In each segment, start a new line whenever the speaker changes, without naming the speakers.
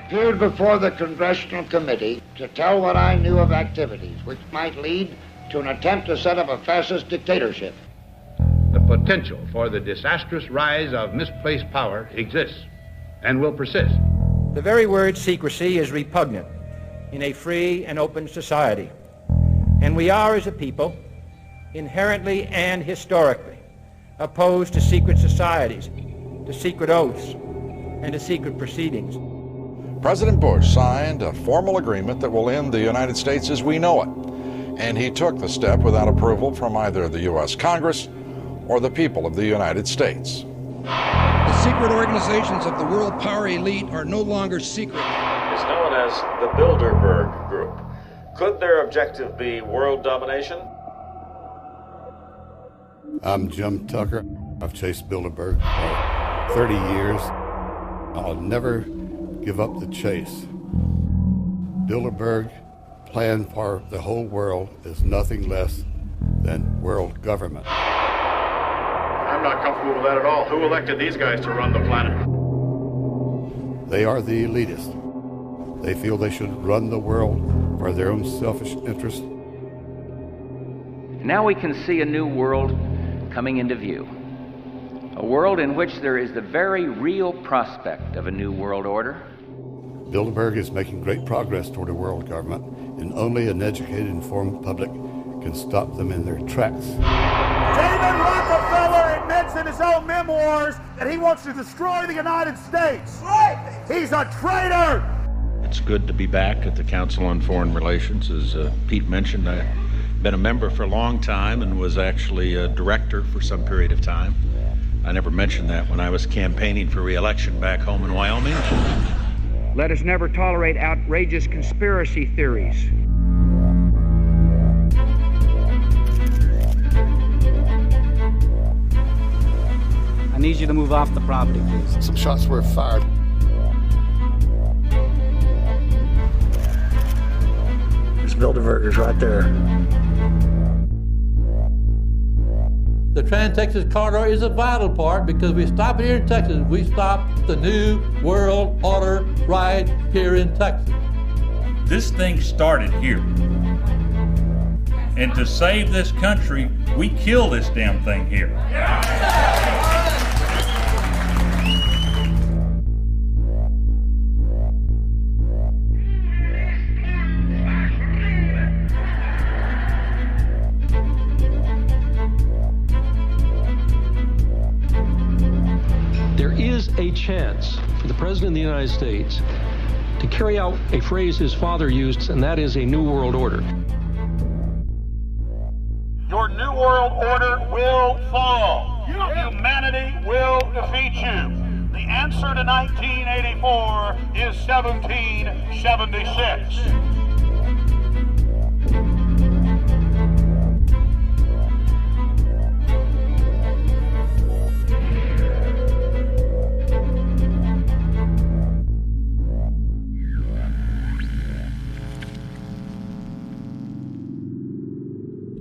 appeared before the Congressional Committee to tell what I knew of activities which might lead to an attempt to set up a fascist dictatorship.
The potential for the disastrous rise of misplaced power exists and will persist.
The very word secrecy is repugnant in a free and open society. And we are, as a people, inherently and historically opposed to secret societies, to secret oaths, and to secret proceedings.
President Bush signed a formal agreement that will end the United States as we know it. And he took the step without approval from either the U.S. Congress or the people of the United States.
The secret organizations of the world power elite are no longer secret.
It's known as the Bilderberg Group. Could their objective be world domination?
I'm Jim Tucker. I've chased Bilderberg for 30 years. I'll never give up the chase. Bilderberg plan for the whole world is nothing less than world government.
I'm not comfortable with that at all. Who elected these guys to run the planet?
They are the elitists. They feel they should run the world for their own selfish interests.
Now we can see a new world coming into view. A world in which there is the very real prospect of a new world order.
Bilderberg is making great progress toward a world government, and only an educated, informed public can stop them in their tracks.
David Rockefeller admits in his own memoirs that he wants to destroy the United States. Right. He's a traitor.
It's good to be back at the Council on Foreign Relations. As Pete mentioned, I've been a member for a long time and was actually a director for some period of time. I never mentioned that when I was campaigning for re-election back home in Wyoming.
Let us never tolerate outrageous conspiracy theories.
I need you to move off the property, please.
Some shots were fired.
There's Bilderbergers right there.
The Trans-Texas Corridor is a vital part because we stop it here in Texas. We stop the New World Order right here in Texas.
This thing started here. And to save this country, we kill this damn thing here.
A chance for the President of the United States to carry out a phrase his father used, and that is a New World Order.
Your New World Order will fall. Humanity will defeat you. The answer to 1984 is 1776.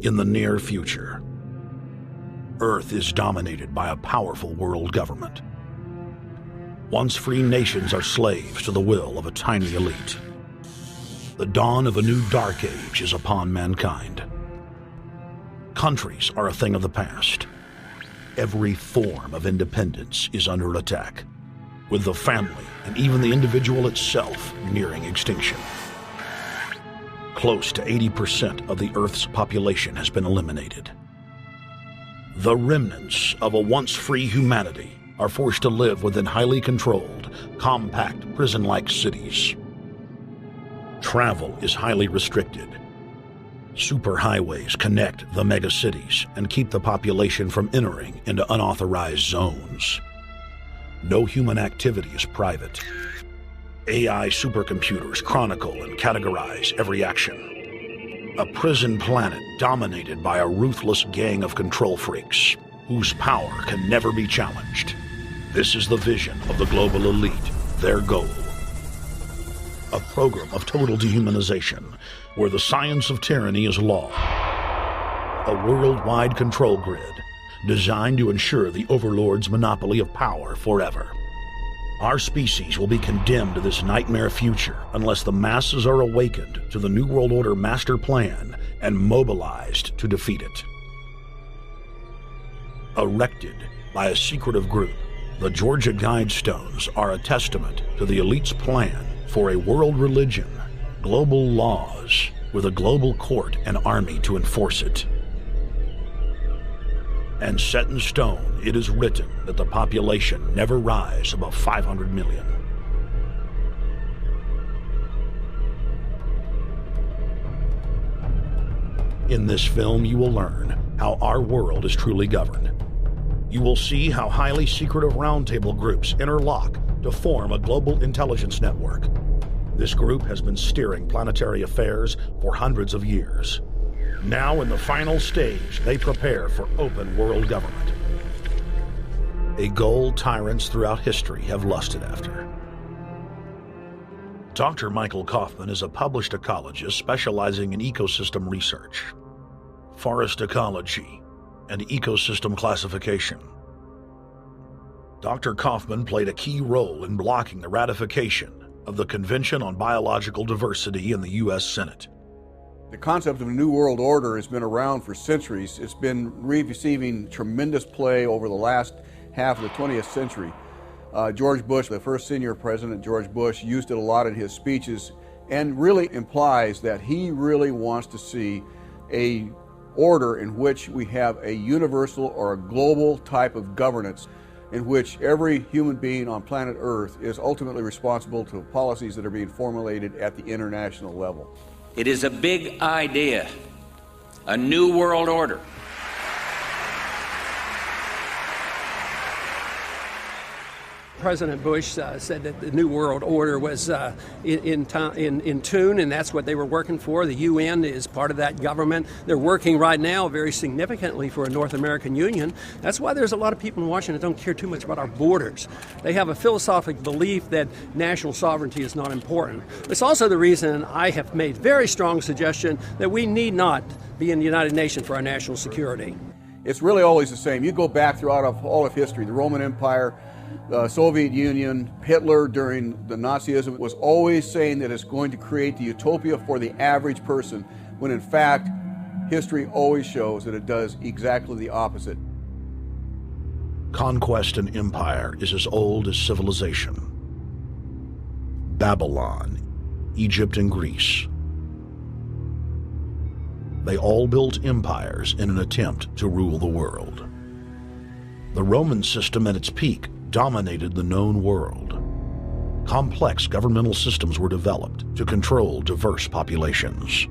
In the near future, Earth is dominated by a powerful world government. Once free nations are slaves to the will of a tiny elite. The dawn of a new dark age is upon mankind. Countries are a thing of the past. Every form of independence is under attack, with the family and even the individual itself nearing extinction. Close to 80% of the Earth's population has been eliminated. The remnants of a once-free humanity are forced to live within highly controlled, compact, prison-like cities. Travel is highly restricted. Superhighways connect the megacities and keep the population from entering into unauthorized zones. No human activity is private. AI supercomputers chronicle and categorize every action. A prison planet dominated by a ruthless gang of control freaks whose power can never be challenged. This is the vision of the global elite, their goal. A program of total dehumanization where the science of tyranny is law. A worldwide control grid designed to ensure the overlords' monopoly of power forever. Our species will be condemned to this nightmare future unless the masses are awakened to the New World Order master plan and mobilized to defeat it. Erected by a secretive group, the Georgia Guidestones are a testament to the elite's plan for a world religion, global laws, with a global court and army to enforce it. And set in stone, it is written that the population never rise above 500 million. In this film, you will learn how our world is truly governed. You will see how highly secretive roundtable groups interlock to form a global intelligence network. This group has been steering planetary affairs for hundreds of years. Now, in the final stage, they prepare for open world government. A goal tyrants throughout history have lusted after. Dr. Michael Kaufman is a published ecologist specializing in ecosystem research, forest ecology, and ecosystem classification. Dr. Kaufman played a key role in blocking the ratification of the Convention on Biological Diversity in the U.S. Senate.
The concept of a New World Order has been around for centuries. It's been receiving tremendous play over the last half of the 20th century. George Bush, the first senior president, George Bush, used it a lot in his speeches and really implies that he really wants to see a order in which we have a universal or a global type of governance in which every human being on planet Earth is ultimately responsible to policies that are being formulated at the international level.
It is a big idea, a new world order.
President Bush said that the New World Order was in tune, and that's what they were working for. The UN is part of that government. They're working right now very significantly for a North American Union. That's why there's a lot of people in Washington that don't care too much about our borders. They have a philosophical belief that national sovereignty is not important. It's also the reason I have made very strong suggestion that we need not be in the United Nations for our national security.
It's really always the same. You go back throughout all of history, the Roman Empire, the Soviet Union, Hitler during the Nazism was always saying that it's going to create the utopia for the average person, when in fact, history always shows that it does exactly the opposite.
Conquest and empire is as old as civilization. Babylon, Egypt, and Greece. They all built empires in an attempt to rule the world. The Roman system at its peak dominated the known world. Complex governmental systems were developed to control diverse populations.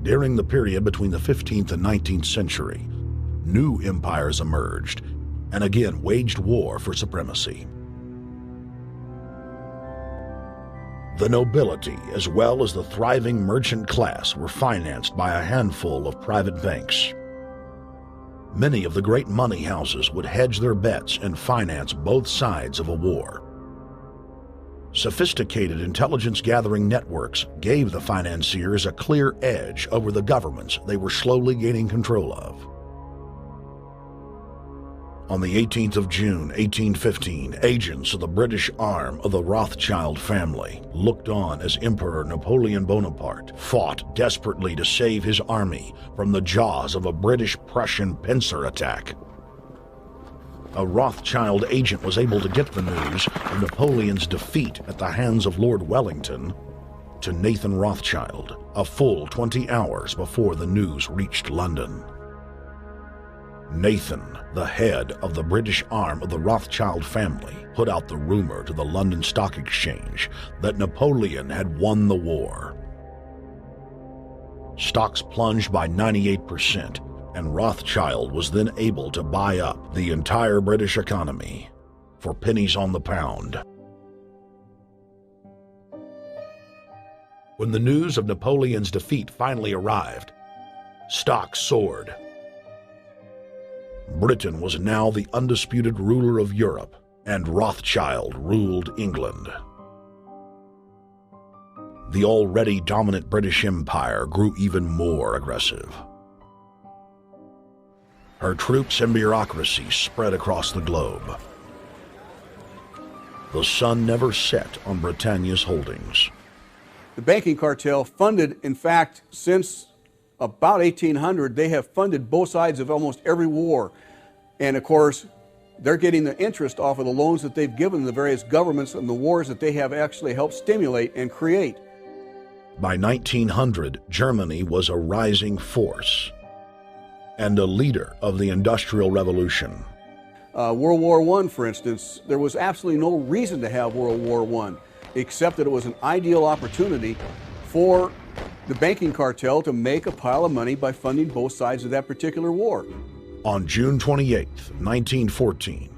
During the period between the 15th and 19th century, new empires emerged and again waged war for supremacy. The nobility, as well as the thriving merchant class, were financed by a handful of private banks. Many of the great money houses would hedge their bets and finance both sides of a war. Sophisticated intelligence-gathering networks gave the financiers a clear edge over the governments they were slowly gaining control of. On the 18th of June, 1815, agents of the British arm of the Rothschild family looked on as Emperor Napoleon Bonaparte fought desperately to save his army from the jaws of a British-Prussian pincer attack. A Rothschild agent was able to get the news of Napoleon's defeat at the hands of Lord Wellington to Nathan Rothschild, a full 20 hours before the news reached London. Nathan, the head of the British arm of the Rothschild family, put out the rumor to the London Stock Exchange that Napoleon had won the war. Stocks plunged by 98%, and Rothschild was then able to buy up the entire British economy for pennies on the pound. When the news of Napoleon's defeat finally arrived, stocks soared. Britain was now the undisputed ruler of Europe, and Rothschild ruled England. The already dominant British Empire grew even more aggressive. Her troops and bureaucracy spread across the globe. the sun never set on Britannia's holdings.
The banking cartel funded, in fact, since about 1800, they have funded both sides of almost every war. And of course, they're getting the interest off of the loans that they've given the various governments and the wars that they have actually helped stimulate and create.
By 1900, Germany was a rising force and a leader of the Industrial Revolution.
World War I, for instance, there was absolutely no reason to have World War I, except that it was an ideal opportunity for the banking cartel to make a pile of money by funding both sides of that particular war.
On June 28, 1914,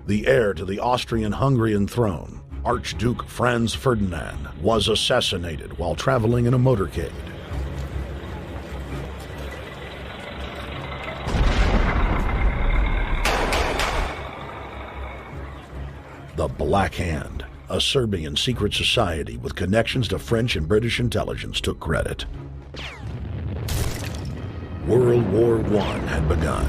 the heir to the Austrian-Hungarian throne, Archduke Franz Ferdinand, was assassinated while traveling in a motorcade. The Black Hand, a Serbian secret society with connections to French and British intelligence, took credit. World War I had begun.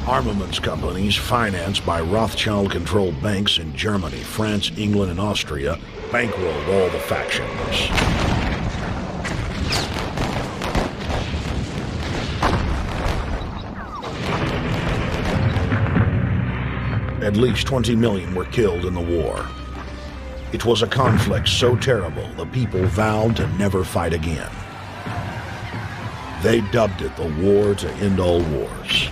Armaments companies financed by Rothschild-controlled banks in Germany, France, England, and Austria bankrolled all the factions. At least 20 million were killed in the war. It was a conflict so terrible the people vowed to never fight again. They dubbed it the war to end all wars.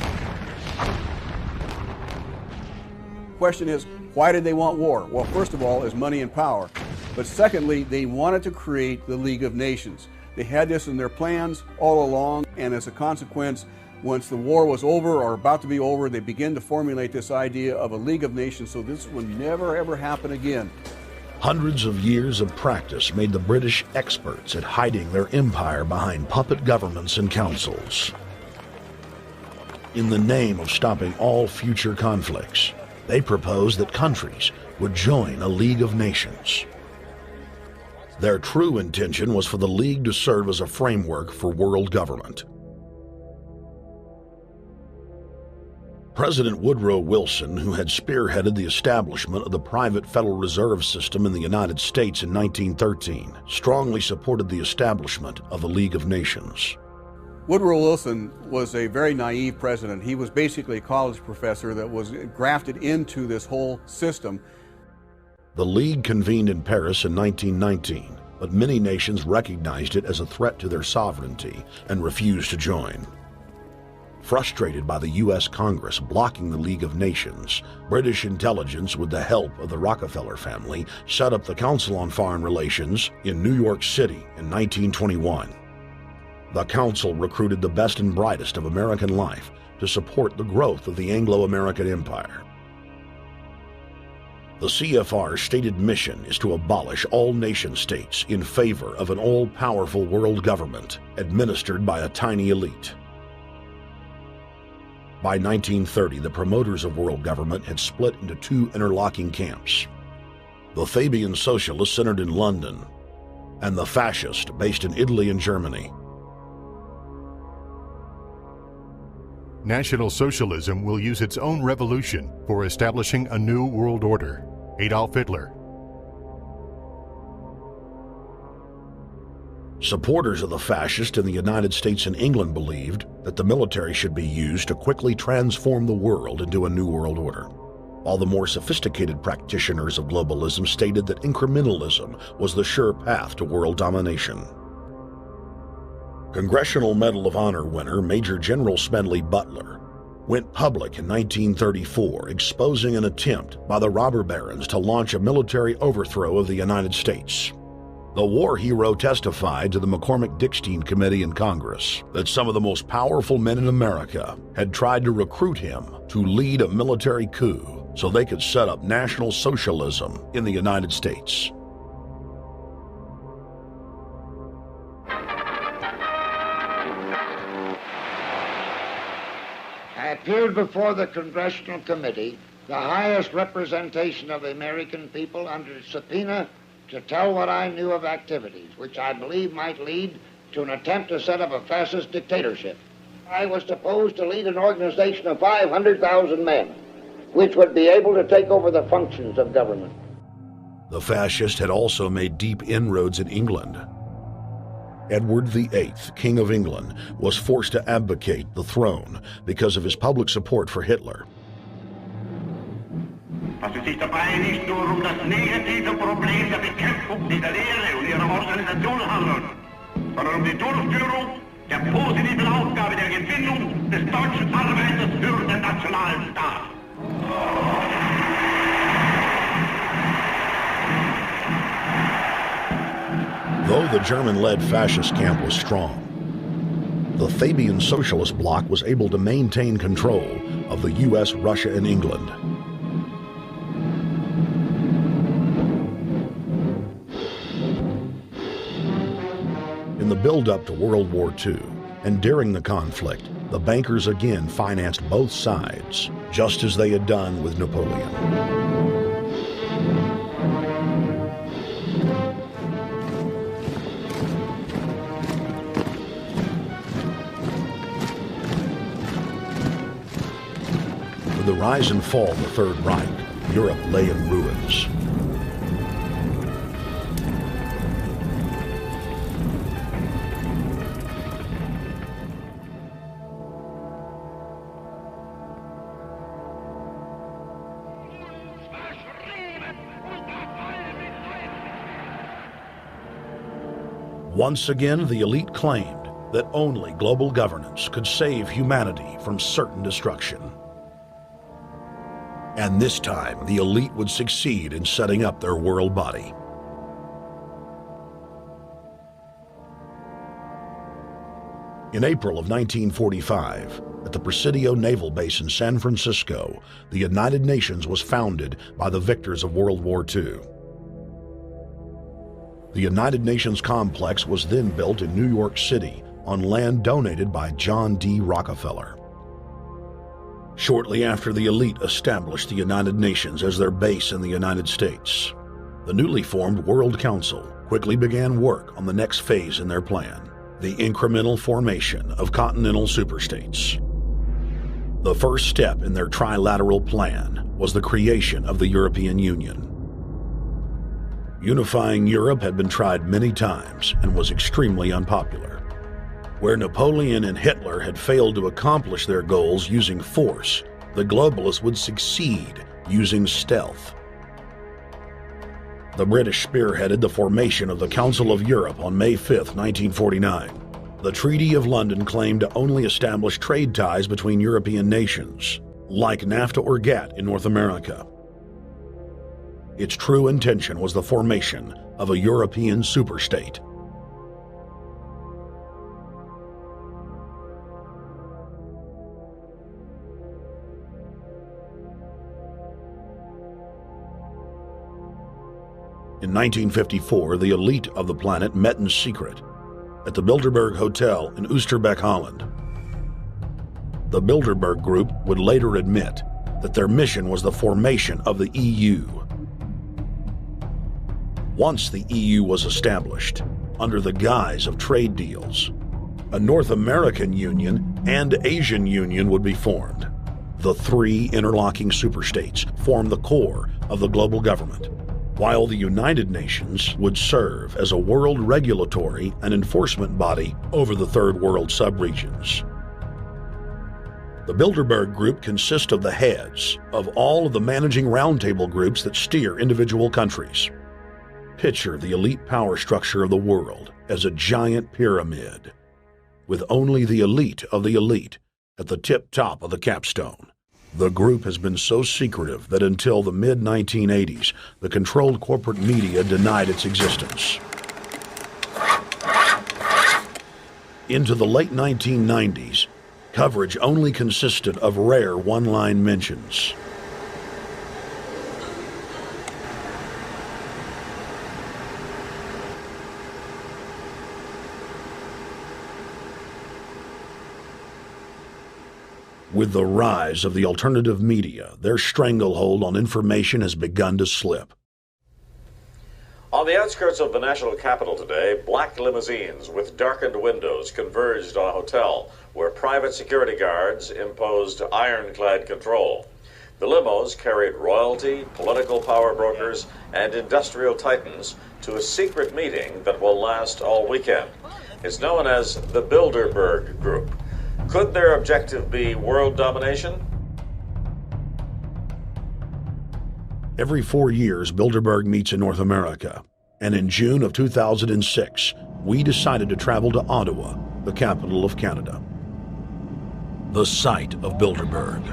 Question is, why did they want war? Well, first of all, is money and power. But secondly, they wanted to create the League of Nations. They had this in their plans all along, and as a consequence, once the war was over or about to be over, they began to formulate this idea of a League of Nations, so this would never ever happen again.
Hundreds of years of practice made the British experts at hiding their empire behind puppet governments and councils. In the name of stopping all future conflicts, they proposed that countries would join a League of Nations. Their true intention was for the League to serve as a framework for world government. President Woodrow Wilson, who had spearheaded the establishment of the private Federal Reserve System in the United States in 1913, strongly supported the establishment of the League of Nations.
Woodrow Wilson was a very naive president. He was basically a college professor that was grafted into this whole system.
The League convened in Paris in 1919, but many nations recognized it as a threat to their sovereignty and refused to join. Frustrated by the U.S. Congress blocking the League of Nations, British intelligence, with the help of the Rockefeller family, set up the Council on Foreign Relations in New York City in 1921. The Council recruited the best and brightest of American life to support the growth of the Anglo-American Empire. The CFR's stated mission is to abolish all nation-states in favor of an all-powerful world government administered by a tiny elite. By 1930, the promoters of world government had split into two interlocking camps: the Fabian socialists centered in London, and the fascists based in Italy and Germany.
National Socialism will use its own revolution for establishing a new world order. Adolf Hitler.
Supporters of the fascists in the United States and England believed that the military should be used to quickly transform the world into a new world order, while the more sophisticated practitioners of globalism stated that incrementalism was the sure path to world domination. Congressional Medal of Honor winner Major General Smedley Butler went public in 1934 exposing an attempt by the robber barons to launch a military overthrow of the United States. The war hero testified to the McCormick-Dickstein Committee in Congress that some of the most powerful men in America had tried to recruit him to lead a military coup so they could set up National Socialism in the United States.
I appeared before the Congressional Committee the highest representation of the American people under subpoena to tell what I knew of activities which I believe might lead to an attempt to set up a fascist dictatorship. I was supposed to lead an organization of 500,000 men, which would be able to take over the functions of government.
The fascist had also made deep inroads in England. Edward VIII, King of England, was forced to abdicate the throne because of his public support for Hitler.
Fast es sich dabei nicht nur das negative Problem der Bekämpfung dieser Lehre und ihrer Organisation handelt, sondern die Durchführung der positiven Aufgabe der Gewinnung des deutschen Arbeiters für den nationalen Staat.
Though the German-led fascist camp was strong, the Fabian Socialist bloc was able to maintain control of the U.S., Russia, and England. In the build-up to World War II, and during the conflict, the bankers again financed both sides, just as they had done with Napoleon. With the rise and fall of the Third Reich, Europe lay in ruins. Once again, the elite claimed that only global governance could save humanity from certain destruction. And this time, the elite would succeed in setting up their world body. In April of 1945, at the Presidio Naval Base in San Francisco, the United Nations was founded by the victors of World War II. The United Nations complex was then built in New York City on land donated by John D. Rockefeller. Shortly after the elite established the United Nations as their base in the United States, the newly formed World Council quickly began work on the next phase in their plan, the incremental formation of continental superstates. The first step in their trilateral plan was the creation of the European Union. Unifying Europe had been tried many times and was extremely unpopular. Where Napoleon and Hitler had failed to accomplish their goals using force, the globalists would succeed using stealth. The British spearheaded the formation of the Council of Europe on May 5, 1949. The Treaty of London claimed to only establish trade ties between European nations, like NAFTA or GATT in North America. Its true intention was the formation of a European superstate. In 1954, the elite of the planet met in secret at the Bilderberg Hotel in Oosterbeek, Holland. The Bilderberg Group would later admit that their mission was the formation of the EU. Once the EU was established, under the guise of trade deals, a North American Union and Asian Union would be formed. The three interlocking superstates formed the core of the global government, while the United Nations would serve as a world regulatory and enforcement body over the Third World subregions. The Bilderberg Group consists of the heads of all of the managing roundtable groups that steer individual countries. Picture the elite power structure of the world as a giant pyramid, with only the elite of the elite at the tip-top of the capstone. The group has been so secretive that until the mid-1980s, the controlled corporate media denied its existence. Into the late 1990s, coverage only consisted of rare one-line mentions. With the rise of the alternative media, their stranglehold on information has begun to slip.
On the outskirts of the national capital today, black limousines with darkened windows converged on a hotel where private security guards imposed ironclad control. The limos carried royalty, political power brokers, and industrial titans to a secret meeting that will last all weekend. It's known as the Bilderberg Group. Could their objective be world domination?
Every 4 years, Bilderberg meets in North America, and in June of 2006, we decided to travel to Ottawa, the capital of Canada. The site of Bilderberg.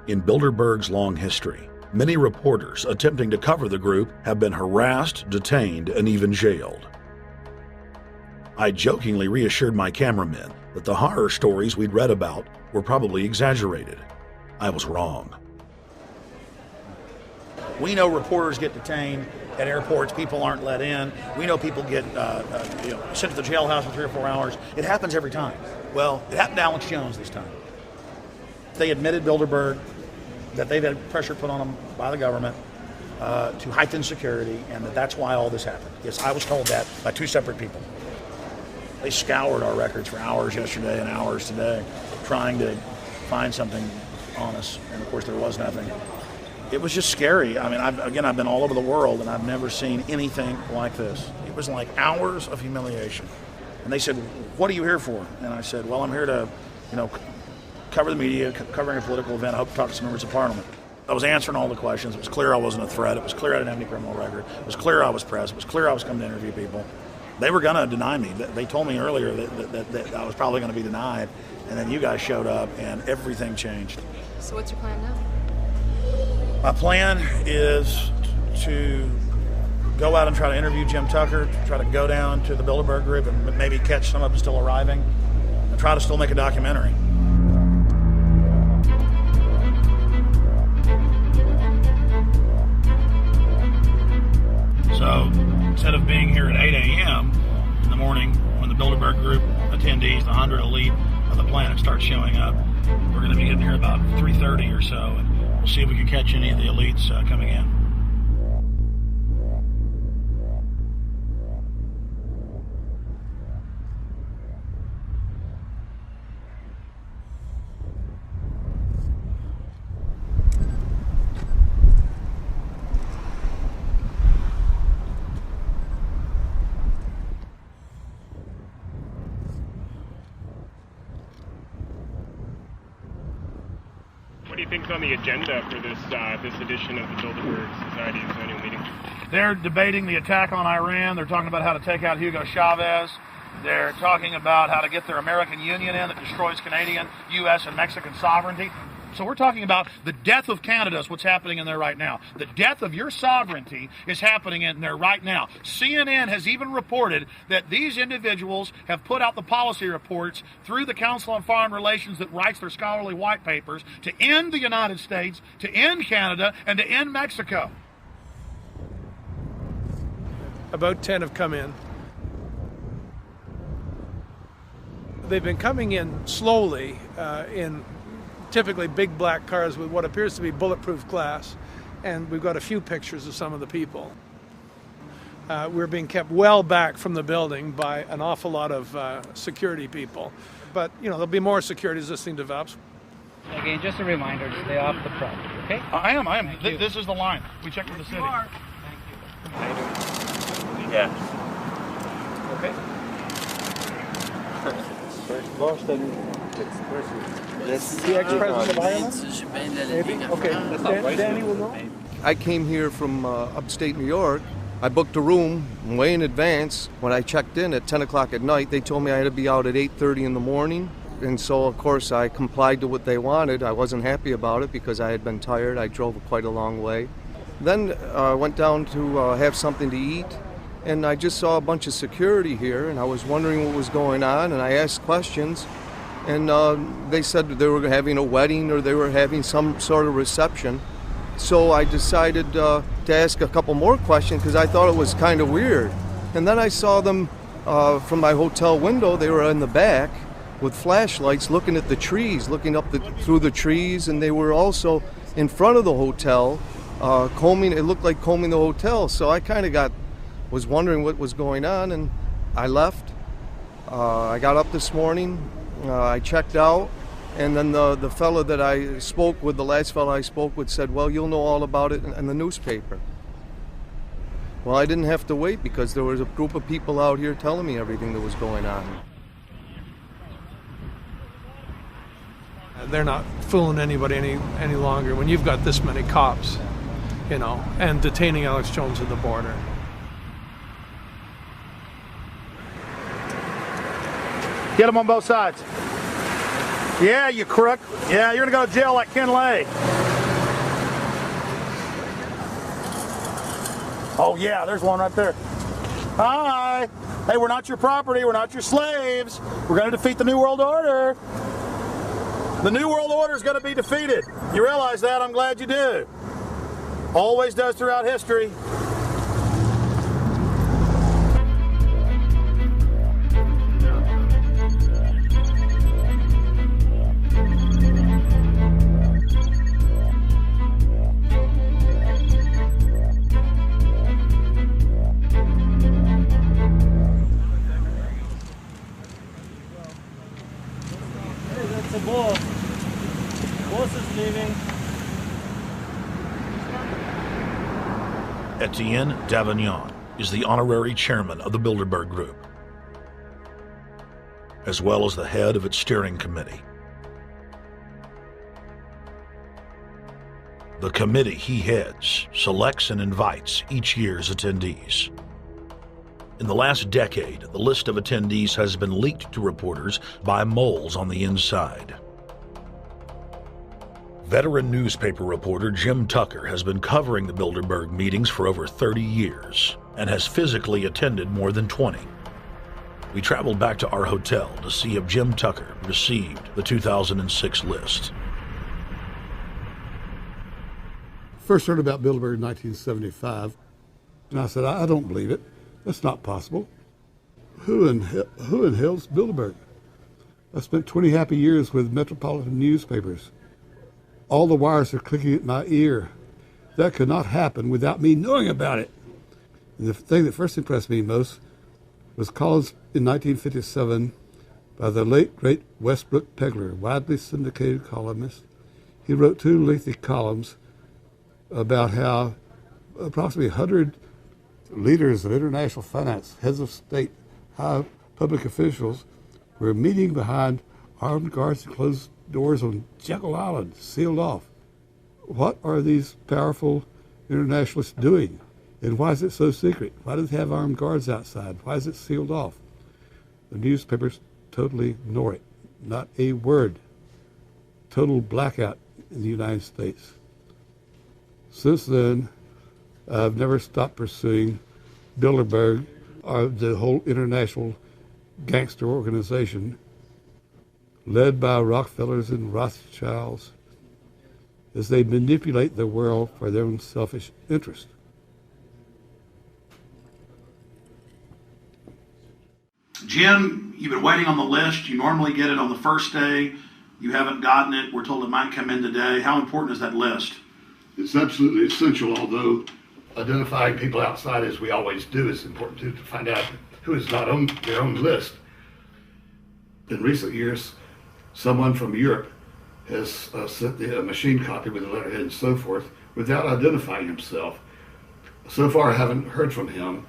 In Bilderberg's long history, many reporters attempting to cover the group have been harassed, detained, and even jailed. I jokingly reassured my cameramen that the horror stories we'd read about were probably exaggerated. I was wrong.
We know reporters get detained at airports, people aren't let in. We know people get sent to the jailhouse for 3 or 4 hours. It happens every time. Well, it happened to Alex Jones this time. They admitted Bilderberg that they've had pressure put on them by the government to heighten security, and that's why all this happened. Yes, I was told that by 2 separate people. They scoured our records for hours yesterday and hours today, trying to find something on us, and of course there was nothing. It was just scary. I mean, I've been all over the world, and I've never seen anything like this. It was like hours of humiliation. And they said, "What are you here for?" And I said, "Well, I'm here to, cover the media, covering a political event. I hope to talk to some members of Parliament." I was answering all the questions. It was clear I wasn't a threat. It was clear I didn't have any criminal record. It was clear I was press. It was clear I was coming to interview people. They were going to deny me. They told me earlier that I was probably going to be denied, and then you guys showed up, and everything changed.
So what's your plan now?
My plan is to go out and try to interview Jim Tucker, to try to go down to the Bilderberg Group and maybe catch some of them still arriving, and try to still make a documentary. So instead of being here at 8 a.m. in the morning when the Bilderberg Group attendees, the 100 elite of the planet, start showing up, we're going to be getting here about 3:30 or so, and we'll see if we can catch any of the elites coming in.
What do you think's on the agenda for this edition of the Bilderberg Society's annual meeting?
They're debating the attack on Iran. They're talking about how to take out Hugo Chavez. They're talking about how to get their American Union in that destroys Canadian, U.S., and Mexican sovereignty. So we're talking about the death of Canada is what's happening in there right now. The death of your sovereignty is happening in there right now. CNN has even reported that these individuals have put out the policy reports through the Council on Foreign Relations that writes their scholarly white papers to end the United States, to end Canada, and to end Mexico.
About 10 have come in. They've been coming in slowly in typically big black cars with what appears to be bulletproof glass, and we've got a few pictures of some of the people. We're being kept well back from the building by an awful lot of security people, but there'll be more security as this thing develops.
Again, just a reminder to stay off the property, okay?
I am. This is the line. We checked with the city.
Thank you.
Yeah.
Okay.
First Boston. The ex-president of Ireland? Maybe? Okay. Danny will know.
I came here from upstate New York. I booked a room way in advance. When I checked in at 10 o'clock at night, they told me I had to be out at 8:30 in the morning. And so, of course, I complied to what they wanted. I wasn't happy about it because I had been tired. I drove quite a long way. Then I went down to have something to eat, and I just saw a bunch of security here, and I was wondering what was going on, and I asked questions. And they said they were having a wedding or they were having some sort of reception. So I decided to ask a couple more questions because I thought it was kind of weird. And then I saw them from my hotel window. They were in the back with flashlights looking at the trees, looking up through the trees, and they were also in front of the hotel combing. It looked like combing the hotel. So I kind of was wondering what was going on, and I left. I got up this morning, I checked out, and then the fellow that I spoke with, the last fellow I spoke with, said, well, you'll know all about it in the newspaper. Well, I didn't have to wait because there was a group of people out here telling me everything that was going on.
They're not fooling anybody any longer when you've got this many cops, and detaining Alex Jones at the border.
Get them on both sides. Yeah, you crook. Yeah, you're gonna go to jail like Ken Lay. Oh yeah, there's one right there. Hi. Hey, we're not your property. We're not your slaves. We're gonna defeat the New World Order. The New World Order is gonna be defeated. You realize that? I'm glad you do. Always does throughout history.
Etienne Davignon is the honorary chairman of the Bilderberg Group, as well as the head of its steering committee. The committee he heads selects and invites each year's attendees. In the last decade, the list of attendees has been leaked to reporters by moles on the inside. Veteran newspaper reporter Jim Tucker has been covering the Bilderberg meetings for over 30 years and has physically attended more than 20. We traveled back to our hotel to see if Jim Tucker received the 2006 list.
First heard about Bilderberg in 1975, and I said, I don't believe it. That's not possible. Who in hell's Bilderberg? I spent 20 happy years with metropolitan newspapers. All the wires are clicking at my ear. That could not happen without me knowing about it. And the thing that first impressed me most was columns in 1957 by the late, great Westbrook Pegler, widely syndicated columnist. He wrote 2 lengthy columns about how approximately 100 leaders of international finance, heads of state, high public officials were meeting behind armed guards and closed doors on Jekyll Island, sealed off. What are these powerful internationalists doing? And why is it so secret? Why do they have armed guards outside? Why is it sealed off? The newspapers totally ignore it. Not a word. Total blackout in the United States. Since then, I've never stopped pursuing Bilderberg, or the whole international gangster organization led by Rockefellers and Rothschilds, as they manipulate the world for their own selfish interest.
Jim, you've been waiting on the list. You normally get it on the first day. You haven't gotten it. We're told it might come in today. How important is that list?
It's absolutely essential, although identifying people outside, as we always do, is important too, to find out who is not on their own list. In recent years, someone from Europe has sent a machine copy with a letterhead and so forth without identifying himself. So far, I haven't heard from him.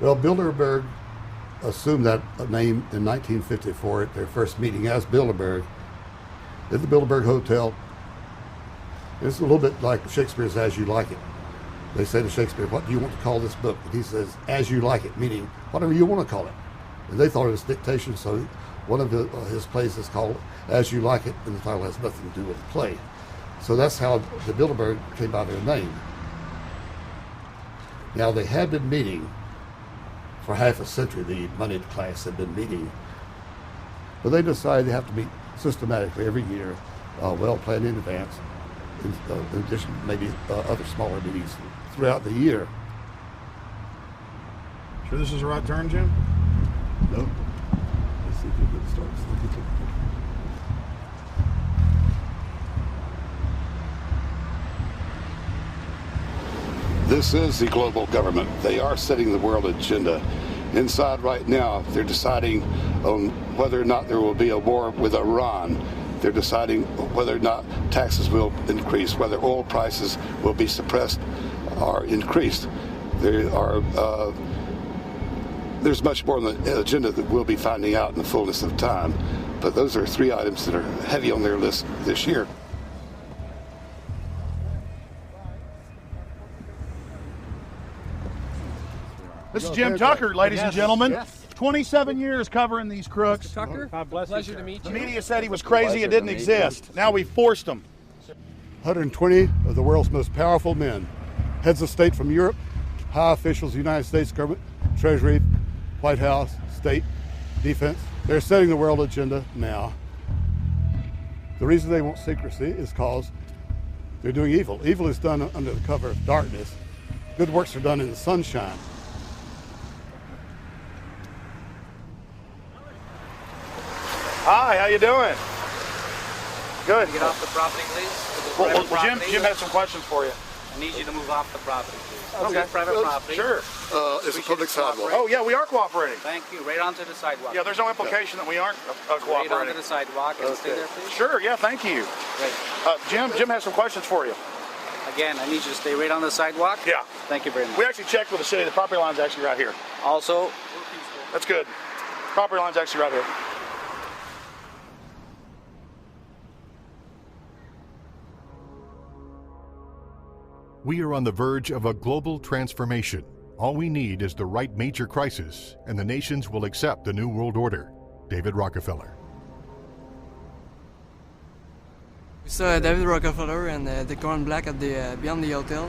Well, Bilderberg assumed that name in 1954 at their first meeting as Bilderberg at the Bilderberg Hotel. It's a little bit like Shakespeare's As You Like It. They say to Shakespeare, what do you want to call this book? And he says, As You Like It, meaning whatever you want to call it. And they thought it was dictation, so one of his plays is called As You Like It, and the title has nothing to do with the play. So that's how the Bilderberg came by their name. Now, they had been meeting for half a century. The moneyed class had been meeting But they decide they have to meet systematically every year, well planned in advance, in addition to maybe other smaller meetings throughout the year.
Sure this is the right turn, Jim?
No. Let's see if you can start. This is the global government. They are setting the world agenda. Inside right now, they're deciding on whether or not there will be a war with Iran. They're deciding whether or not taxes will increase, whether oil prices will be suppressed or increased. There's much more on the agenda that we'll be finding out in the fullness of time. But those are three items that are heavy on their list this year.
This is Jim Tucker, ladies and gentlemen. 27 years covering these crooks.
Mr. Tucker, pleasure to meet you.
The media said he was crazy, it didn't exist. Now we forced him.
120 of the world's most powerful men, heads of state from Europe, high officials of the United States government, Treasury, White House, state, defense. They're setting the world agenda now. The reason they want secrecy is because they're doing evil. Evil is done under the cover of darkness. Good works are done in the sunshine.
Hi, how you doing? Good.
Get off the property, please.
Jim had some questions for you.
I need you to move off the property, please.
Okay.
Private property.
Sure.
It's a public sidewalk.
Oh, yeah, we are cooperating.
Thank you. Right onto the sidewalk.
Yeah, there's no implication that we aren't cooperating.
Right onto the sidewalk and stay there, please.
Sure, yeah, thank you.
Great.
Jim has some questions for you.
Again, I need you to stay right on the sidewalk.
Yeah.
Thank you very much.
We actually checked with the city. The property line's actually right here.
Also,
that's good. Property line's actually right here.
We are on the verge of a global transformation. All we need is the right major crisis, and the nations will accept the New World Order. David Rockefeller.
We saw David Rockefeller and the Crown Black at the beyond the hotel,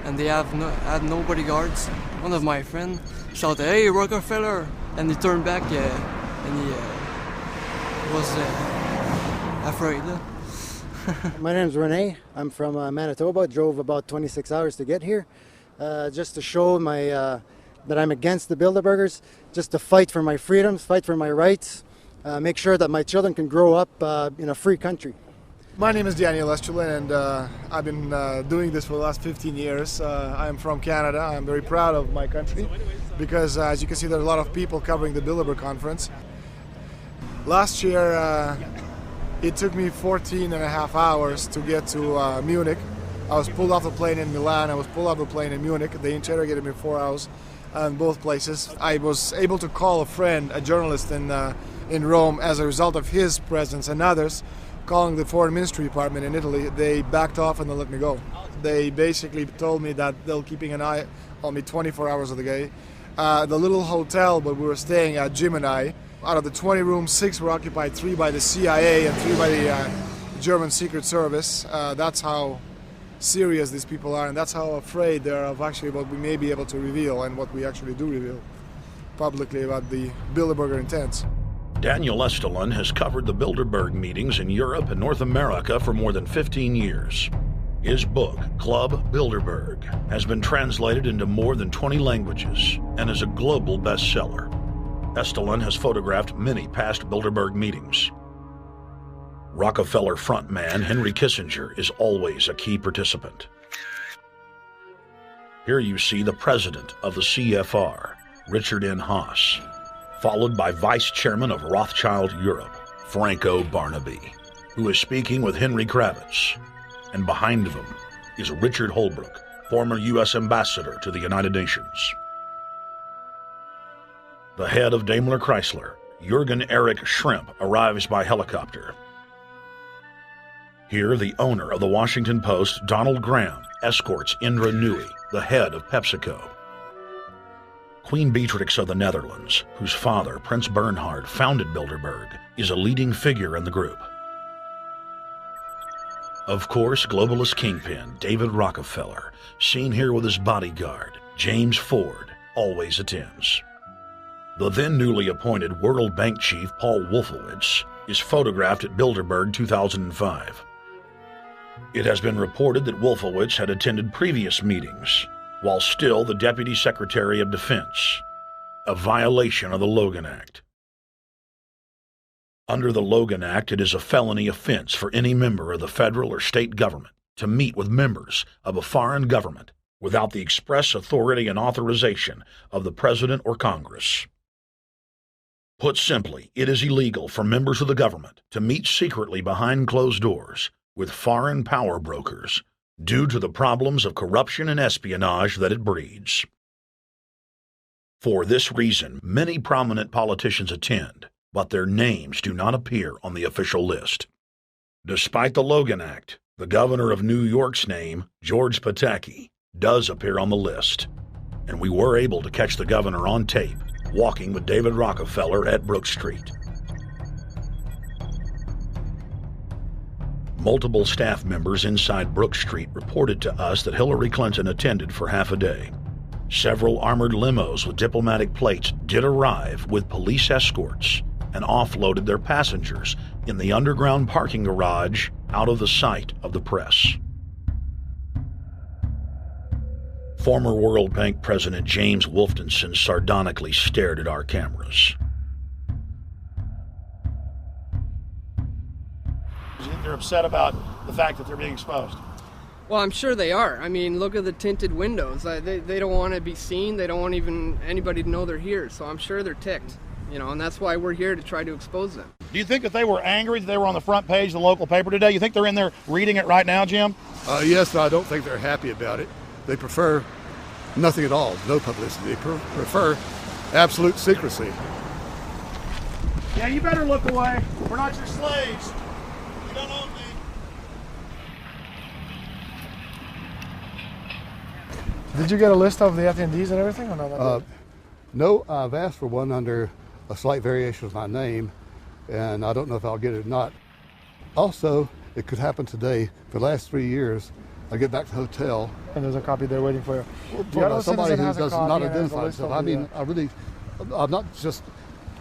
and they had no bodyguards. One of my friends shouted, "Hey, Rockefeller!" and he turned back and he was afraid.
My name's Rene. I'm from Manitoba. Drove about 26 hours to get here, just to show that I'm against the Bilderbergers, just to fight for my freedoms, fight for my rights, make sure that my children can grow up in a free country.
My name is Daniel Estrelin, and I've been doing this for the last 15 years. I'm from Canada. I'm very proud of my country because, as you can see, there are a lot of people covering the Bilderberg conference. Last year, it took me 14 and a half hours to get to Munich. I was pulled off the plane in Milan. I was pulled off the plane in Munich. They interrogated me 4 hours in both places. I was able to call a friend, a journalist in Rome, as a result of his presence and others. Calling the foreign ministry department in Italy, they backed off and they let me go. They basically told me that they'll keeping an eye on me 24 hours of the day. The little hotel where we were staying at, Jim and I, out of the 20 rooms, 6 were occupied, 3 by the CIA and 3 by the German Secret Service. That's how serious these people are, and that's how afraid they are of actually what we may be able to reveal and what we actually do reveal publicly about the Bilderberger intents.
Daniel Estrelin has covered the Bilderberg meetings in Europe and North America for more than 15 years. His book, Club Bilderberg, has been translated into more than 20 languages and is a global bestseller. Estrelin has photographed many past Bilderberg meetings. Rockefeller frontman Henry Kissinger is always a key participant. Here you see the president of the CFR, Richard N. Haas, followed by Vice Chairman of Rothschild Europe, Franco Barnaby, who is speaking with Henry Kravitz. And behind them is Richard Holbrooke, former U.S. Ambassador to the United Nations. The head of Daimler Chrysler, Jürgen Erich Schrimp, arrives by helicopter. Here, the owner of the Washington Post, Donald Graham, escorts Indra Nooyi, the head of PepsiCo. Queen Beatrix of the Netherlands, whose father, Prince Bernhard, founded Bilderberg, is a leading figure in the group. Of course, globalist kingpin David Rockefeller, seen here with his bodyguard, James Ford, always attends. The then newly appointed World Bank chief Paul Wolfowitz is photographed at Bilderberg 2005. It has been reported that Wolfowitz had attended previous meetings while still the Deputy Secretary of Defense, a violation of the Logan Act. Under the Logan Act, it is a felony offense for any member of the federal or state government to meet with members of a foreign government without the express authority and authorization of the President or Congress. Put simply, it is illegal for members of the government to meet secretly behind closed doors with foreign power brokers due to the problems of corruption and espionage that it breeds. For this reason, many prominent politicians attend, but their names do not appear on the official list. Despite the Logan Act, the governor of New York's name, George Pataki, does appear on the list, and we were able to catch the governor on tape walking with David Rockefeller at Brook Street. Multiple staff members inside Brook Street reported to us that Hillary Clinton attended for half a day. Several armored limos with diplomatic plates did arrive with police escorts and offloaded their passengers in the underground parking garage out of the sight of the press. Former World Bank President James Wolfensohn sardonically stared at our cameras.
They're upset about the fact that they're being exposed.
Well, I'm sure they are. I mean, look at the tinted windows. They don't want to be seen. They don't want even anybody to know they're here. So I'm sure they're ticked, and that's why we're here to try to expose them.
Do you think that they were angry that they were on the front page of the local paper today? You think they're in there reading it right now, Jim?
Yes, but I don't think they're happy about it. They prefer nothing at all, no publicity. They prefer absolute secrecy.
Yeah, you better look away. We're not your slaves. You don't own me.
Did you get a list of the attendees and everything, or not?
No, I've asked for one under a slight variation of my name, and I don't know if I'll get it or not. Also, it could happen today. For the last 3 years, I get back to the hotel.
And there's a copy there waiting for you.
Somebody who does not identify himself. I mean, I'm not just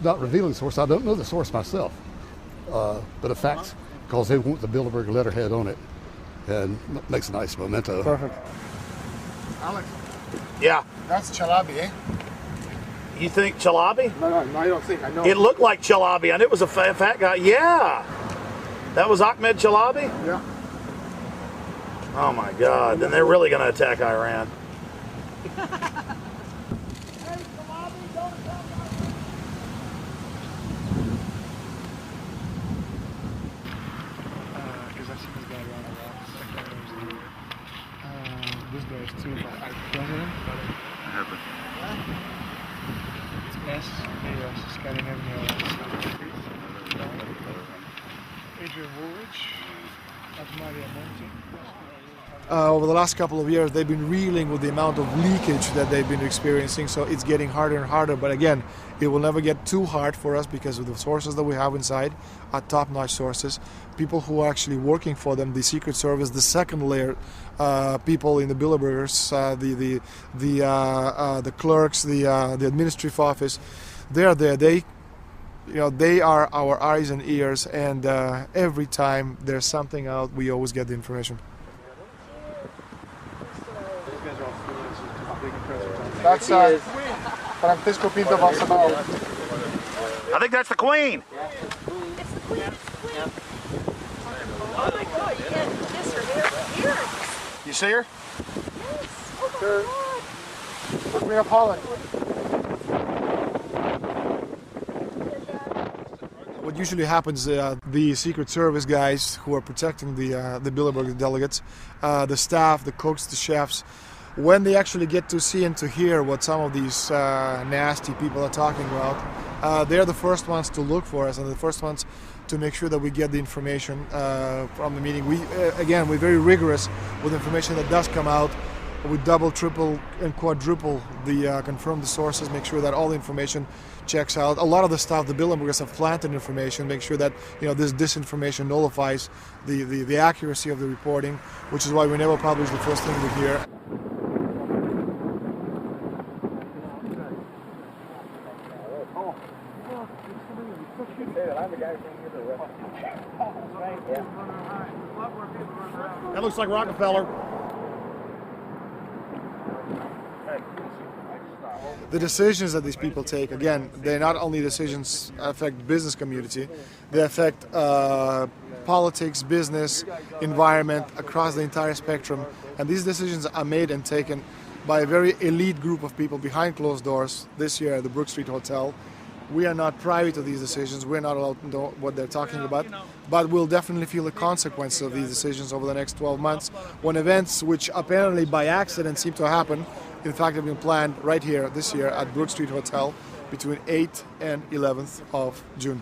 not revealing the source. I don't know the source myself. But a fact, because they want the Bilderberg letterhead on it, and makes a nice memento.
Perfect. Alex.
Yeah.
That's Chalabi, eh?
You think Chalabi?
No, I don't think. I know.
It looked like Chalabi, and it was a fat guy. Yeah. That was Ahmed Chalabi?
Yeah.
Oh my God, then they're really going to attack Iran.
Because I've seen this guy around a lot. This guy is too, but our president. It's Scandinavian. Adrian Woolwich. That's Maria Monti. Over the last couple of years, they've been reeling with the amount of leakage that they've been experiencing, so it's getting harder and harder. But again, it will never get too hard for us because of the sources that we have inside are top-notch sources. People who are actually working for them, the Secret Service, the second layer, people in the Bilderbergers, the clerks, the administrative office, they're there. They are our eyes and ears, and every time there's something out, we always get the information. That's Francisco Pinto Balsamao.
I think that's the Queen.
It's the Queen. Oh my God, yes, her hair.
You see her?
Yes. Oh my God.
Queen of Holland. What usually happens, the Secret Service guys who are protecting the Bilderberg delegates, the staff, the cooks, the chefs, when they actually get to see and to hear what some of these nasty people are talking about, they're the first ones to look for us and the first ones to make sure that we get the information from the meeting. We're very rigorous with information that does come out. We double, triple, and quadruple confirm the sources, make sure that all the information checks out. A lot of the stuff, the Bilderbergers have planted information, make sure that this disinformation nullifies the accuracy of the reporting, which is why we never publish the first thing we hear.
That looks like Rockefeller.
The decisions that these people take, again, they're not only decisions that affect business community, they affect politics, business, environment, across the entire spectrum. And these decisions are made and taken by a very elite group of people behind closed doors this year at the Brook Street Hotel. We are not privy to these decisions. We're not allowed to know what they're talking about, but we'll definitely feel the consequences of these decisions over the next 12 months when events which apparently by accident seem to happen, in fact, have been planned right here this year at Brook Street Hotel between 8th and 11th of June.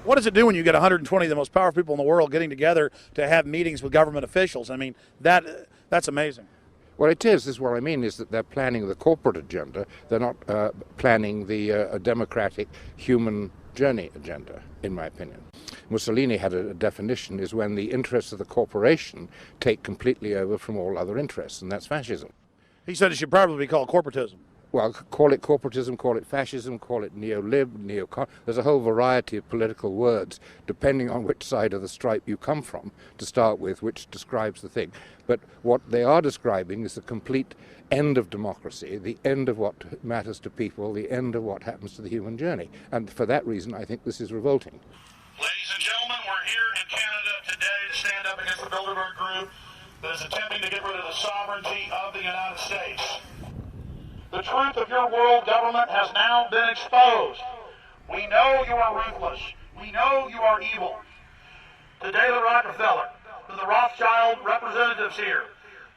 What does it do when you get 120 of the most powerful people in the world getting together to have meetings with government officials? I mean, that's amazing.
Well, it is what I mean is that they're planning the corporate agenda. They're not planning the democratic human journey agenda, in my opinion. Mussolini had a definition, is when the interests of the corporation take completely over from all other interests, and that's fascism.
He said it should probably be called corporatism.
Well, call it corporatism, call it fascism, call it neo-lib, neocon. There's a whole variety of political words, depending on which side of the stripe you come from, to start with, which describes the thing. But what they are describing is the complete end of democracy, the end of what matters to people, the end of what happens to the human journey. And for that reason, I think this is revolting.
Ladies and gentlemen, we're here in Canada today to stand up against the Bilderberg Group that is attempting to get rid of the sovereignty of the United States. The truth of your world government has now been exposed. We know you are ruthless. We know you are evil. To David Rockefeller, to the Rothschild representatives here,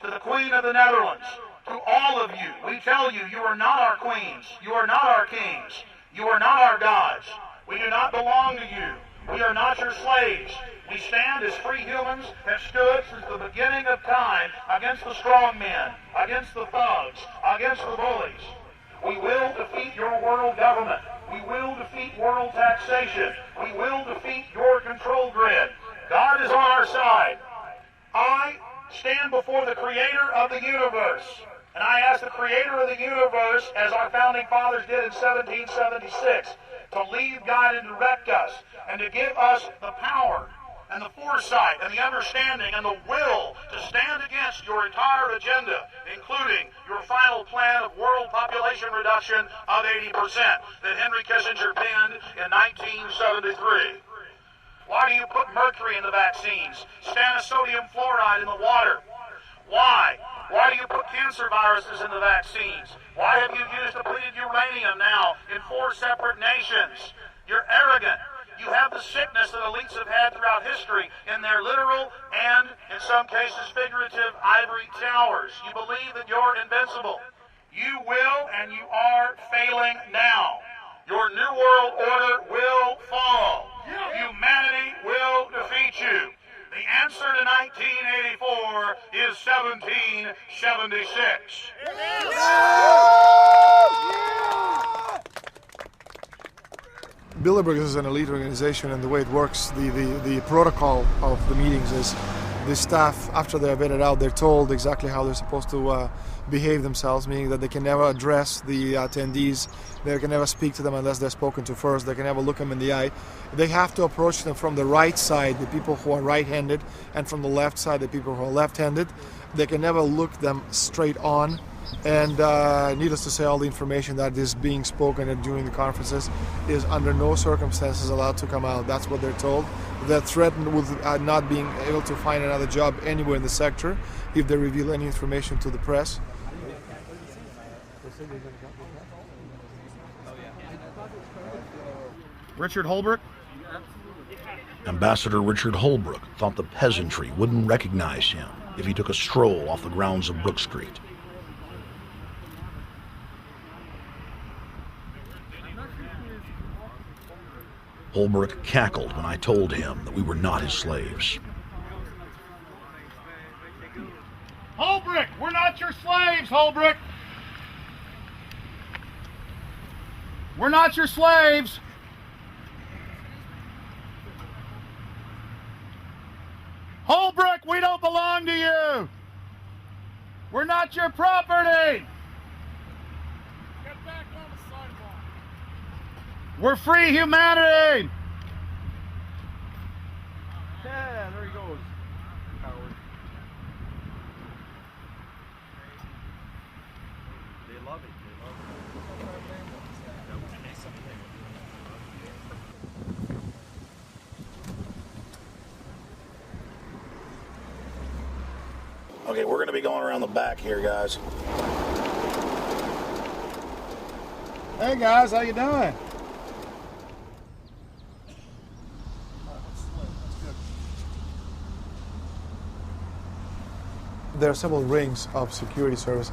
to the Queen of the Netherlands, to all of you, we tell you, you are not our queens. You are not our kings. You are not our gods. We do not belong to you. We are not your slaves. We stand as free humans, have stood since the beginning of time against the strong men, against the thugs, against the bullies. We will defeat your world government. We will defeat world taxation. We will defeat your control grid. God is on our side. I stand before the creator of the universe, and I ask the creator of the universe, as our founding fathers did in 1776, to lead, guide, and direct us, and to give us the power and the foresight and the understanding and the will to stand against your entire agenda, including your final plan of world population reduction of 80% that Henry Kissinger penned in 1973. Why do you put mercury in the vaccines, stannous-sodium fluoride in the water? Why? Why do you put cancer viruses in the vaccines? Why have you used depleted uranium now in 4 separate nations? You're arrogant. You have the sickness that elites have had throughout history in their literal and, in some cases, figurative ivory towers. You believe that you're invincible. You will and you are failing now. Your New World Order will fall. Humanity will defeat you. The answer to 1984 is 1776.
Bilderberg is an elite organization, and the way it works, the protocol of the meetings is the staff, after they're vetted out, they're told exactly how they're supposed to behave themselves, meaning that they can never address the attendees, they can never speak to them unless they're spoken to first, they can never look them in the eye. They have to approach them from the right side, the people who are right-handed, and from the left side, the people who are left-handed. They can never look them straight on. And needless to say, all the information that is being spoken during the conferences is under no circumstances allowed to come out. That's what they're told. They're threatened with not being able to find another job anywhere in the sector if they reveal any information to the press.
Richard Holbrooke?
Ambassador Richard Holbrooke thought the peasantry wouldn't recognize him if he took a stroll off the grounds of Brook Street. Holbrooke cackled when I told him that we were not his slaves.
Holbrooke, we're not your slaves, Holbrooke. We're not your slaves. Holbrooke, we don't belong to you. We're not your property. Get back on the sidewalk.
We're free humanity! Yeah, there he goes. Howard. They love it.
Okay, we're going to be going around the back here, guys.
Hey guys, how you doing? There are several rings of security service.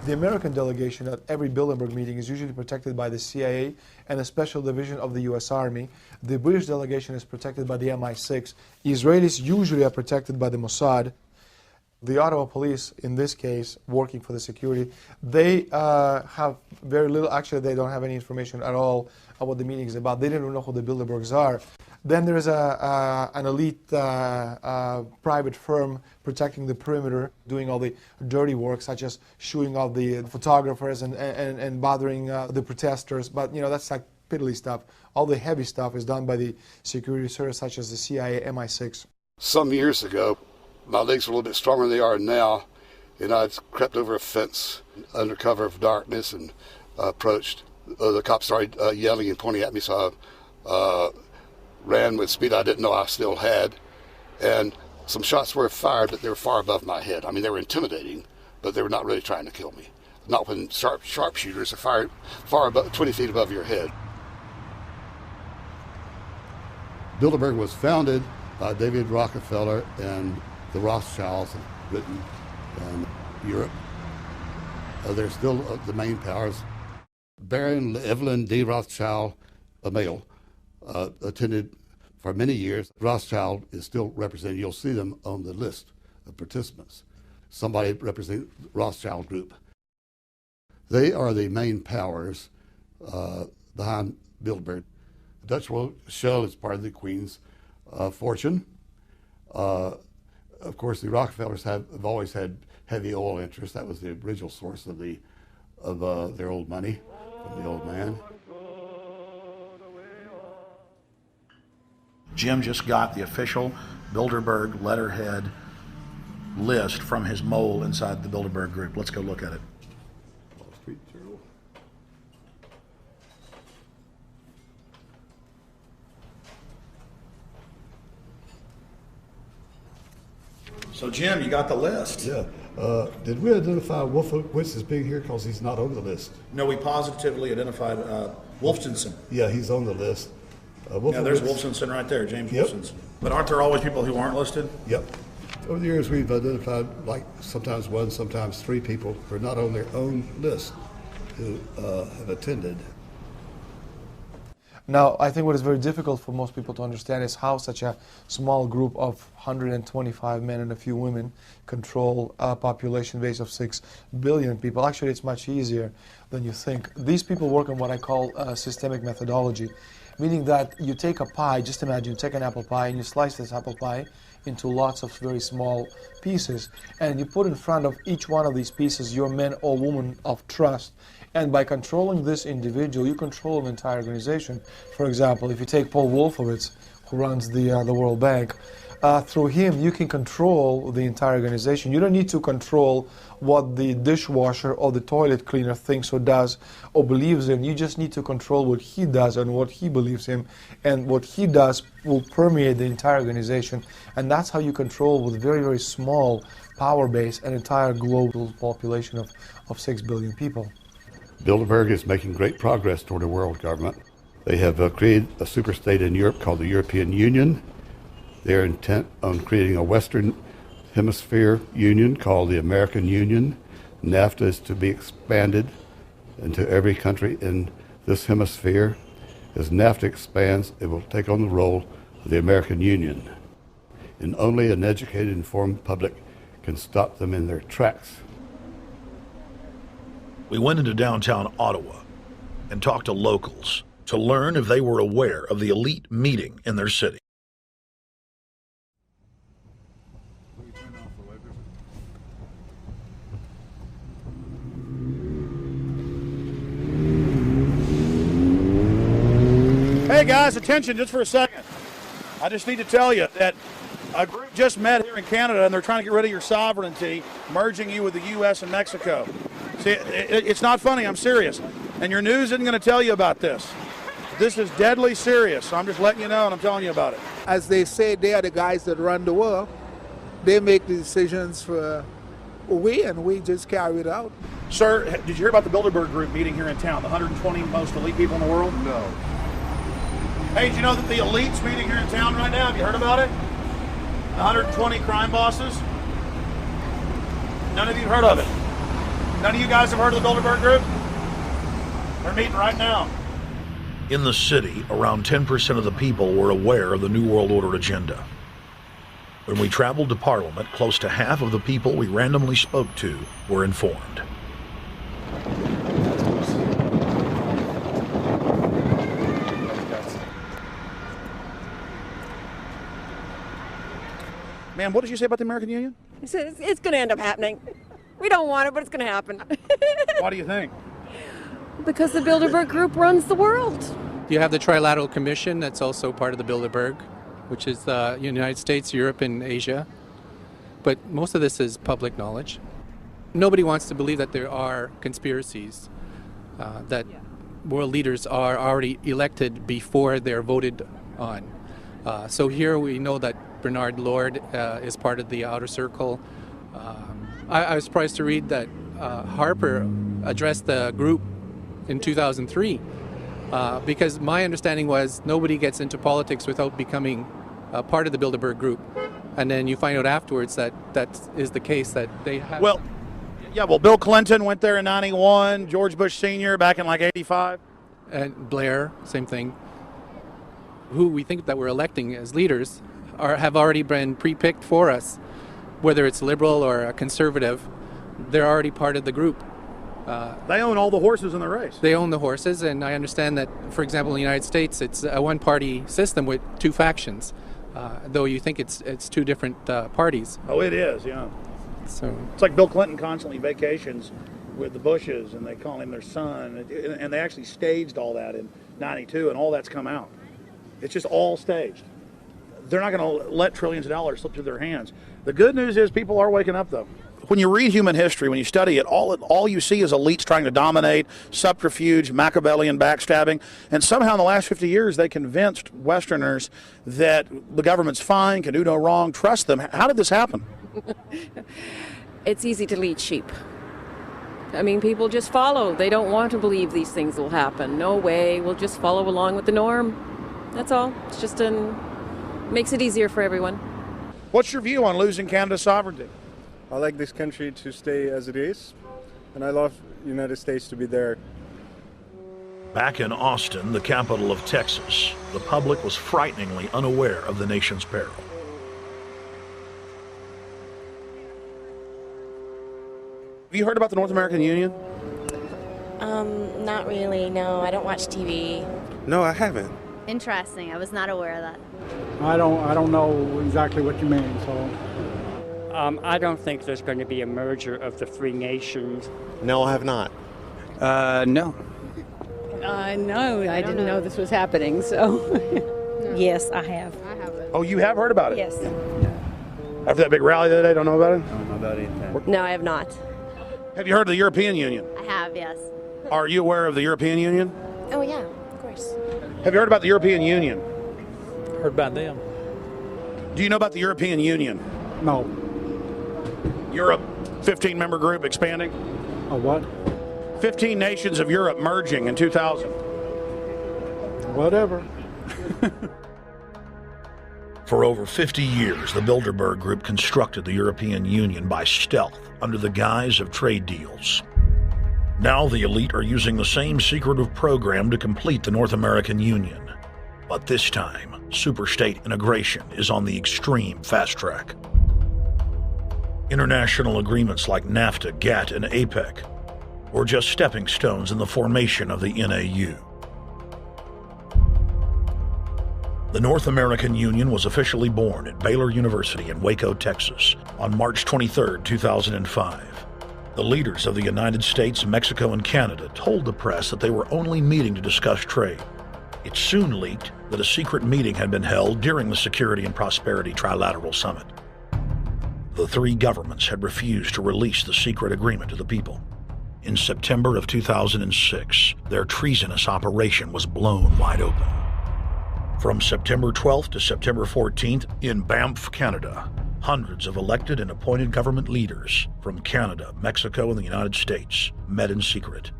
The American delegation at every Bilderberg meeting is usually protected by the CIA and a special division of the US Army. The British delegation is protected by the MI6. Israelis usually are protected by the Mossad. The Ottawa police, in this case, working for the security, they have very little, actually they don't have any information at all on what the meeting is about. They don't know who the Bilderbergs are. Then there is an elite private firm protecting the perimeter, doing all the dirty work, such as shooing off the photographers and bothering the protesters. But, you know, that's like piddly stuff. All the heavy stuff is done by the security service, such as the CIA, MI6.
Some years ago, my legs were a little bit stronger than they are now, and I crept over a fence under cover of darkness and approached. The cops started yelling and pointing at me, so I ran with speed I didn't know I still had, and some shots were fired, but they were far above my head. I mean, they were intimidating, but they were not really trying to kill me. Not when sharpshooters are fired far above, 20 feet above your head. Bilderberg was founded by David Rockefeller and the Rothschilds of Britain and Europe. They're still the main powers. Baron Evelyn D. Rothschild, a male, attended for many years. Rothschild is still represented. You'll see them on the list of participants. Somebody representing the Rothschild group. They are the main powers behind Bilderberg. The Dutch Royal Shell is part of the Queen's fortune. Of course, the Rockefellers have always had heavy oil interests. That was the original source of their old money from the old man.
Jim just got the official Bilderberg letterhead list from his mole inside the Bilderberg group. Let's go look at it.
Wall Street Journal.
So, Jim, you got the list.
Yeah. Did we identify Wolfowitz as being here because he's not on the list?
No, we positively identified Wolfenson.
Yeah, he's on the list.
Yeah, there's Wolfenson right there, James Wolfenson. But aren't there always people who aren't listed?
Yep. Over the years, we've identified like sometimes one, sometimes three people who are not on their own list who have attended.
Now, I think what is very difficult for most people to understand is how such a small group of 125 men and a few women control a population base of 6 billion people. Actually, it's much easier than you think. These people work on what I call systemic methodology, meaning that you take a pie, just imagine you take an apple pie and you slice this apple pie into lots of very small pieces, and you put in front of each one of these pieces your men or women of trust. And by controlling this individual, you control an entire organization. For example, if you take Paul Wolfowitz, who runs the World Bank, through him you can control the entire organization. You don't need to control what the dishwasher or the toilet cleaner thinks or does or believes in. You just need to control what he does and what he believes in. And what he does will permeate the entire organization. And that's how you control, with very, very small power base, an entire global population of 6 billion people.
Bilderberg is making great progress toward a world government. They have created a superstate in Europe called the European Union. They're intent on creating a Western Hemisphere Union called the American Union. NAFTA is to be expanded into every country in this hemisphere. As NAFTA expands, it will take on the role of the American Union. And only an educated, informed public can stop them in their tracks.
We went into downtown Ottawa and talked to locals to learn if they were aware of the elite meeting in their city.
Hey guys, attention just for a second. I just need to tell you that a group just met here in Canada and they're trying to get rid of your sovereignty, merging you with the U.S. and Mexico. See, it's not funny, I'm serious. And your news isn't going to tell you about this. This is deadly serious, so I'm just letting you know and I'm telling you about it.
As they say, they are the guys that run the world. They make the decisions for and we just carry it out.
Sir, did you hear about the Bilderberg Group meeting here in town, the 120 most elite people in the world?
No.
Hey, did you know that the elite's meeting here in town right now? Have you heard about it? 120 crime bosses? None of you have heard of it? None of you guys have heard of the Bilderberg Group? They're meeting right now.
In the city, around 10% of the people were aware of the New World Order agenda. When we traveled to Parliament, close to half of the people we randomly spoke to were informed.
Ma'am, what did you say about the American Union?
It's going to end up happening. We don't want it, but it's going to happen.
Why do you think?
Because the Bilderberg Group runs the world.
You have the Trilateral Commission that's also part of the Bilderberg, which is the United States, Europe, and Asia. But most of this is public knowledge. Nobody wants to believe that there are conspiracies, that world leaders are already elected before they're voted on. So here we know that Bernard Lord is part of the outer circle. I was surprised to read that Harper addressed the group in 2003 because my understanding was nobody gets into politics without becoming part of the Bilderberg Group. And then you find out afterwards that that is the case, that they have...
Well, Bill Clinton went there in 91, George Bush Sr. back in like 85.
And Blair, same thing. Who we think that we're electing as leaders have already been pre-picked for us. Whether it's liberal or a conservative, they're already part of the group.
They own all the horses in the race.
They own the horses, and I understand that, for example, in the United States, it's a one-party system with two factions, though you think it's two different parties.
Oh, it is, yeah.
So
it's like Bill Clinton constantly vacations with the Bushes, and they call him their son, and they actually staged all that in 92, and all that's come out. It's just all staged. They're not going to let trillions of dollars slip through their hands. The good news is people are waking up, though. When you read human history, when you study it, all you see is elites trying to dominate, subterfuge, Machiavellian backstabbing, and somehow in the last 50 years they convinced Westerners that the government's fine, can do no wrong, trust them. How did this happen?
It's easy to lead sheep. I mean, people just follow. They don't want to believe these things will happen. No way. We'll just follow along with the norm. That's all. It's just makes it easier for everyone.
What's your view on losing Canada's sovereignty?
I like this country to stay as it is, and I love the United States to be there.
Back in Austin, the capital of Texas, the public was frighteningly unaware of the nation's peril.
Have you heard about the North American Union?
Not really, no. I don't watch TV.
No, I haven't.
Interesting. I was not aware of that.
I don't know exactly what you mean, so...
I don't think there's going to be a merger of the three nations.
No, I have not.
No.
No, I didn't know this was happening, so...
Yes, I have.
Oh, you have heard about it?
Yes.
After that big rally the other day, don't know about it?
I don't know about anything.
No, I have not.
Have you heard of the European Union?
I have, yes.
Are you aware of the European Union?
Oh, yeah, of course.
Have you heard about the European Union?
Heard about them.
Do you know about the European Union?
No.
Europe, 15-member group expanding?
A what?
15 nations of Europe merging in 2000.
Whatever.
For over 50 years, the Bilderberg Group constructed the European Union by stealth under the guise of trade deals. Now the elite are using the same secretive program to complete the North American Union. But this time, superstate integration is on the extreme fast track. International agreements like NAFTA, GATT, and APEC were just stepping stones in the formation of the NAU. The North American Union was officially born at Baylor University in Waco, Texas, on March 23, 2005. The leaders of the United States, Mexico, and Canada told the press that they were only meeting to discuss trade. It soon leaked that a secret meeting had been held during the Security and Prosperity Trilateral Summit. The three governments had refused to release the secret agreement to the people. In September of 2006, their treasonous operation was blown wide open. From September 12th to September 14th, in Banff, Canada, hundreds of elected and appointed government leaders from Canada, Mexico, and the United States met in secret.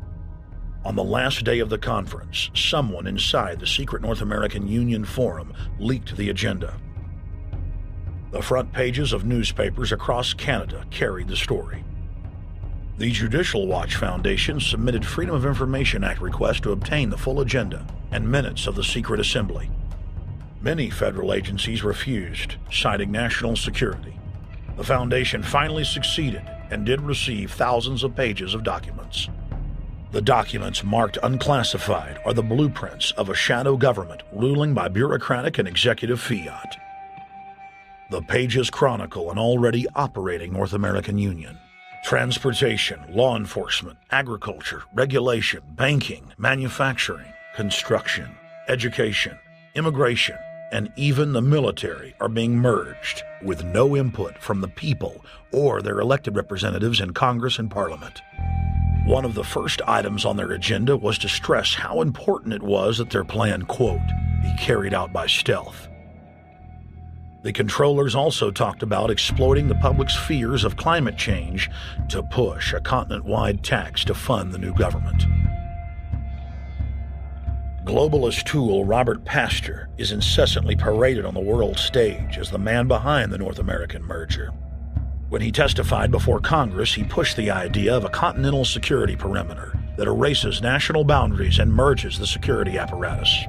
On the last day of the conference, someone inside the secret North American Union Forum leaked the agenda. The front pages of newspapers across Canada carried the story. The Judicial Watch Foundation submitted Freedom of Information Act requests to obtain the full agenda and minutes of the secret assembly. Many federal agencies refused, citing national security. The foundation finally succeeded and did receive thousands of pages of documents. The documents marked unclassified are the blueprints of a shadow government ruling by bureaucratic and executive fiat. The pages chronicle an already operating North American Union. Transportation, law enforcement, agriculture, regulation, banking, manufacturing, construction, education, immigration, and even the military are being merged with no input from the people or their elected representatives in Congress and Parliament. One of the first items on their agenda was to stress how important it was that their plan, quote, be carried out by stealth. The controllers also talked about exploiting the public's fears of climate change to push a continent-wide tax to fund the new government. Globalist tool Robert Pastor is incessantly paraded on the world stage as the man behind the North American merger. When he testified before Congress, he pushed the idea of a continental security perimeter that erases national boundaries and merges the security apparatus.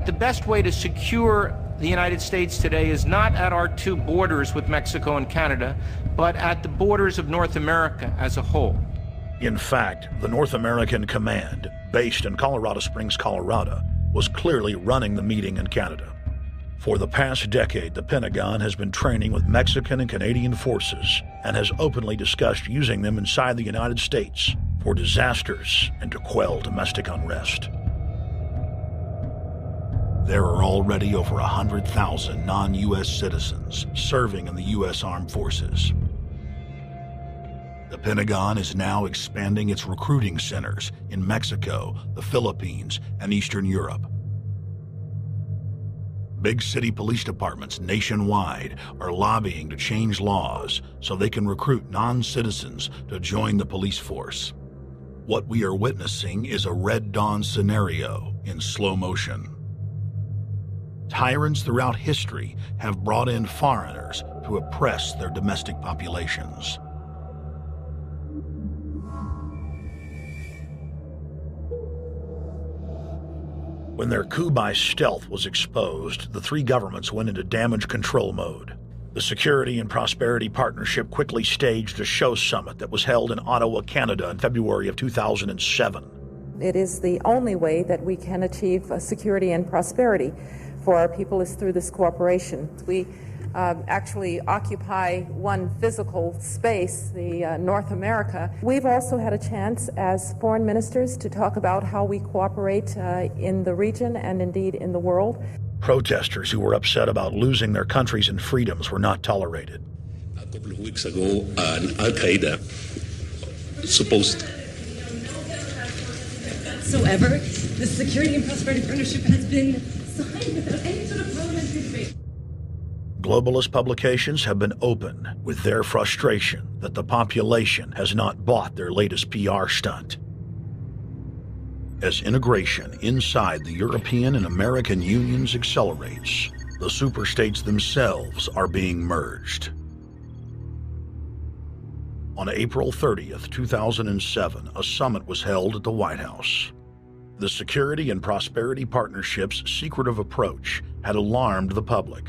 The best way to secure the United States today is not at our two borders with Mexico and Canada, but at the borders of North America as a whole.
In fact, the North American Command, based in Colorado Springs, Colorado, was clearly running the meeting in Canada. For the past decade, the Pentagon has been training with Mexican and Canadian forces and has openly discussed using them inside the United States for disasters and to quell domestic unrest. There are already over 100,000 non-U.S. citizens serving in the U.S. Armed Forces. The Pentagon is now expanding its recruiting centers in Mexico, the Philippines, and Eastern Europe. Big city police departments nationwide are lobbying to change laws so they can recruit non-citizens to join the police force. What we are witnessing is a Red Dawn scenario in slow motion. Tyrants throughout history have brought in foreigners to oppress their domestic populations. When their coup by stealth was exposed, the three governments went into damage control mode. The Security and Prosperity Partnership quickly staged a show summit that was held in Ottawa, Canada in February of 2007.
It is the only way that we can achieve security and prosperity for our people is through this cooperation. We actually occupy one physical space, the North America. We've also had a chance as foreign ministers to talk about how we cooperate in the region and indeed in the world.
Protesters who were upset about losing their countries and freedoms were not tolerated.
A couple of weeks ago, Al-Qaeda supposed.
Whatsoever, the Security and Prosperity Partnership has been signed without any sort of parliamentary debate.
Globalist publications have been open with their frustration that the population has not bought their latest PR stunt. As integration inside the European and American unions accelerates, the superstates themselves are being merged. On April 30th, 2007, a summit was held at the White House. The Security and Prosperity Partnership's secretive approach had alarmed the public.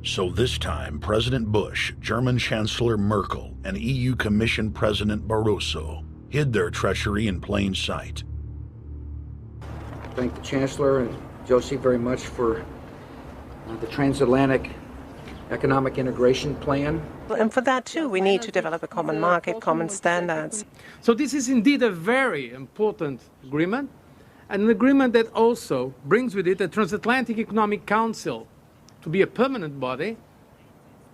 So this time, President Bush, German Chancellor Merkel, and EU Commission President Barroso hid their treachery in plain sight.
Thank the Chancellor and Josie very much for the transatlantic economic integration plan.
And for that too, we need to develop a common market, common standards.
So this is indeed a very important agreement.
an agreement that also brings with it a transatlantic economic council to be a permanent body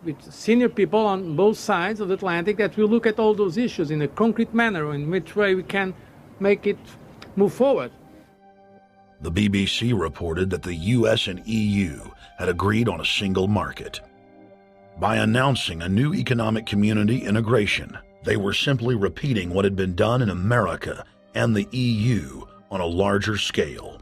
with senior people on both sides of the Atlantic that will look at all those issues in a concrete manner, in which way we can make it move forward.
The BBC reported that the US and EU had agreed on a single market. By announcing a new economic community integration, they were simply repeating what had been done in America and the EU on a larger scale.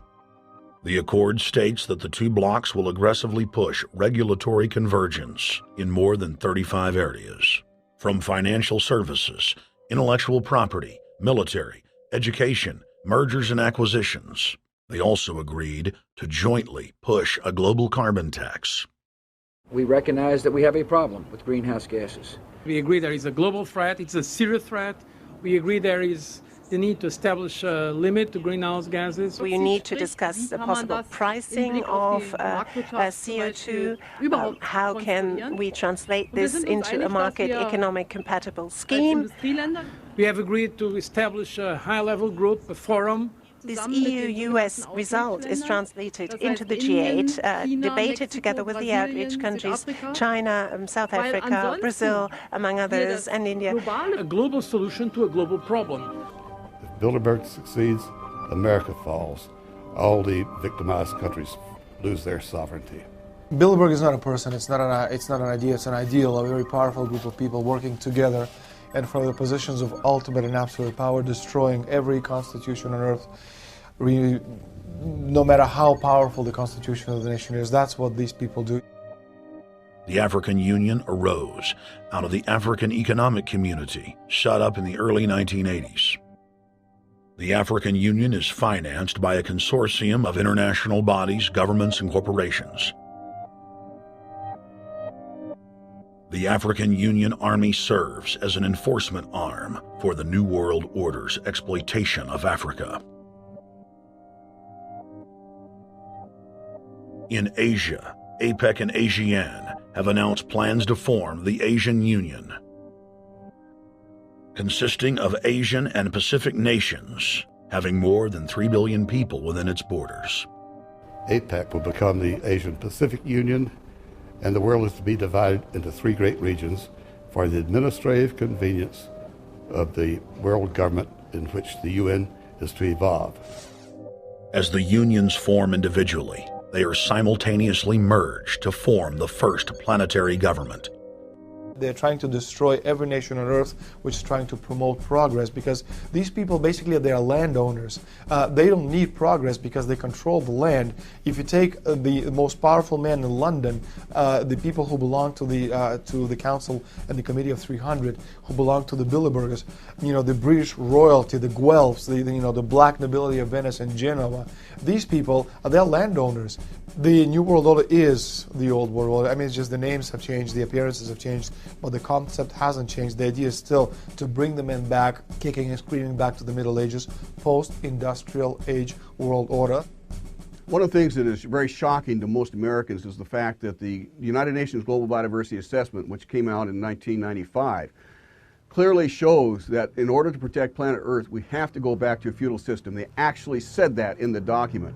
The accord states that the two blocs will aggressively push regulatory convergence in more than 35 areas, from financial services, intellectual property, military, education, mergers and acquisitions. They also agreed to jointly push a global carbon tax.
We recognize that we have a problem with greenhouse gases.
We agree there is a global threat, it's a serious threat. We agree there is the need to establish a limit to greenhouse gases.
We need to discuss the possible pricing of CO2. How can we translate this into a market economic compatible scheme?
We have agreed to establish a high-level group, a forum.
This EU-US result is translated into the G8, debated together with the outreach countries, China, South Africa, Brazil, among others, and India.
A global solution to a global problem.
If Bilderberg succeeds, America falls. All the victimized countries lose their sovereignty.
Bilderberg is not a person, it's not an idea, it's an ideal, a very powerful group of people working together and from the positions of ultimate and absolute power, destroying every constitution on earth, no matter how powerful the constitution of the nation is. That's what these people do.
The African Union arose out of the African Economic Community, set up in the early 1980s. The African Union is financed by a consortium of international bodies, governments, and corporations. The African Union Army serves as an enforcement arm for the New World Order's exploitation of Africa. In Asia, APEC and ASEAN have announced plans to form the Asian Union, consisting of Asian and Pacific nations, having more than 3 billion people within its borders.
APEC will become the Asian Pacific Union, and the world is to be divided into 3 great regions for the administrative convenience of the world government in which the UN is to evolve.
As the unions form individually, they are simultaneously merged to form the first planetary government.
They're trying to destroy every nation on earth which is trying to promote progress, because these people basically they are landowners. They don't need progress because they control the land. If you take the most powerful man in London, the people who belong to the Council and the Committee of 300, who belong to the Bilderbergers, the British royalty, the Guelphs, the black nobility of Venice and Genoa, these people they're landowners. The New World Order is the Old World Order. I mean, it's just the names have changed, the appearances have changed, but the concept hasn't changed. The idea is still to bring the men back, kicking and screaming back to the Middle Ages, post-industrial age world order.
One of the things that is very shocking to most Americans is the fact that the United Nations Global Biodiversity Assessment, which came out in 1995, clearly shows that in order to protect planet Earth, we have to go back to a feudal system. They actually said that in the document.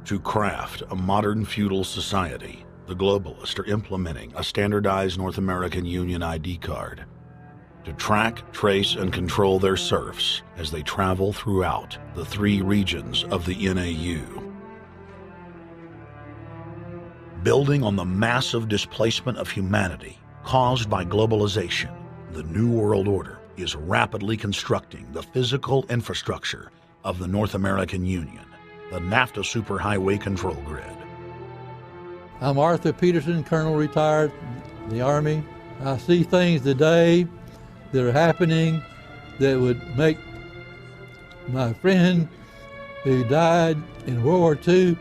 To craft a modern feudal society, the globalists are implementing a standardized North American Union ID card to track, trace, and control their serfs as they travel throughout the 3 regions of the NAU. Building on the massive displacement of humanity caused by globalization, the New World Order is rapidly constructing the physical infrastructure of the North American Union, the NAFTA Superhighway Control Grid.
I'm Arthur Peterson, Colonel retired in the Army. I see things today that are happening that would make my friend who died in World War II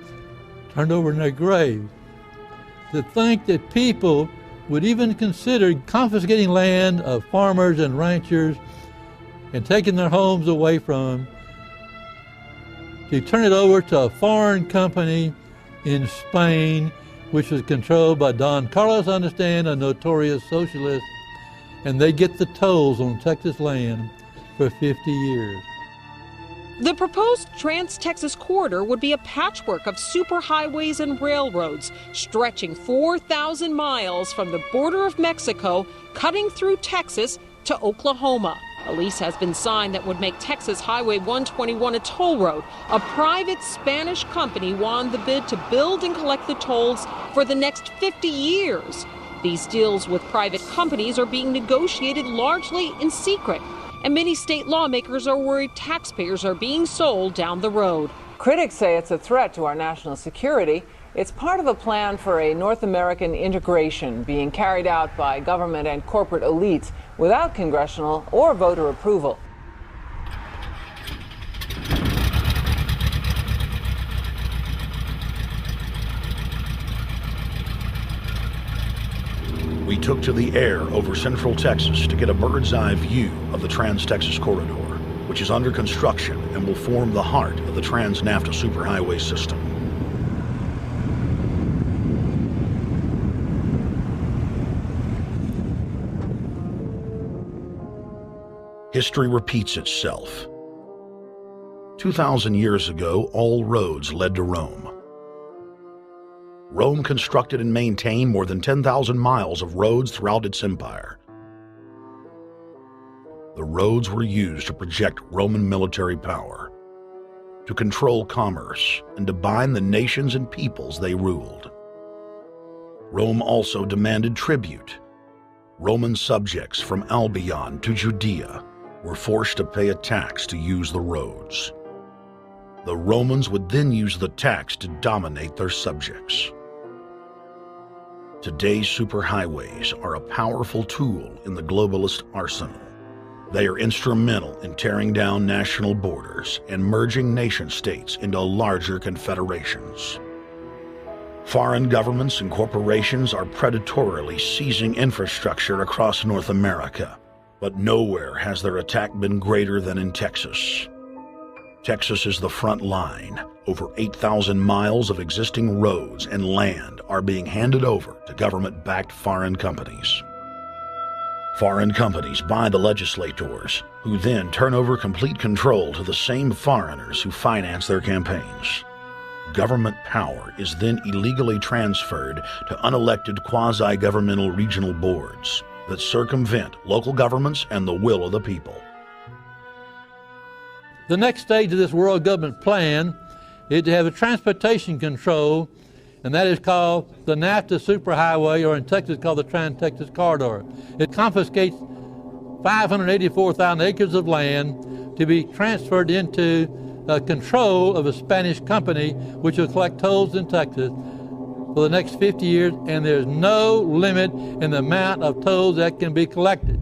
turned over in their grave. To think that people would even consider confiscating land of farmers and ranchers and taking their homes away from them to turn it over to a foreign company in Spain, which was controlled by Don Carlos, I understand, a notorious socialist, and they get the tolls on Texas land for 50 years.
The proposed Trans-Texas corridor would be a patchwork of superhighways and railroads stretching 4,000 miles from the border of Mexico, cutting through Texas to Oklahoma. A lease has been signed that would make Texas Highway 121 a toll road. A private Spanish company won the bid to build and collect the tolls for the next 50 years. These deals with private companies are being negotiated largely in secret, and many state lawmakers are worried taxpayers are being sold down the road.
Critics say it's a threat to our national security. It's part of a plan for a North American integration being carried out by government and corporate elites without congressional or voter approval.
We took to the air over central Texas to get a bird's eye view of the Trans-Texas Corridor, which is under construction and will form the heart of the Trans-NAFTA Superhighway system. History repeats itself. 2,000 years ago, all roads led to Rome. Rome constructed and maintained more than 10,000 miles of roads throughout its empire. The roads were used to project Roman military power, to control commerce, and to bind the nations and peoples they ruled. Rome also demanded tribute. Roman subjects from Albion to Judea were forced to pay a tax to use the roads. The Romans would then use the tax to dominate their subjects. Today's superhighways are a powerful tool in the globalist arsenal. They are instrumental in tearing down national borders and merging nation-states into larger confederations. Foreign governments and corporations are predatorily seizing infrastructure across North America, but nowhere has their attack been greater than in Texas. Texas is the front line. Over 8,000 miles of existing roads and land are being handed over to government-backed foreign companies. Foreign companies buy the legislators, who then turn over complete control to the same foreigners who finance their campaigns. Government power is then illegally transferred to unelected quasi-governmental regional boards that circumvent local governments and the will of the people.
The next stage of this world government plan is to have a transportation control, and that is called the NAFTA Superhighway, or in Texas called the Trans-Texas Corridor. It confiscates 584,000 acres of land to be transferred into control of a Spanish company which will collect tolls in Texas for the next 50 years, and there's no limit in the amount of tolls that can be collected.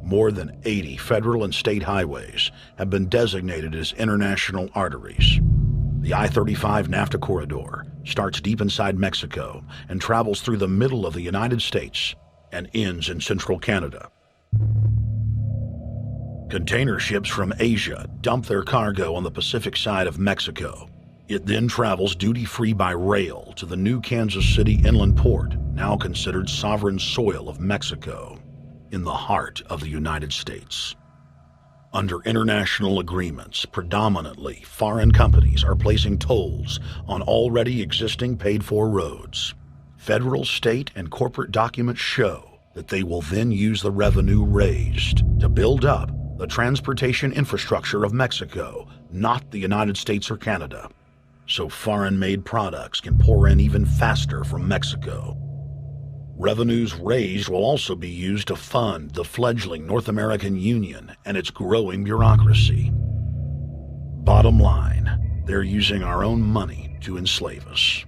More than 80 federal and state highways have been designated as international arteries. The I-35 NAFTA corridor starts deep inside Mexico and travels through the middle of the United States and ends in central Canada. Container ships from Asia dump their cargo on the Pacific side of Mexico. It then travels duty-free by rail to the new Kansas City inland port, now considered sovereign soil of Mexico, in the heart of the United States. Under international agreements, predominantly foreign companies are placing tolls on already existing paid-for roads. Federal, state, and corporate documents show that they will then use the revenue raised to build up the transportation infrastructure of Mexico, not the United States or Canada, so foreign-made products can pour in even faster from Mexico. Revenues raised will also be used to fund the fledgling North American Union and its growing bureaucracy. Bottom line, they're using our own money to enslave us.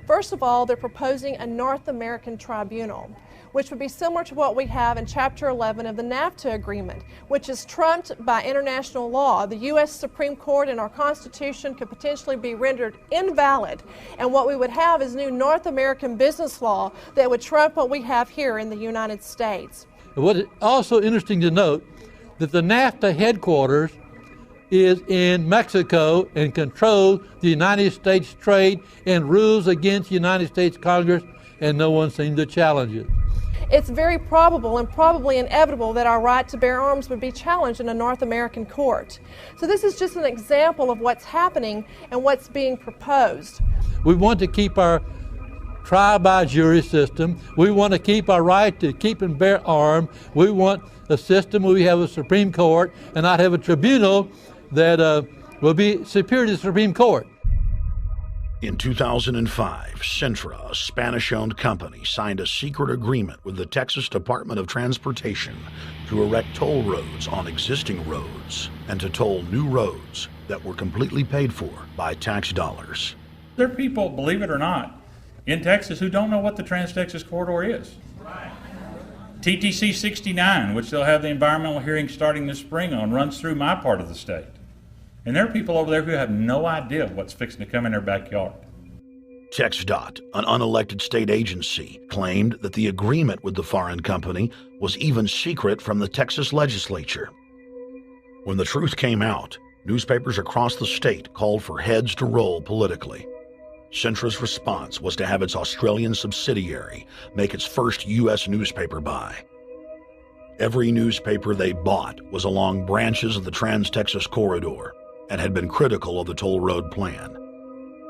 First of all, they're proposing a North American tribunal, which would be similar to what we have in Chapter 11 of the NAFTA agreement, which is trumped by international law. The U.S. Supreme Court and our Constitution could potentially be rendered invalid, and what we would have is new North American business law that would trump what we have here in the United States.
What is also interesting to note that the NAFTA headquarters is in Mexico and controls the United States trade and rules against the United States Congress, and no one seems to challenge it.
it's very probable and probably inevitable that our right to bear arms would be challenged in a North American court. So this is just an example of what's happening and what's being proposed.
We want to keep our trial by jury system. We want to keep our right to keep and bear arms. We want a system where we have a Supreme Court and not have a tribunal that will be superior to the Supreme Court.
In 2005, Centra, a Spanish-owned company, signed a secret agreement with the Texas Department of Transportation to erect toll roads on existing roads and to toll new roads that were completely paid for by tax dollars.
There are people, believe it or not, in Texas who don't know what the Trans-Texas Corridor is. TTC 69, which they'll have the environmental hearing starting this spring on, runs through my part of the state. And there are people over there who have no idea what's fixing to come in their backyard.
TxDOT, an unelected state agency, claimed that the agreement with the foreign company was even secret from the Texas legislature. When the truth came out, newspapers across the state called for heads to roll politically. Centra's response was to have its Australian subsidiary make its first U.S. newspaper buy. Every newspaper they bought was along branches of the Trans-Texas Corridor and had been critical of the toll road plan.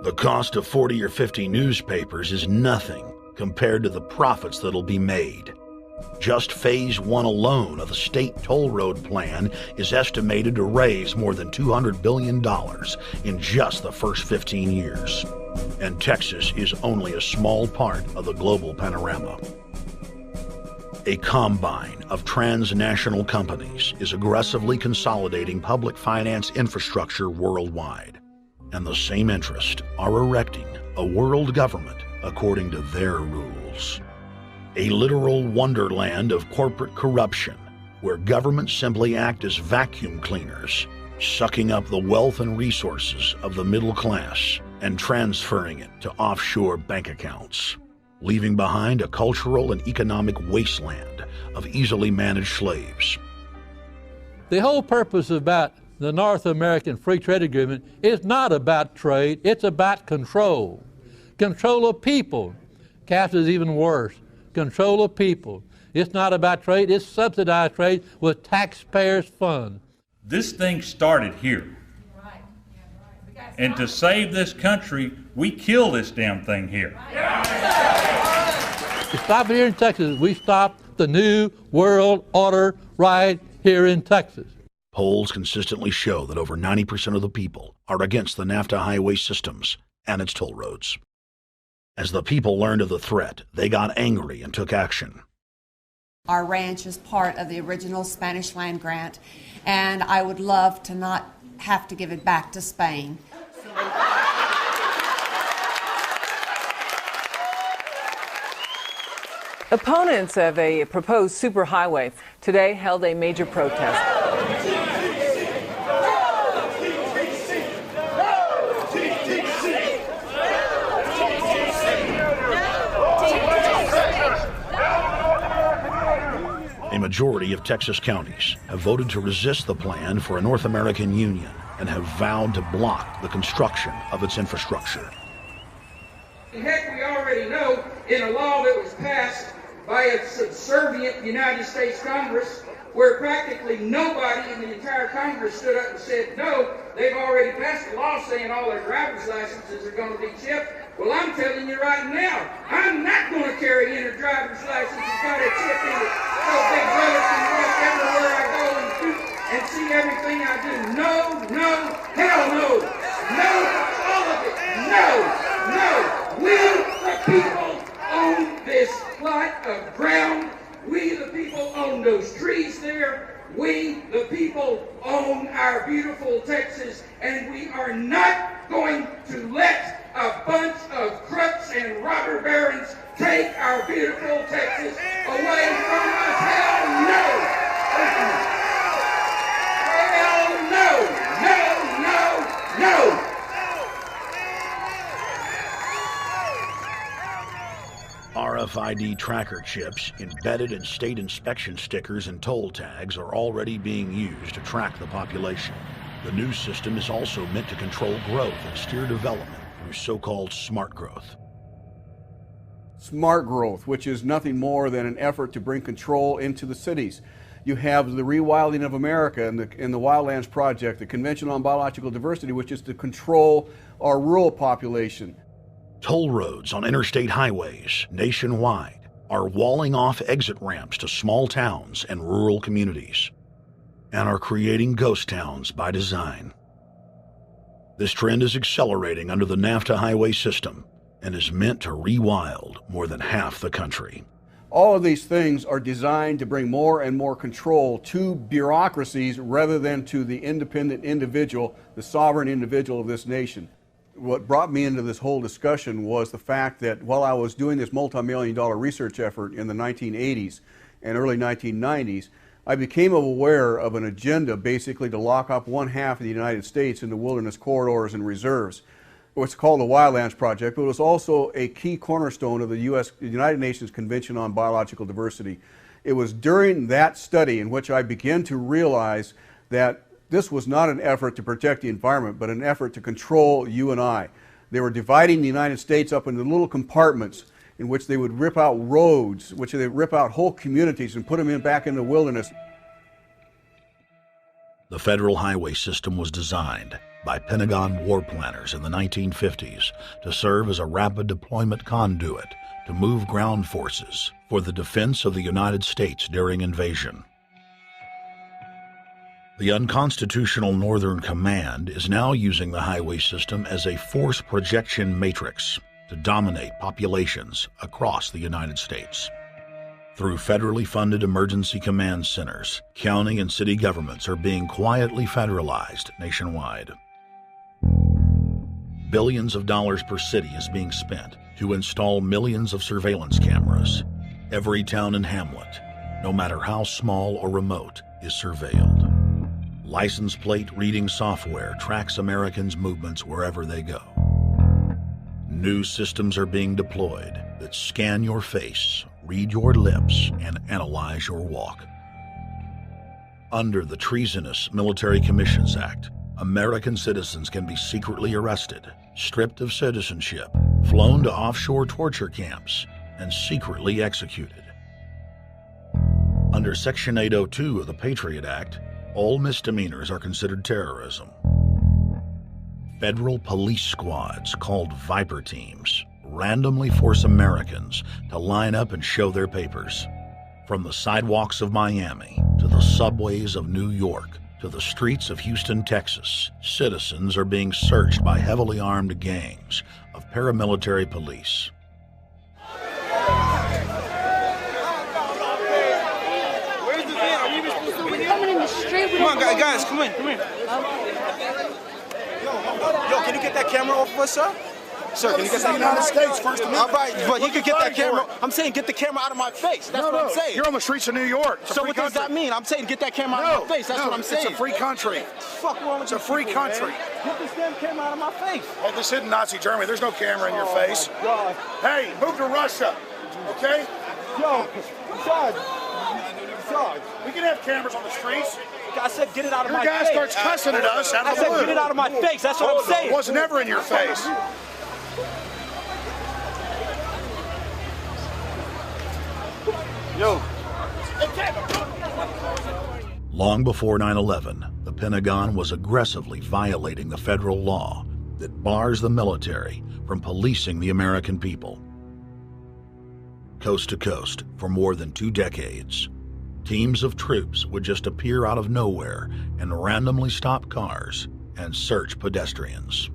The cost of 40 or 50 newspapers is nothing compared to the profits that'll be made. Just Phase 1 alone of the state toll road plan is estimated to raise more than $200 billion in just the first 15 years. And Texas is only a small part of the global panorama. A combine of transnational companies is aggressively consolidating public finance infrastructure worldwide, and the same interests are erecting a world government according to their rules. A literal wonderland of corporate corruption, where governments simply act as vacuum cleaners, sucking up the wealth and resources of the middle class and transferring it to offshore bank accounts, leaving behind a cultural and economic wasteland of easily managed slaves.
The whole purpose about the North American Free Trade Agreement is not about trade, it's about control. Control of people. CAFTA is even worse. Control of people. It's not about trade, it's subsidized trade with taxpayers' funds.
This thing started here. And to save this country, we kill this damn thing here.
To stop it here in Texas, we stop the new world order right here in Texas.
Polls consistently show that over 90% of the people are against the NAFTA highway systems and its toll roads. As the people learned of the threat, they got angry and took action.
Our ranch is part of the original Spanish land grant, and I would love to not have to give it back to Spain.
Opponents of a proposed superhighway today held a major protest.
A majority of Texas counties have voted to resist the plan for a North American Union and have vowed to block the construction of its infrastructure.
Heck, we already know in a law that was passed by a subservient United States Congress, where practically nobody in the entire Congress stood up and said no, they've already passed a law saying all their driver's licenses are going to be chipped. Well, I'm telling you right now, I'm not going to carry in a driver's license that's got a chip in it. So Big Brother can watch everywhere I go and see everything I do. No, no, hell no. No, all of it. No, no. We, the people, own this plot of ground. We, the people, own those trees there. We, the people, own our beautiful Texas, and we are not going to let a bunch of crooks and robber barons take our beautiful Texas away from us. Hell no! Hell no! No, no, no!
RFID tracker chips embedded in state inspection stickers and toll tags are already being used to track the population. The new system is also meant to control growth and steer development through so-called smart growth.
smart growth, which is nothing more than an effort to bring control into the cities. You have the rewilding of America and the Wildlands Project, the Convention on Biological Diversity, which is to control our rural population.
Toll roads on interstate highways nationwide are walling off exit ramps to small towns and rural communities, and are creating ghost towns by design. This trend is accelerating under the NAFTA highway system and is meant to rewild more than half the country.
All of these things are designed to bring more and more control to bureaucracies rather than to the independent individual, the sovereign individual of this nation. What brought me into this whole discussion was the fact that while I was doing this multi-million-dollar research effort in the 1980s and early 1990s, I became aware of an agenda basically to lock up one half of the United States into wilderness corridors and reserves. What's called the Wildlands Project, but it was also a key cornerstone of the United Nations Convention on Biological Diversity. It was during that study in which I began to realize that this was not an effort to protect the environment, but an effort to control you and I. They were dividing the United States up into little compartments in which they would rip out roads, which they would rip out whole communities and put them back in the wilderness.
The federal highway system was designed by Pentagon war planners in the 1950s to serve as a rapid deployment conduit to move ground forces for the defense of the United States during invasion. The unconstitutional Northern Command is now using the highway system as a force projection matrix to dominate populations across the United States. Through federally funded emergency command centers, county and city governments are being quietly federalized nationwide. Billions of dollars per city is being spent to install millions of surveillance cameras. Every town and hamlet, no matter how small or remote, is surveilled. License plate reading software tracks Americans' movements wherever they go. New systems are being deployed that scan your face, read your lips, and analyze your walk. Under the treasonous Military Commissions Act, American citizens can be secretly arrested, stripped of citizenship, flown to offshore torture camps, and secretly executed. Under Section 802 of the Patriot Act, all misdemeanors are considered terrorism. Federal police squads, called Viper teams, randomly force Americans to line up and show their papers. From the sidewalks of Miami to the subways of New York to the streets of Houston, Texas, citizens are being searched by heavily armed gangs of paramilitary police.
Where's the van? Are we even supposed to be coming in the street? Come on, guys, come in. Yo, can you get that camera off of us, sir? Sir, can you get that United States First Amendment? All right, but you can get that camera. I'm saying get the camera out of my face. That's what I'm saying.
You're on the streets of New York.
So what does that mean? I'm saying get that camera out of my face. That's what I'm saying.
It's a free country.
Fuck wrong with
It's a free country.
Get this damn camera out of my face.
Hey, this isn't Nazi Germany. There's no camera in your face.
God.
Hey, move to Russia, okay?
Yo, besides,
we can have cameras on the streets.
I said get it out of my face.
Your guy starts cussing at us out of the blue.
I said get it out of my face. That's what I'm saying.
It was never in your face.
Yo.
Long before 9/11, the Pentagon was aggressively violating the federal law that bars the military from policing the American people. Coast to coast, for more than 2 decades, teams of troops would just appear out of nowhere and randomly stop cars and search pedestrians.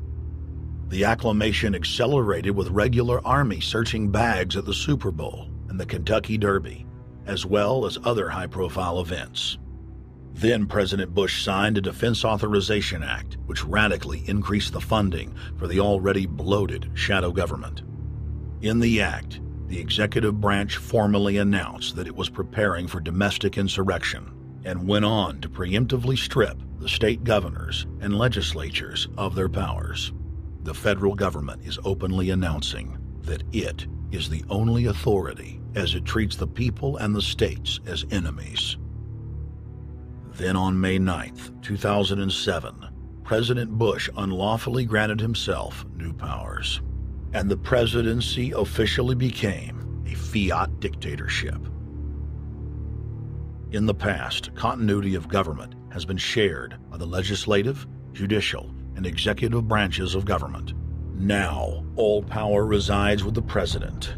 The acclamation accelerated with regular Army searching bags at the Super Bowl and the Kentucky Derby, as well as other high-profile events. Then President Bush signed a Defense Authorization Act, which radically increased the funding for the already bloated shadow government. In the act, the executive branch formally announced that it was preparing for domestic insurrection and went on to preemptively strip the state governors and legislatures of their powers. The federal government is openly announcing that it is the only authority as it treats the people and the states as enemies. Then on May 9th, 2007, President Bush unlawfully granted himself new powers. and the presidency officially became a fiat dictatorship. In the past, continuity of government has been shared by the legislative, judicial, and executive branches of government. Now, all power resides with the president.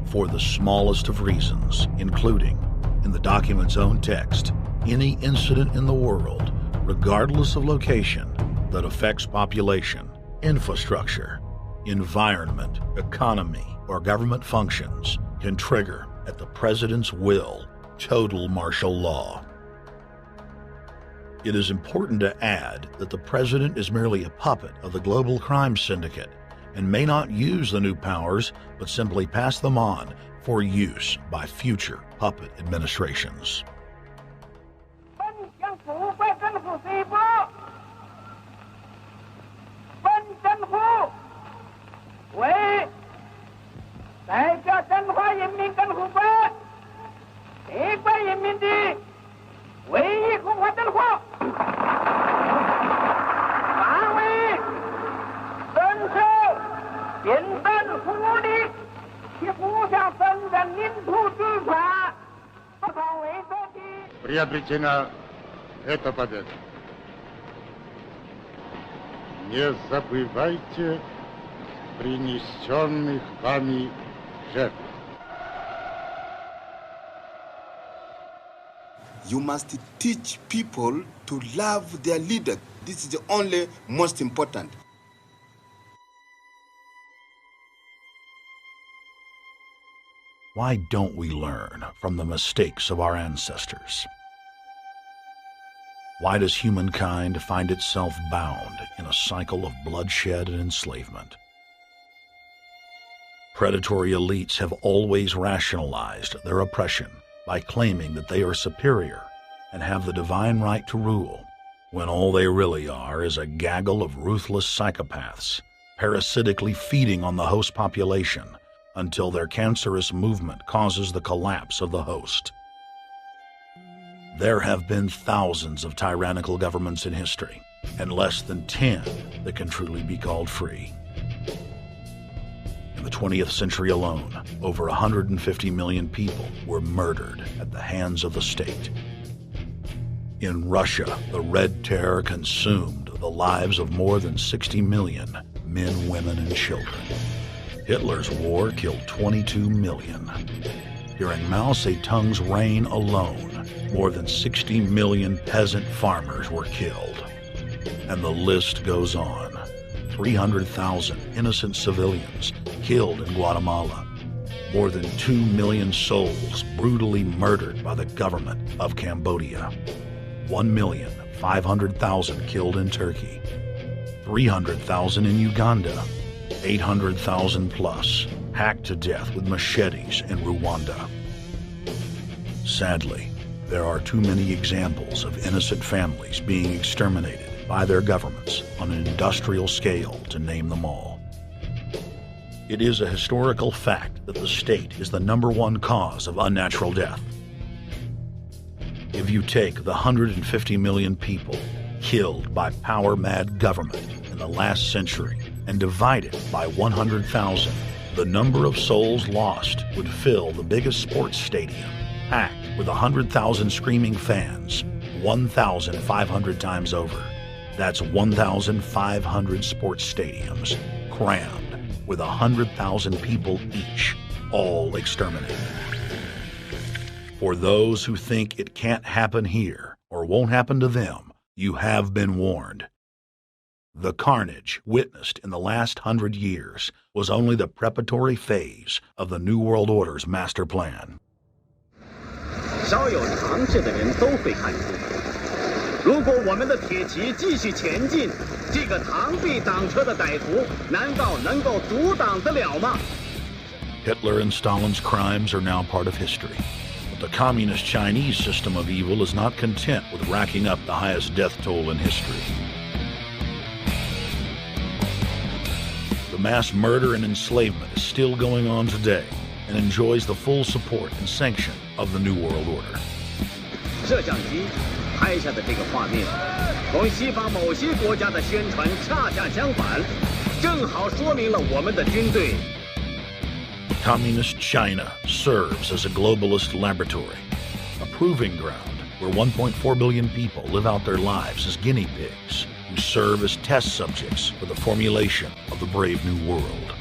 For the smallest of reasons, including, in the document's own text, any incident in the world, regardless of location, that affects population, infrastructure, environment, economy, or government functions can trigger, at the president's will, total martial law. It is important to add that the president is merely a puppet of the global crime syndicate and may not use the new powers, but simply pass them on for use by future puppet administrations.
Приобретена эта победа. Не забывайте принесенных вами жертв.
You must teach people to love their leader. This is the only most important.
Why don't we learn from the mistakes of our ancestors? Why does humankind find itself bound in a cycle of bloodshed and enslavement? Predatory elites have always rationalized their oppression by claiming that they are superior and have the divine right to rule, when all they really are is a gaggle of ruthless psychopaths, parasitically feeding on the host population until their cancerous movement causes the collapse of the host. There have been thousands of tyrannical governments in history, and less than 10 that can truly be called free. In the 20th century alone, over 150 million people were murdered at the hands of the state. In Russia, the Red Terror consumed the lives of more than 60 million men, women, and children. Hitler's war killed 22 million. During Mao Zedong's reign alone, more than 60 million peasant farmers were killed. And the list goes on. 300,000 innocent civilians killed in Guatemala. More than 2 million souls brutally murdered by the government of Cambodia. 1,500,000 killed in Turkey. 300,000 in Uganda. 800,000 plus hacked to death with machetes in Rwanda. Sadly, there are too many examples of innocent families being exterminated by their governments on an industrial scale to name them all. It is a historical fact that the state is the #1 cause of unnatural death. If you take the 150 million people killed by power-mad government in the last century and divide it by 100,000, the number of souls lost would fill the biggest sports stadium, packed with 100,000 screaming fans, 1,500 times over. That's 1,500 sports stadiums, crammed with 100,000 people each, all exterminated. For those who think it can't happen here or won't happen to them, you have been warned. The carnage witnessed in the last 100 years was only the preparatory phase of the New World Order's master plan.
少有常识的人都会看出，如果我们的铁骑继续前进，这个螳臂挡车的歹徒难道能够阻挡得了吗？
Hitler and Stalin's crimes are now part of history. But the communist Chinese system of evil is not content with racking up the highest death toll in history. The mass murder and enslavement is still going on today and enjoys the full support and sanction of the New World Order.
摄像机拍下的这个画面，同西方某些国家的宣传恰恰相反。正好说明了我们的军队。
Communist China serves as a globalist laboratory, a proving ground where 1.4 billion people live out their lives as guinea pigs who serve as test subjects for the formulation of the brave new world.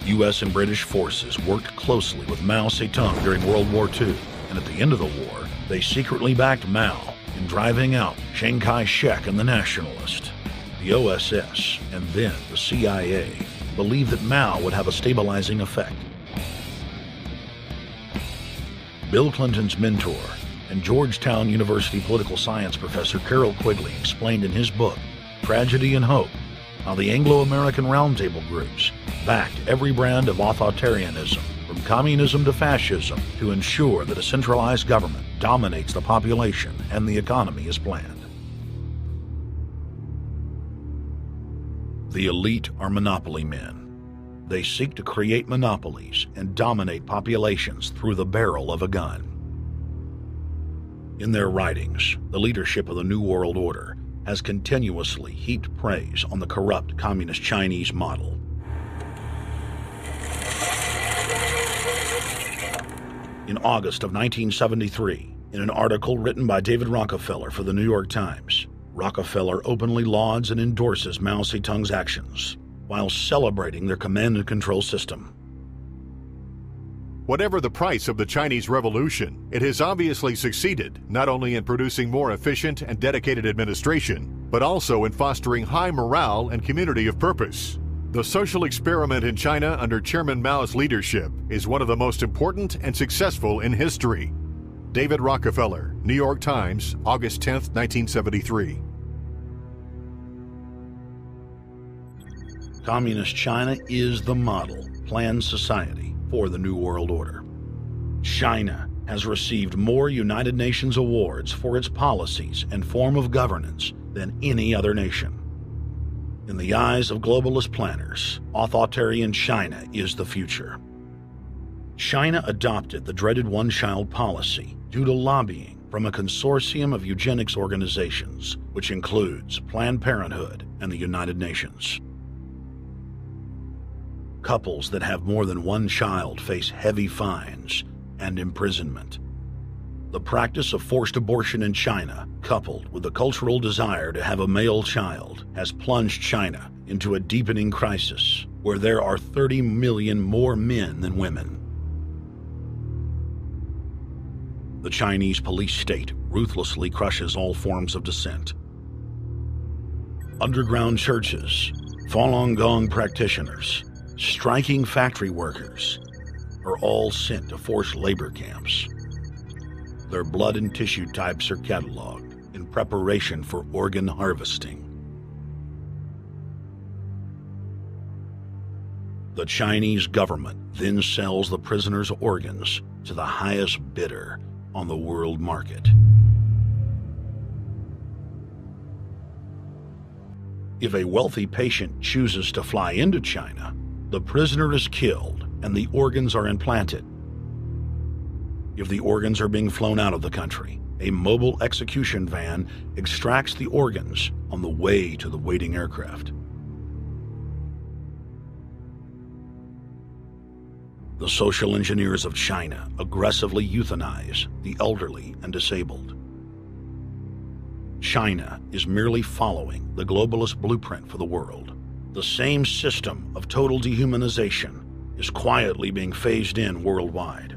U.S. and British forces worked closely with Mao Zedong during World War II, and at the end of the war, they secretly backed Mao in driving out Chiang Kai-shek and the Nationalists. The OSS, and then the CIA, believed that Mao would have a stabilizing effect. Bill Clinton's mentor and Georgetown University political science professor Carroll Quigley explained in his book, Tragedy and Hope, how the Anglo-American Roundtable groups backed every brand of authoritarianism, from communism to fascism, to ensure that a centralized government dominates the population and the economy as planned. The elite are monopoly men. They seek to create monopolies and dominate populations through the barrel of a gun. In their writings, the leadership of the New World Order has continuously heaped praise on the corrupt Communist Chinese model. In August of 1973, in an article written by David Rockefeller for the New York Times, Rockefeller openly lauds and endorses Mao Zedong's actions, while celebrating their command and control system.
Whatever the price of the Chinese Revolution, it has obviously succeeded not only in producing more efficient and dedicated administration, but also in fostering high morale and community of purpose. The social experiment in China under Chairman Mao's leadership is one of the most important and successful in history. David Rockefeller, New York Times, August 10, 1973.
Communist China is the model planned society for the New World Order. China has received more United Nations awards for its policies and form of governance than any other nation. In the eyes of globalist planners, authoritarian China is the future. China adopted the dreaded one-child policy due to lobbying from a consortium of eugenics organizations, which includes Planned Parenthood and the United Nations. Couples that have more than one child face heavy fines and imprisonment. The practice of forced abortion in China, coupled with the cultural desire to have a male child, has plunged China into a deepening crisis where there are 30 million more men than women. The Chinese police state ruthlessly crushes all forms of dissent. Underground churches, Falun Gong practitioners, striking factory workers are all sent to forced labor camps. Their blood and tissue types are cataloged in preparation for organ harvesting. The Chinese government then sells the prisoners' organs to the highest bidder on the world market. If a wealthy patient chooses to fly into China, the prisoner is killed and the organs are implanted. If the organs are being flown out of the country, a mobile execution van extracts the organs on the way to the waiting aircraft. The social engineers of China aggressively euthanize the elderly and disabled. China is merely following the globalist blueprint for the world. The same system of total dehumanization is quietly being phased in worldwide.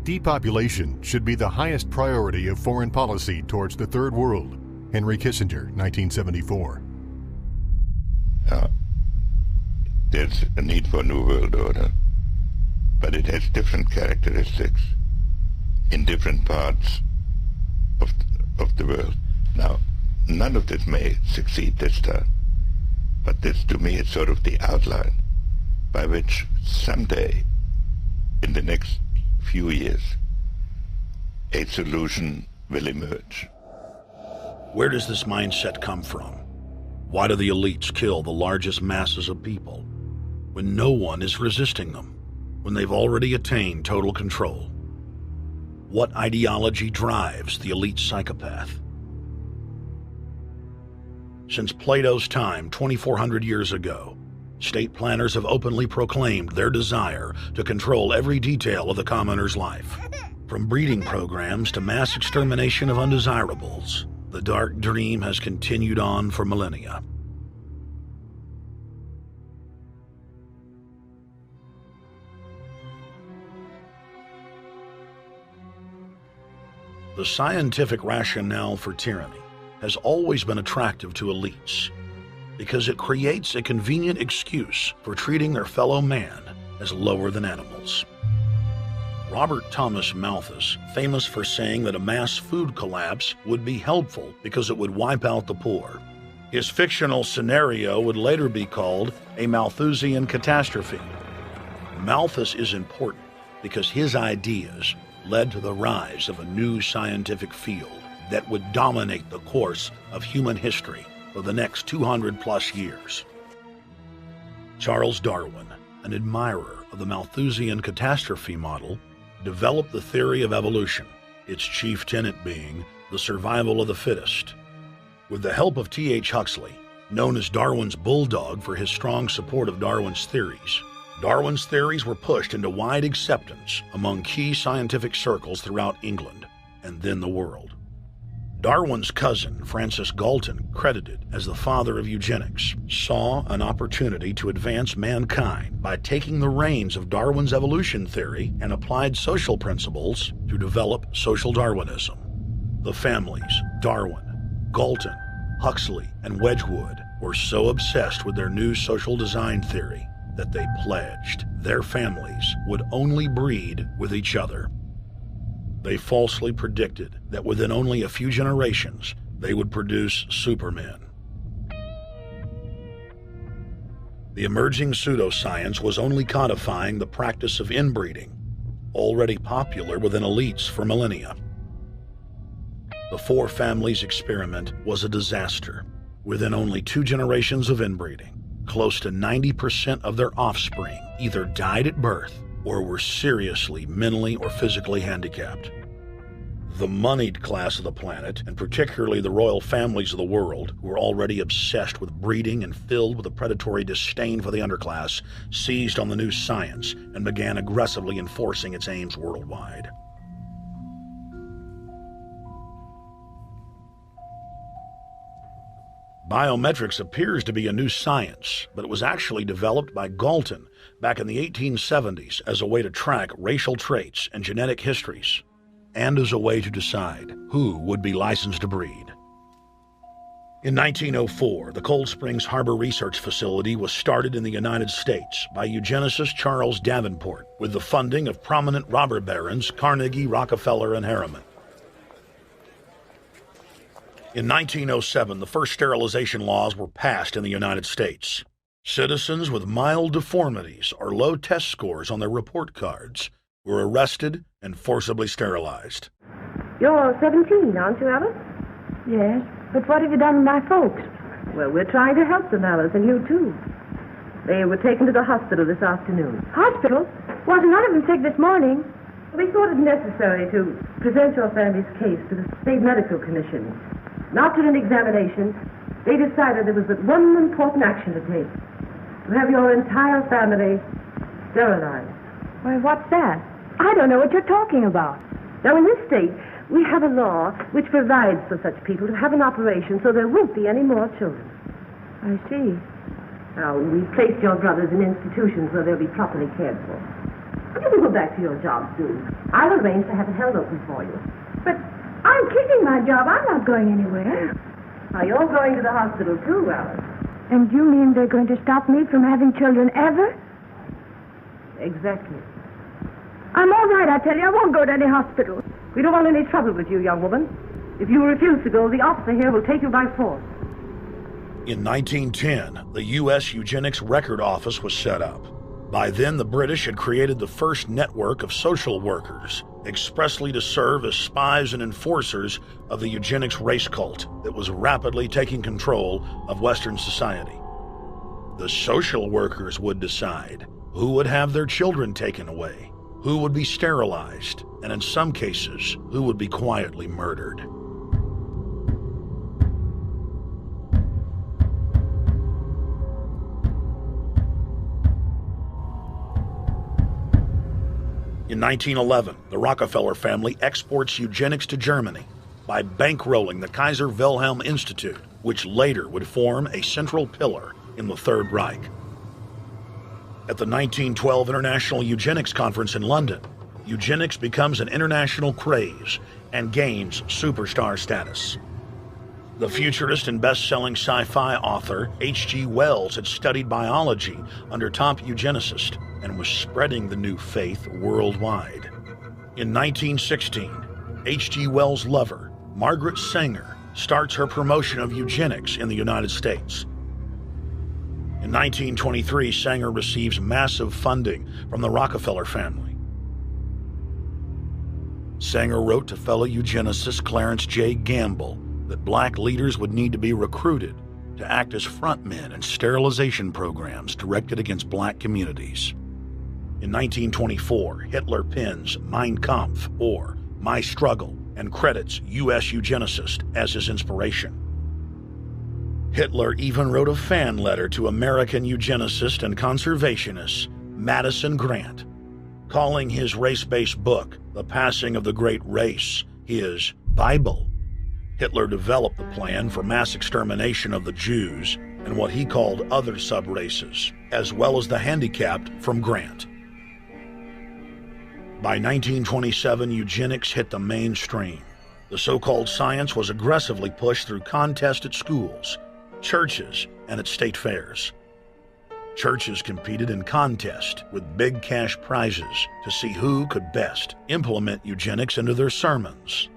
Depopulation should be the highest priority of foreign policy towards the Third World. Henry Kissinger, 1974.
There's a need for a new world order, but it has different characteristics in different parts of the world. Now, none of this may succeed this time, but this to me is sort of the outline by which someday, in the next few years, a solution will emerge.
Where does this mindset come from? Why do the elites kill the largest masses of people when no one is resisting them, when they've already attained total control? What ideology drives the elite psychopath? Since Plato's time 2,400 years ago, state planners have openly proclaimed their desire to control every detail of the commoner's life. From breeding programs to mass extermination of undesirables, the dark dream has continued on for millennia. The scientific rationale for tyranny has always been attractive to elites because it creates a convenient excuse for treating their fellow man as lower than animals. Robert Thomas Malthus, famous for saying that a mass food collapse would be helpful because it would wipe out the poor. His fictional scenario would later be called a Malthusian catastrophe. Malthus is important because his ideas led to the rise of a new scientific field that would dominate the course of human history for the next 200+ years. Charles Darwin, an admirer of the Malthusian catastrophe model, developed the theory of evolution, its chief tenet being the survival of the fittest. With the help of T.H. Huxley, known as Darwin's bulldog for his strong support of Darwin's theories were pushed into wide acceptance among key scientific circles throughout England and then the world. Darwin's cousin, Francis Galton, credited as the father of eugenics, saw an opportunity to advance mankind by taking the reins of Darwin's evolution theory and applied social principles to develop social Darwinism. The families Darwin, Galton, Huxley, and Wedgwood were so obsessed with their new social design theory that they pledged their families would only breed with each other. They falsely predicted that within only a few generations, they would produce supermen. The emerging pseudoscience was only codifying the practice of inbreeding, already popular within elites for millennia. The Four Families experiment was a disaster. Within only 2 generations of inbreeding, close to 90% of their offspring either died at birth or were seriously mentally or physically handicapped. The moneyed class of the planet, and particularly the royal families of the world, who were already obsessed with breeding and filled with a predatory disdain for the underclass, seized on the new science and began aggressively enforcing its aims worldwide. Biometrics appears to be a new science, but it was actually developed by Galton back in the 1870s as a way to track racial traits and genetic histories, and as a way to decide who would be licensed to breed. In 1904, the Cold Springs Harbor Research Facility was started in the United States by eugenicist Charles Davenport with the funding of prominent robber barons Carnegie, Rockefeller, and Harriman. In 1907, the first sterilization laws were passed in the United States. Citizens with mild deformities or low test scores on their report cards were arrested and forcibly sterilized.
You're 17, aren't you, Alice? Yes, but what have you done with my folks? Well, we're trying to help them, Alice, and you too. They were taken to the hospital this afternoon. Hospital? Wasn't none of them sick this morning? We thought it necessary to present your family's case to the State Medical Commission. After an examination, they decided there was but one important action to take: to have your entire family sterilized. Why, what's that? I don't know what you're talking about. Now, in this state, we have a law which provides for such people to have an operation so there won't be any more children. I see. Now, we've placed your brothers in institutions where they'll be properly cared for. You can go back to your job soon. I'll arrange to have it held open for you. But I'm keeping my job. I'm not going anywhere. Now, you're going to the hospital too, Alice. And you mean they're going to stop me from having children ever? Exactly. I'm all right, I tell you. I won't go to any hospital. We don't want any trouble with you, young woman. If you refuse to go, the officer here will take you by force.
In 1910, the U.S. Eugenics Record Office was set up. By then, the British had created the first network of social workers, expressly to serve as spies and enforcers of the eugenics race cult that was rapidly taking control of Western society. The social workers would decide who would have their children taken away, who would be sterilized, and in some cases, who would be quietly murdered. In 1911, the Rockefeller family exports eugenics to Germany by bankrolling the Kaiser Wilhelm Institute, which later would form a central pillar in the Third Reich. At the 1912 International Eugenics Conference in London, eugenics becomes an international craze and gains superstar status. The futurist and best-selling sci-fi author H.G. Wells had studied biology under top eugenicists and was spreading the new faith worldwide. In 1916, H.G. Wells' lover, Margaret Sanger, starts her promotion of eugenics in the United States. In 1923, Sanger receives massive funding from the Rockefeller family. Sanger wrote to fellow eugenicist Clarence J. Gamble that black leaders would need to be recruited to act as frontmen in sterilization programs directed against black communities. In 1924, Hitler pens Mein Kampf, or My Struggle, and credits U.S. eugenicist as his inspiration. Hitler even wrote a fan letter to American eugenicist and conservationist Madison Grant, calling his race-based book, The Passing of the Great Race, his Bible. Hitler developed the plan for mass extermination of the Jews and what he called other sub-races, as well as the handicapped from Grant. By 1927, eugenics hit the mainstream. The so-called science was aggressively pushed through contests at schools, churches, and at state fairs. Churches competed in contests with big cash prizes to see who could best implement eugenics into their sermons.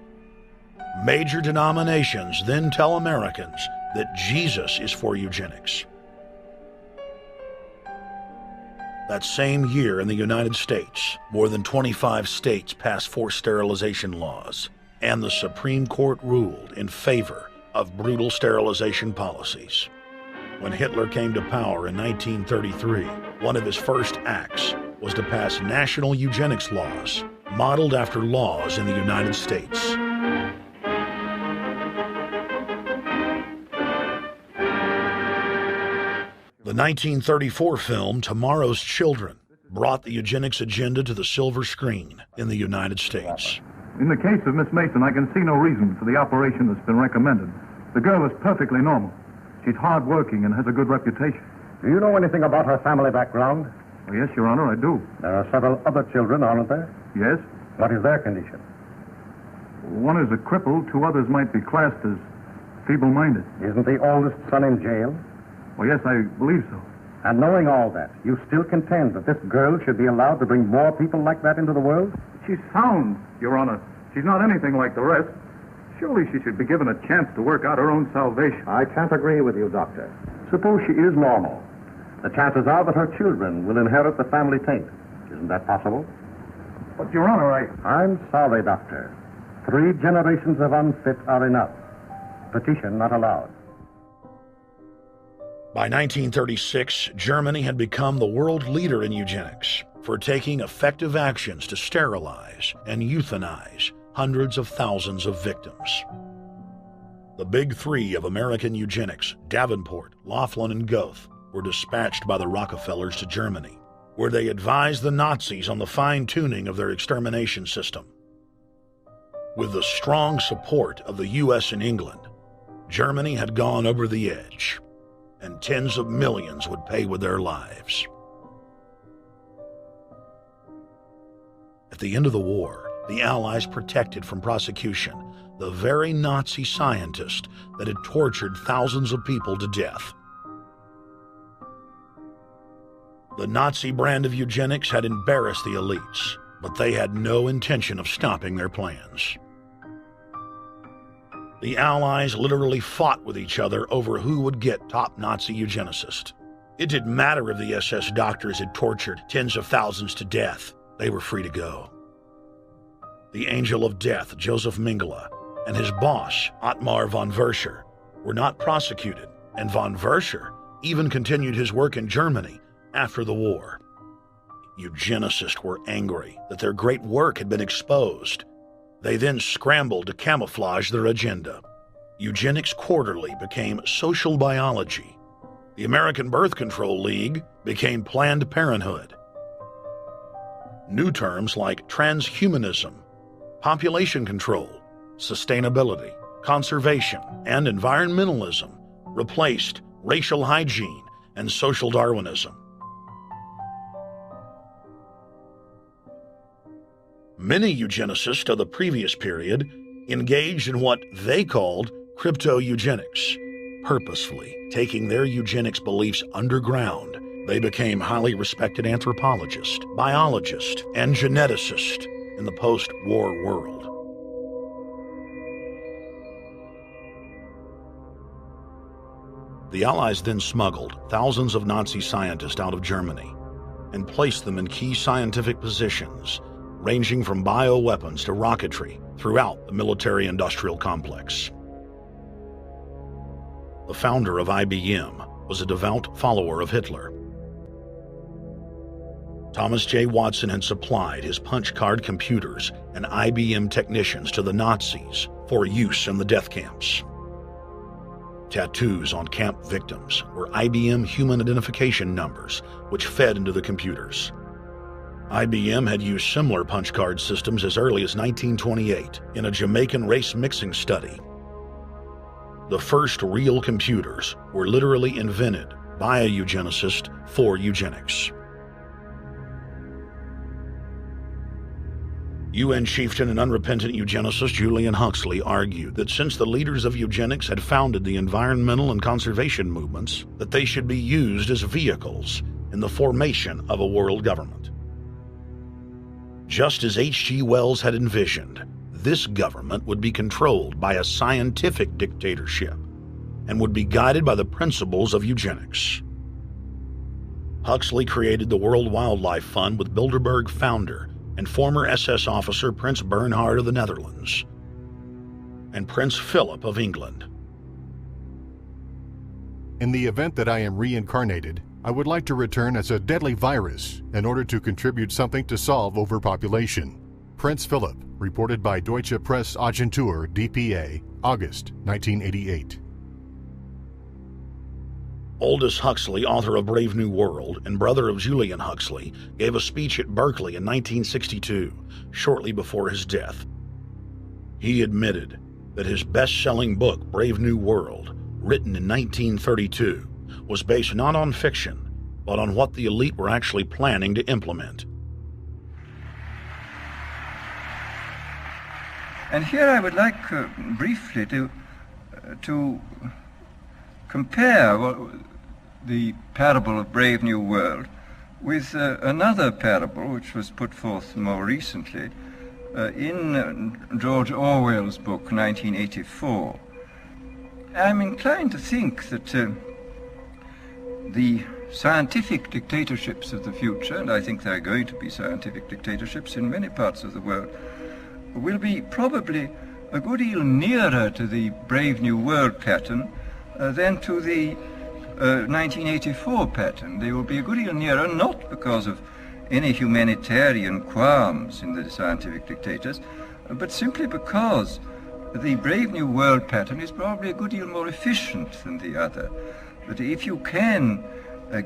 Major denominations then tell Americans that Jesus is for eugenics. That same year in the United States, more than 25 states passed forced sterilization laws, and the Supreme Court ruled in favor of brutal sterilization policies. When Hitler came to power in 1933, one of his first acts was to pass national eugenics laws, modeled after laws in the United States. The 1934 film Tomorrow's Children brought the eugenics agenda to the silver screen in the United States.
In the case of Miss Mason, I can see no reason for the operation that's been recommended. The girl is perfectly normal. She's hard-working and has a good reputation.
Do you know anything about her family background?
Oh, yes, Your Honor, I do.
There are several other children, aren't there?
Yes.
What is their condition?
One is a cripple. Two others might be classed as feeble-minded.
Isn't the oldest son in jail?
Oh, yes, I believe so.
And knowing all that, you still contend that this girl should be allowed to bring more people like that into the world?
She's sound, Your Honor. She's not anything like the rest. Surely she should be given a chance to work out her own salvation.
I can't agree with you, Doctor. Suppose she is normal. The chances are that her children will inherit the family taint. Isn't that possible?
But, Your Honor,
I'm sorry, Doctor. 3 generations of unfit are enough. Petition not allowed.
By 1936, Germany had become the world leader in eugenics for taking effective actions to sterilize and euthanize hundreds of thousands of victims. The big three of American eugenics, Davenport, Laughlin, and Goethe, were dispatched by the Rockefellers to Germany, where they advised the Nazis on the fine-tuning of their extermination system. With the strong support of the U.S. and England, Germany had gone over the edge, and tens of millions would pay with their lives. At the end of the war, the Allies protected from prosecution the very Nazi scientist that had tortured thousands of people to death. The Nazi brand of eugenics had embarrassed the elites, but they had no intention of stopping their plans. The Allies literally fought with each other over who would get top Nazi eugenicist. It didn't matter if the SS doctors had tortured tens of thousands to death. They were free to go. The Angel of Death, Joseph Mengele, and his boss, Ottmar von Verscher, were not prosecuted, and von Verscher even continued his work in Germany after the war. Eugenicists were angry that their great work had been exposed. They then scrambled to camouflage their agenda. Eugenics Quarterly became Social Biology. The American Birth Control League became Planned Parenthood. New terms like transhumanism, population control, sustainability, conservation, and environmentalism replaced racial hygiene and social Darwinism. Many eugenicists of the previous period engaged in what they called crypto-eugenics, purposefully taking their eugenics beliefs underground. They became highly respected anthropologists, biologists, and geneticists in the post-war world. The Allies then smuggled thousands of Nazi scientists out of Germany and placed them in key scientific positions, ranging from bioweapons to rocketry throughout the military-industrial complex. The founder of IBM was a devout follower of Hitler. Thomas J. Watson had supplied his punch card computers and IBM technicians to the Nazis for use in the death camps. Tattoos on camp victims were IBM human identification numbers, which fed into the computers. IBM had used similar punch card systems as early as 1928 in a Jamaican race mixing study. The first real computers were literally invented by a eugenicist for eugenics. UN chieftain and unrepentant eugenicist Julian Huxley argued that since the leaders of eugenics had founded the environmental and conservation movements, that they should be used as vehicles in the formation of a world government. Just as H.G. Wells had envisioned, this government would be controlled by a scientific dictatorship and would be guided by the principles of eugenics. Huxley created the World Wildlife Fund with Bilderberg founder and former SS officer Prince Bernhard of the Netherlands and Prince Philip of England.
In the event that I am reincarnated, I would like to return as a deadly virus in order to contribute something to solve overpopulation. Prince Philip, reported by Deutsche Presseagentur DPA, August 1988.
Aldous Huxley, author of Brave New World and brother of Julian Huxley, gave a speech at Berkeley in 1962, shortly before his death. He admitted that his best-selling book, Brave New World, written in 1932, was based not on fiction, but on what the elite were actually planning to implement.
And here I would like briefly to compare the parable of Brave New World with another parable which was put forth more recently in George Orwell's book, 1984. I'm inclined to think that the scientific dictatorships of the future, and I think there are going to be scientific dictatorships in many parts of the world, will be probably a good deal nearer to the Brave New World pattern than to the 1984 pattern. They will be a good deal nearer, not because of any humanitarian qualms in the scientific dictators, but simply because the Brave New World pattern is probably a good deal more efficient than the other. But if you can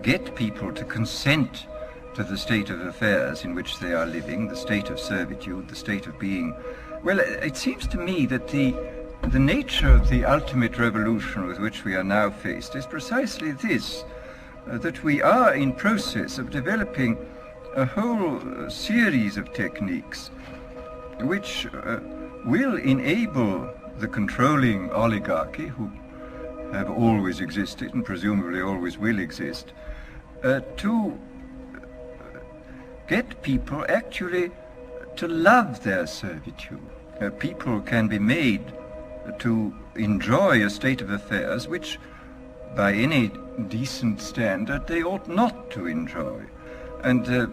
get people to consent to the state of affairs in which they are living, the state of servitude, the state of being, well, it seems to me that the nature of the ultimate revolution with which we are now faced is precisely this, that we are in process of developing a whole series of techniques which will enable the controlling oligarchy, who have always existed and presumably always will exist, to get people actually to love their servitude. People can be made to enjoy a state of affairs which, by any decent standard, they ought not to enjoy. And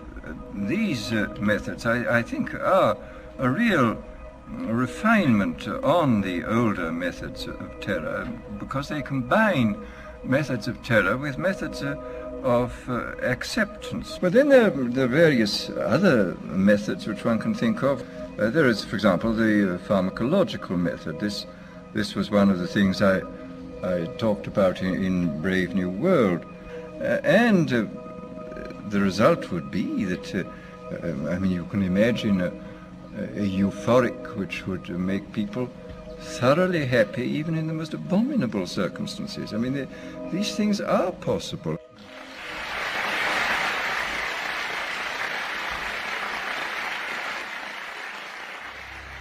these methods, I think, are a real refinement on the older methods of terror, because they combine methods of terror with methods of acceptance. But then there are various other methods which one can think of. There is, for example, the pharmacological method. This was one of the things I talked about in Brave New World. And the result would be that I mean, you can imagine a euphoric which would make people thoroughly happy even in the most abominable circumstances. I mean, these things are possible.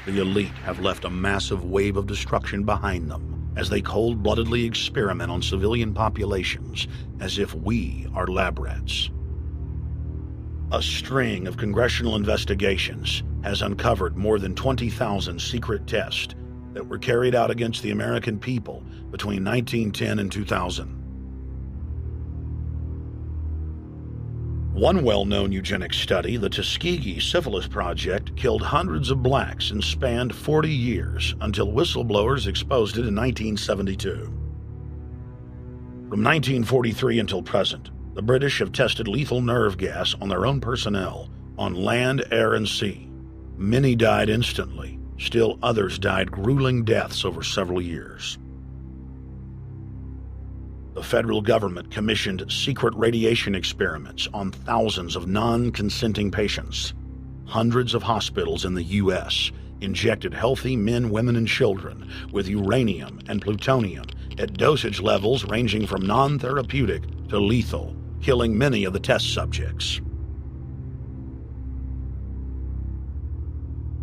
The elite have left a massive wave of destruction behind them as they cold-bloodedly experiment on civilian populations as if we are lab rats. A string of congressional investigations has uncovered more than 20,000 secret tests that were carried out against the American people between 1910 and 2000. One well-known eugenics study, the Tuskegee Syphilis Project, killed hundreds of blacks and spanned 40 years until whistleblowers exposed it in 1972. From 1943 until present, the British have tested lethal nerve gas on their own personnel, on land, air, and sea. Many died instantly. Still others died grueling deaths over several years. The federal government commissioned secret radiation experiments on thousands of non-consenting patients. Hundreds of hospitals in the U.S. injected healthy men, women, and children with uranium and plutonium at dosage levels ranging from non-therapeutic to lethal, killing many of the test subjects.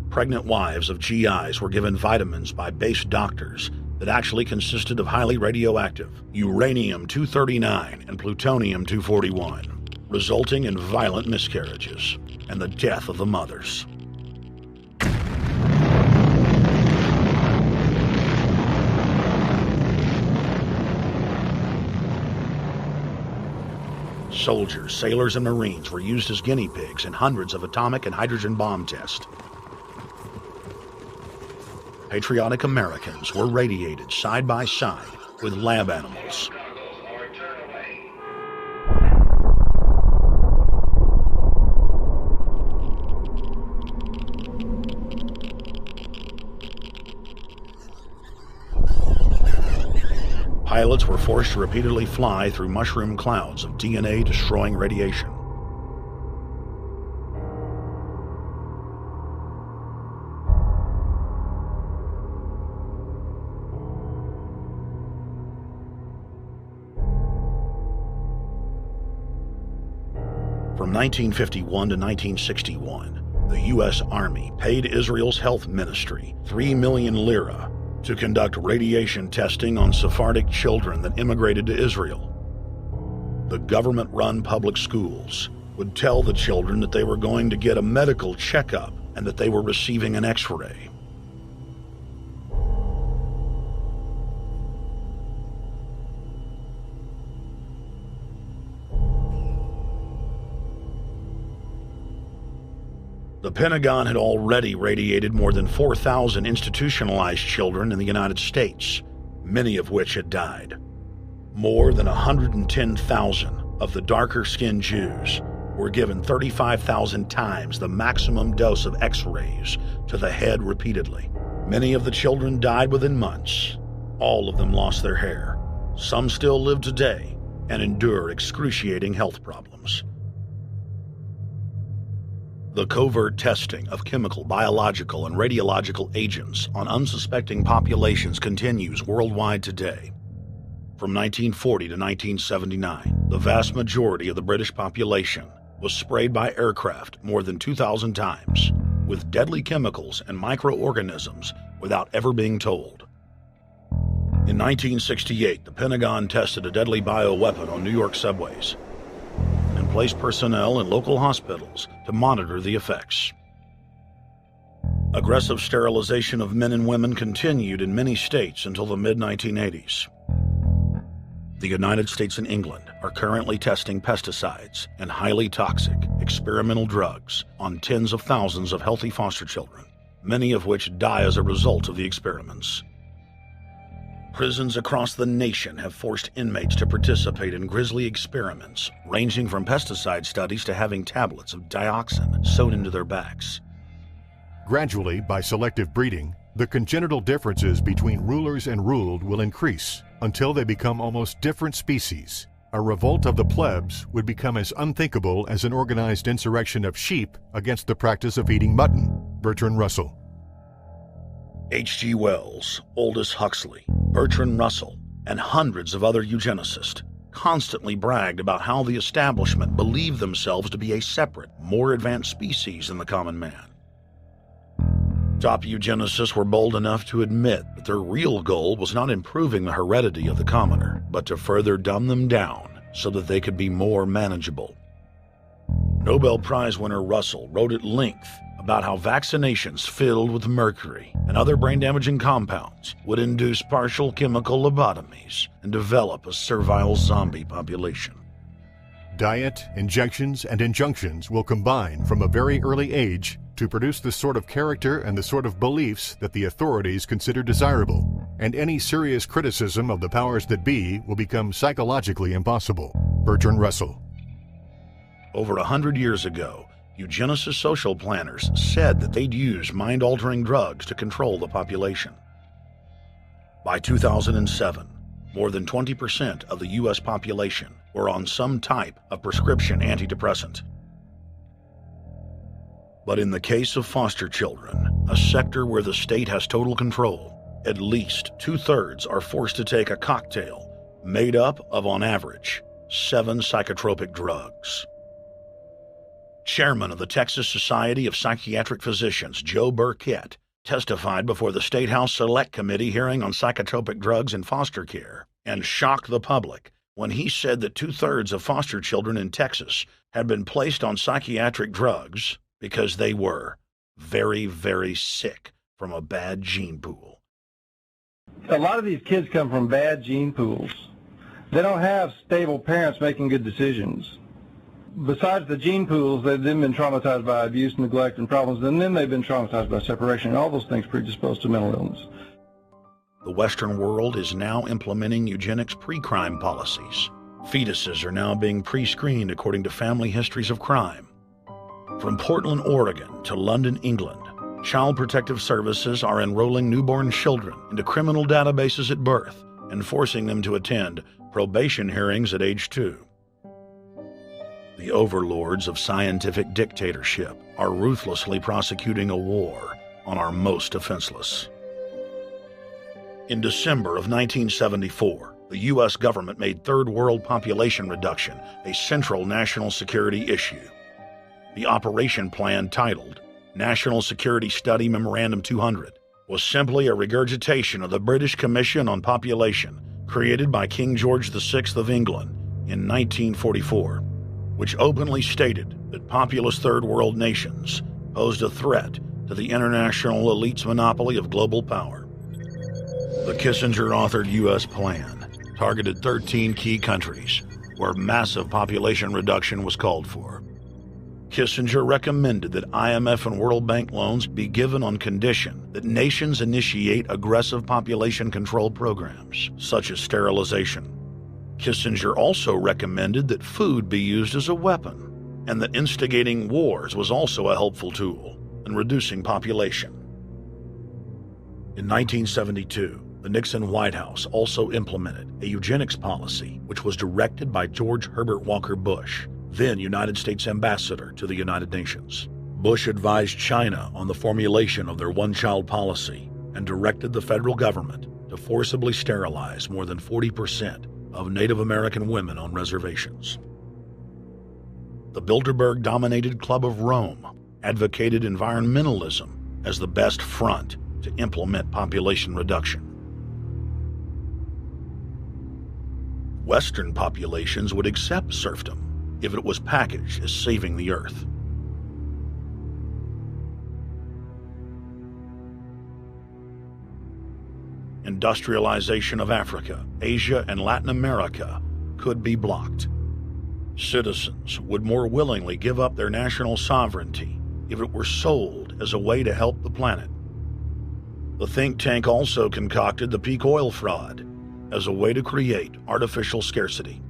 Pregnant wives of GIs were given vitamins by base doctors that actually consisted of highly radioactive uranium-239 and plutonium-241, resulting in violent miscarriages and the death of the mothers. Soldiers, sailors, and Marines were used as guinea pigs in hundreds of atomic and hydrogen bomb tests. Patriotic Americans were radiated side by side with lab animals. Pilots were forced to repeatedly fly through mushroom clouds of DNA-destroying radiation. From 1951 to 1961, the U.S. Army paid Israel's health ministry 3 million lira to conduct radiation testing on Sephardic children that immigrated to Israel. The government-run public schools would tell the children that they were going to get a medical checkup and that they were receiving an X-ray. The Pentagon had already radiated more than 4,000 institutionalized children in the United States, many of which had died. More than 110,000 of the darker-skinned Jews were given 35,000 times the maximum dose of X-rays to the head repeatedly. Many of the children died within months. All of them lost their hair. Some still live today and endure excruciating health problems. The covert testing of chemical, biological, and radiological agents on unsuspecting populations continues worldwide today. From 1940 to 1979, the vast majority of the British population was sprayed by aircraft more than 2,000 times with deadly chemicals and microorganisms without ever being told. In 1968, the Pentagon tested a deadly bioweapon on New York subways and placed personnel in local hospitals to monitor the effects. Aggressive sterilization of men and women continued in many states until the mid-1980s. The United States and England are currently testing pesticides and highly toxic experimental drugs on tens of thousands of healthy foster children, many of which die as a result of the experiments. Prisons across the nation have forced inmates to participate in grisly experiments, ranging from pesticide studies to having tablets of dioxin sewn into their backs.
Gradually, by selective breeding, the congenital differences between rulers and ruled will increase until they become almost different species. A revolt of the plebs would become as unthinkable as an organized insurrection of sheep against the practice of eating mutton. Bertrand Russell.
H.G. Wells, Aldous Huxley, Bertrand Russell, and hundreds of other eugenicists constantly bragged about how the establishment believed themselves to be a separate, more advanced species than the common man. Top eugenicists were bold enough to admit that their real goal was not improving the heredity of the commoner, but to further dumb them down so that they could be more manageable. Nobel Prize winner Russell wrote at length about how vaccinations filled with mercury and other brain-damaging compounds would induce partial chemical lobotomies and develop a servile zombie population.
Diet, injections, and injunctions will combine from a very early age to produce the sort of character and the sort of beliefs that the authorities consider desirable, and any serious criticism of the powers that be will become psychologically impossible. Bertrand Russell.
Over 100 years ago, eugenicist social planners said that they'd use mind-altering drugs to control the population. By 2007, more than 20% of the U.S. population were on some type of prescription antidepressant. But in the case of foster children, a sector where the state has total control, at least 2/3 are forced to take a cocktail made up of, on average, 7 psychotropic drugs. Chairman of the Texas Society of Psychiatric Physicians, Joe Burkett, testified before the State House Select Committee hearing on psychotropic drugs in foster care and shocked the public when he said that 2/3 of foster children in Texas had been placed on psychiatric drugs because they were very, very sick from a bad gene pool.
A lot of these kids come from bad gene pools. They don't have stable parents making good decisions. Besides the gene pools, they've then been traumatized by abuse, neglect, and problems, and then they've been traumatized by separation, and all those things predispose to mental illness.
The Western world is now implementing eugenics pre-crime policies. Fetuses are now being pre-screened according to family histories of crime. From Portland, Oregon to London, England, Child Protective Services are enrolling newborn children into criminal databases at birth and forcing them to attend probation hearings at age 2. The overlords of scientific dictatorship are ruthlessly prosecuting a war on our most defenseless. In December of 1974, the U.S. government made third world population reduction a central national security issue. The operation plan, titled National Security Study Memorandum 200, was simply a regurgitation of the British Commission on Population created by King George VI of England in 1944, which openly stated that populous third world nations posed a threat to the international elite's monopoly of global power. The Kissinger-authored U.S. plan targeted 13 key countries where massive population reduction was called for. Kissinger recommended that IMF and World Bank loans be given on condition that nations initiate aggressive population control programs, such as sterilization. Kissinger also recommended that food be used as a weapon, and that instigating wars was also a helpful tool in reducing population. In 1972, the Nixon White House also implemented a eugenics policy which was directed by George Herbert Walker Bush, then United States Ambassador to the United Nations. Bush advised China on the formulation of their one-child policy and directed the federal government to forcibly sterilize more than 40% of Native American women on reservations. The Bilderberg-dominated Club of Rome advocated environmentalism as the best front to implement population reduction. Western populations would accept serfdom if it was packaged as saving the earth. Industrialization of Africa, Asia, and Latin America could be blocked. Citizens would more willingly give up their national sovereignty if it were sold as a way to help the planet. The think tank also concocted the peak oil fraud as a way to create artificial scarcity.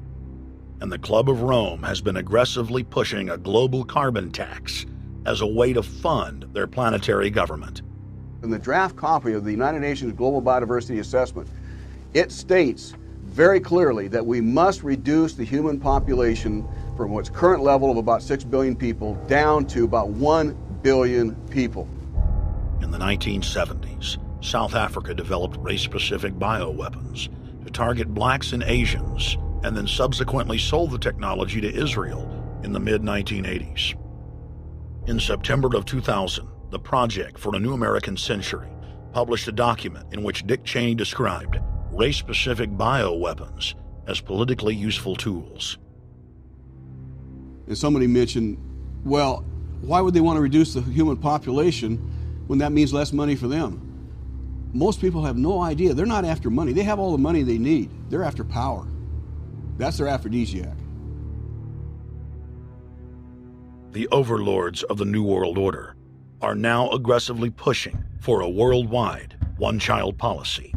And the Club of Rome has been aggressively pushing a global carbon tax as a way to fund their planetary government.
In the draft copy of the United Nations Global Biodiversity Assessment, it states very clearly that we must reduce the human population from its current level of about 6 billion people down to about 1 billion people.
In the 1970s, South Africa developed race-specific bioweapons to target blacks and Asians, and then subsequently sold the technology to Israel in the mid-1980s. In September of 2000, the Project for a New American Century published a document in which Dick Cheney described race-specific bioweapons as politically useful tools.
And somebody mentioned, well, why would they want to reduce the human population when that means less money for them? Most people have no idea. They're not after money. They have all the money they need. They're after power. That's their aphrodisiac.
The overlords of the New World Order are now aggressively pushing for a worldwide one-child policy.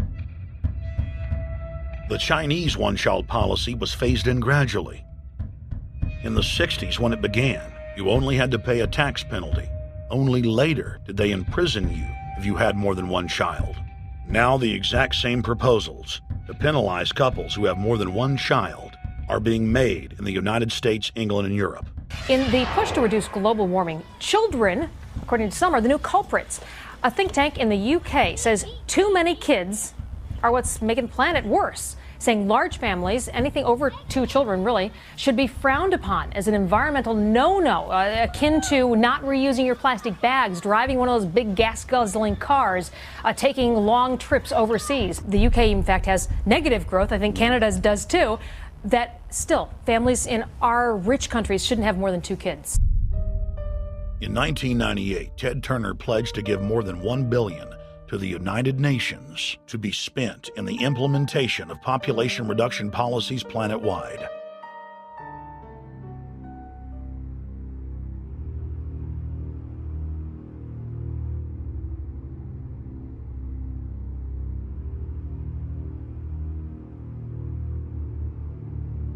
The Chinese one-child policy was phased in gradually. In the 60s, when it began, you only had to pay a tax penalty. Only later did they imprison you if you had more than one child. Now the exact same proposals to penalize couples who have more than one child are being made in the United States, England, and Europe.
In the push to reduce global warming, children, according to some, are the new culprits. A think tank in the UK says too many kids are what's making the planet worse, saying large families, anything over 2 children really, should be frowned upon as an environmental no-no, akin to not reusing your plastic bags, driving one of those big gas-guzzling cars, taking long trips overseas. The UK, in fact, has negative growth. I think Canada does too. That still, families in our rich countries shouldn't have more than 2 kids.
In 1998, Ted Turner pledged to give more than $1 billion to the United Nations to be spent in the implementation of population reduction policies planet-wide.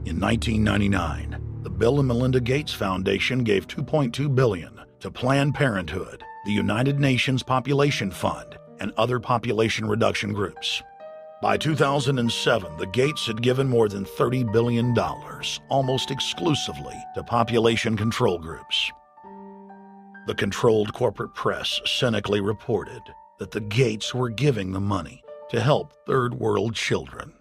In 1999, the Bill and Melinda Gates Foundation gave $2.2 billion to Planned Parenthood, the United Nations Population Fund, and other population reduction groups. By 2007, the Gates had given more than $30 billion, almost exclusively to population control groups. The controlled corporate press cynically reported that the Gates were giving the money to help third world children.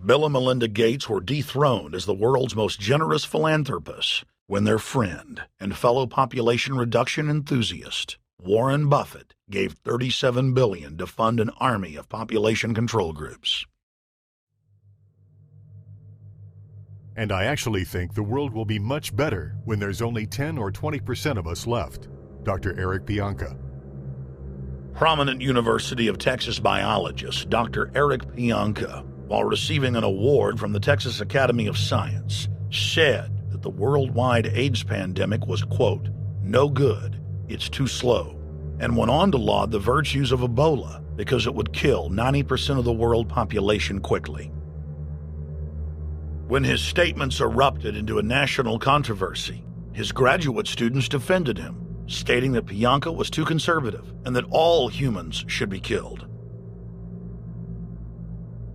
Bill and Melinda Gates were dethroned as the world's most generous philanthropists when their friend and fellow population reduction enthusiast, Warren Buffett, gave $37 billion to fund an army of population control groups.
And I actually think the world will be much better when there's only 10 or 20% of us left. Dr. Eric Pianka.
Prominent University of Texas biologist Dr. Eric Pianka, while receiving an award from the Texas Academy of Science, said that the worldwide AIDS pandemic was, quote, no good, it's too slow, and went on to laud the virtues of Ebola because it would kill 90% of the world population quickly. When his statements erupted into a national controversy, his graduate students defended him, stating that Pianka was too conservative and that all humans should be killed.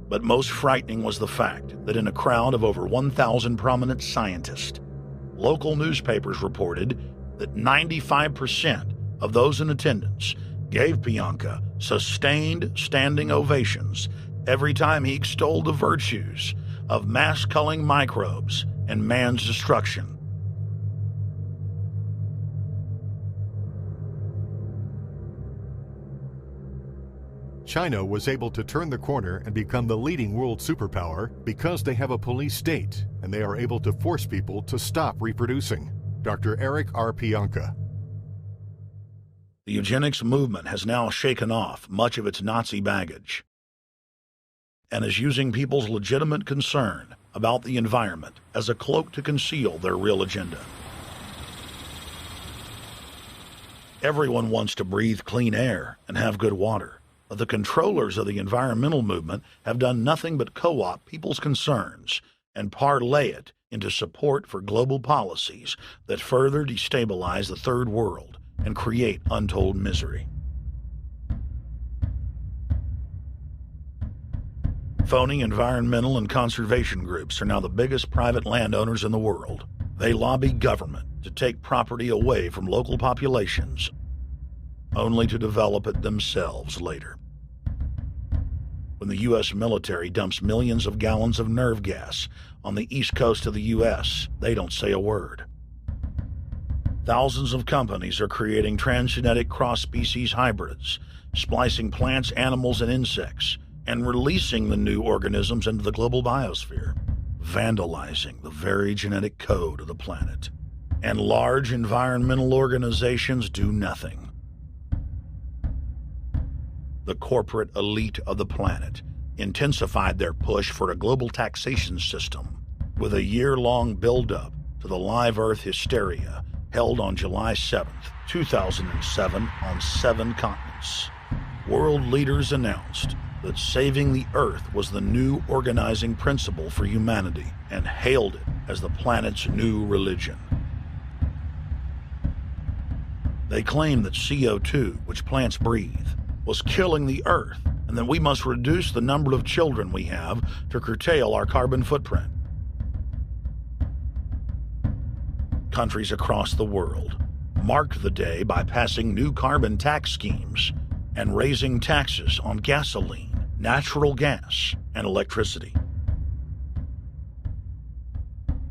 But most frightening was the fact that in a crowd of over 1,000 prominent scientists, local newspapers reported that 95% of those in attendance gave Pianka sustained standing ovations every time he extolled the virtues of mass-culling microbes and man's destruction.
China was able to turn the corner and become the leading world superpower because they have a police state and they are able to force people to stop reproducing. Dr. Eric R. Pianka.
The eugenics movement has now shaken off much of its Nazi baggage and is using people's legitimate concern about the environment as a cloak to conceal their real agenda. Everyone wants to breathe clean air and have good water. But the controllers of the environmental movement have done nothing but co-opt people's concerns and parlay it into support for global policies that further destabilize the third world and create untold misery. Phony environmental and conservation groups are now the biggest private landowners in the world. They lobby government to take property away from local populations, only to develop it themselves later. When the U.S. military dumps millions of gallons of nerve gas on the east coast of the U.S., they don't say a word. Thousands of companies are creating transgenetic cross-species hybrids, splicing plants, animals, and insects, and releasing the new organisms into the global biosphere, vandalizing the very genetic code of the planet. And large environmental organizations do nothing. The corporate elite of the planet intensified their push for a global taxation system with a year-long build-up to the Live Earth hysteria held on July 7th, 2007 on 7 continents. World leaders announced that saving the Earth was the new organizing principle for humanity and hailed it as the planet's new religion. They claimed that CO2, which plants breathe, was killing the Earth, and that we must reduce the number of children we have to curtail our carbon footprint. Countries across the world marked the day by passing new carbon tax schemes and raising taxes on gasoline, natural gas, and electricity.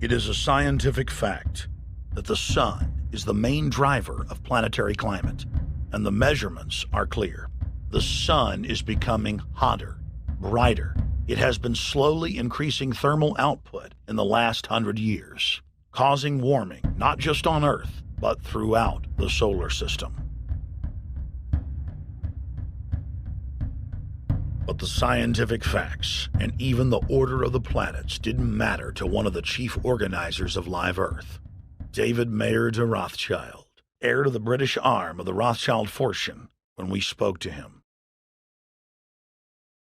It is a scientific fact that the sun is the main driver of planetary climate, and the measurements are clear. The sun is becoming hotter, brighter. It has been slowly increasing thermal output in the last 100 years, causing warming not just on Earth, but throughout the solar system. But the scientific facts and even the order of the planets didn't matter to one of the chief organizers of Live Earth, David Mayer de Rothschild, heir to the British arm of the Rothschild fortune, when we spoke to him.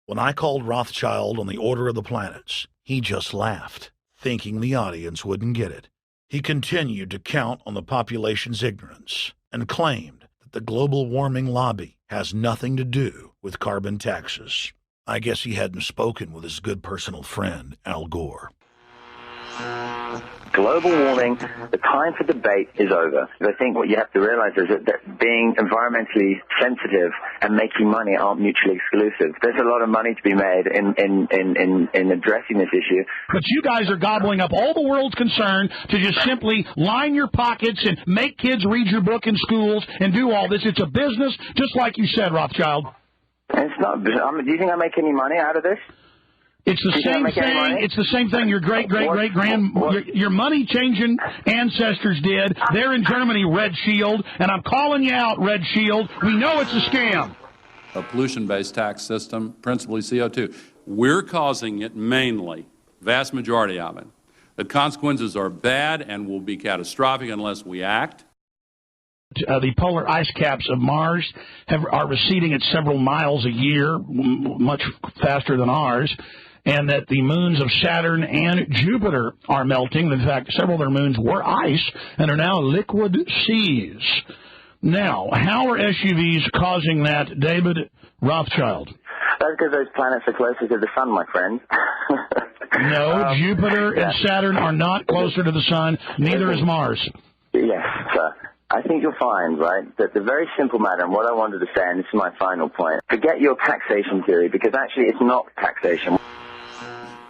When I called Rothschild on the order of the planets, he just laughed, thinking the audience wouldn't get it. He continued to count on the population's ignorance and claimed that the global warming lobby has nothing to do with carbon taxes. I guess he hadn't spoken with his good personal friend, Al Gore.
Global warming, the time for debate is over. I think what you have to realize is that being environmentally sensitive and making money aren't mutually exclusive. There's a lot of money to be made in addressing this issue.
But you guys are gobbling up all the world's concern to just simply line your pockets and make kids read your book in schools and do all this. It's a business, just like you said, Rothschild.
It's not. Do you think I make any money out of this?
It's the same thing. It's the same thing your your money-changing ancestors did. They're in Germany, Red Shield, and I'm calling you out, Red Shield. We know it's a scam.
A pollution-based tax system, principally CO2. We're causing it mainly, vast majority of it. The consequences are bad and will be catastrophic unless we act.
The polar ice caps of Mars are receding at several miles a year, much faster than ours. And that the moons of Saturn and Jupiter are melting. In fact, several of their moons were ice and are now liquid seas. Now, how are SUVs causing that, David Rothschild?
That's because those planets are closer to the sun, my friend.
No, Jupiter and Saturn are not closer to the sun. Neither is Mars.
Yes, sir. I think you'll find, right, that the very simple matter, and what I wanted to say, and this is my final point, forget your taxation theory, because actually it's not taxation.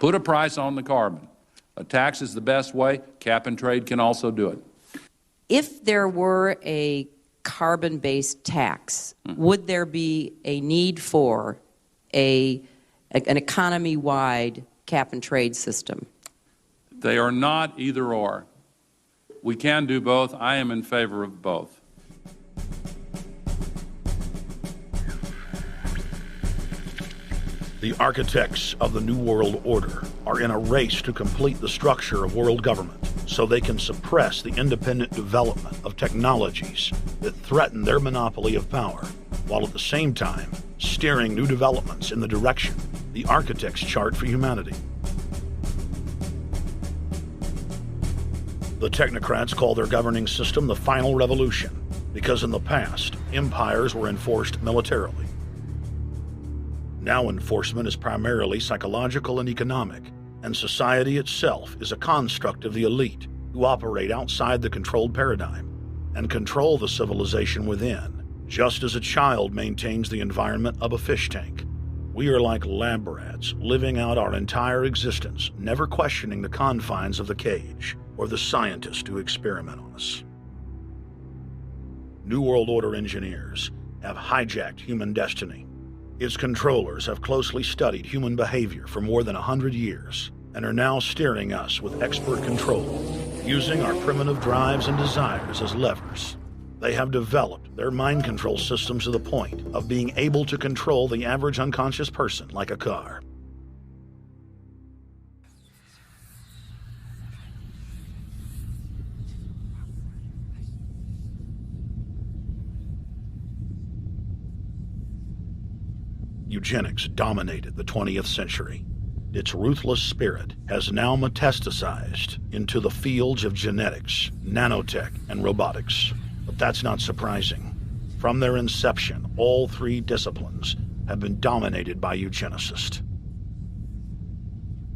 Put a price on the carbon. A tax is the best way. Cap and trade can also do it.
If there were a carbon-based tax, would there be a need for an economy-wide cap and trade system?
They are not either or. We can do both. I am in favor of both.
The architects of the New World Order are in a race to complete the structure of world government so they can suppress the independent development of technologies that threaten their monopoly of power, while at the same time steering new developments in the direction the architects chart for humanity. The technocrats call their governing system the final revolution because in the past, empires were enforced militarily. Now enforcement is primarily psychological and economic, and society itself is a construct of the elite who operate outside the controlled paradigm and control the civilization within, just as a child maintains the environment of a fish tank. We are like lab rats, living out our entire existence, never questioning the confines of the cage or the scientists who experiment on us. New World Order engineers have hijacked human destiny. Its controllers have closely studied human behavior for more than 100 years and are now steering us with expert control, using our primitive drives and desires as levers. They have developed their mind control systems to the point of being able to control the average unconscious person like a car. Eugenics dominated the 20th century. Its ruthless spirit has now metastasized into the fields of genetics, nanotech, and robotics. But that's not surprising. From their inception, all three disciplines have been dominated by eugenicists.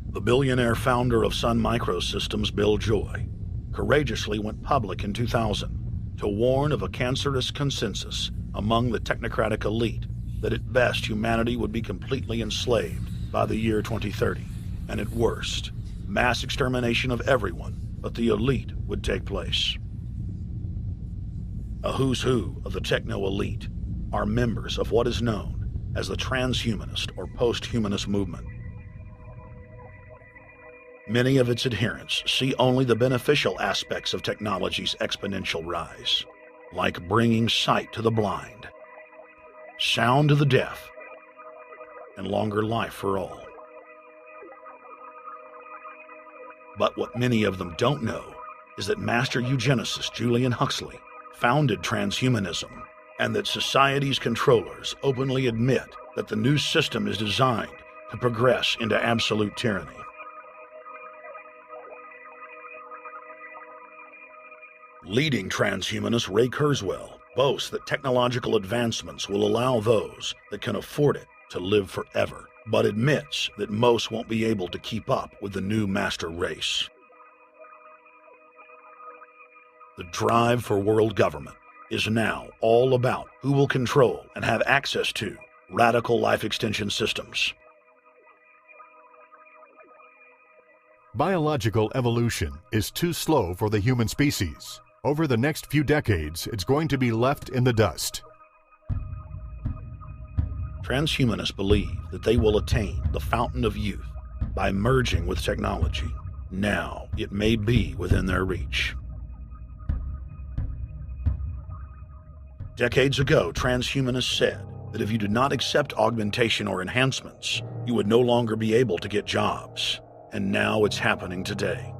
The billionaire founder of Sun Microsystems, Bill Joy, courageously went public in 2000 to warn of a cancerous consensus among the technocratic elite that at best humanity would be completely enslaved by the year 2030, and at worst, mass extermination of everyone but the elite would take place. A who's who of the techno-elite are members of what is known as the transhumanist or post-humanist movement. Many of its adherents see only the beneficial aspects of technology's exponential rise, like bringing sight to the blind, sound to the deaf, and longer life for all. But what many of them don't know is that master eugenicist Julian Huxley founded transhumanism, and that society's controllers openly admit that the new system is designed to progress into absolute tyranny. Leading transhumanist Ray Kurzweil boasts that technological advancements will allow those that can afford it to live forever, but admits that most won't be able to keep up with the new master race. The drive for world government is now all about who will control and have access to radical life extension systems.
Biological evolution is too slow for the human species. Over the next few decades, it's going to be left in the dust.
Transhumanists believe that they will attain the fountain of youth by merging with technology. Now, it may be within their reach. Decades ago, transhumanists said that if you did not accept augmentation or enhancements, you would no longer be able to get jobs. And now it's happening today.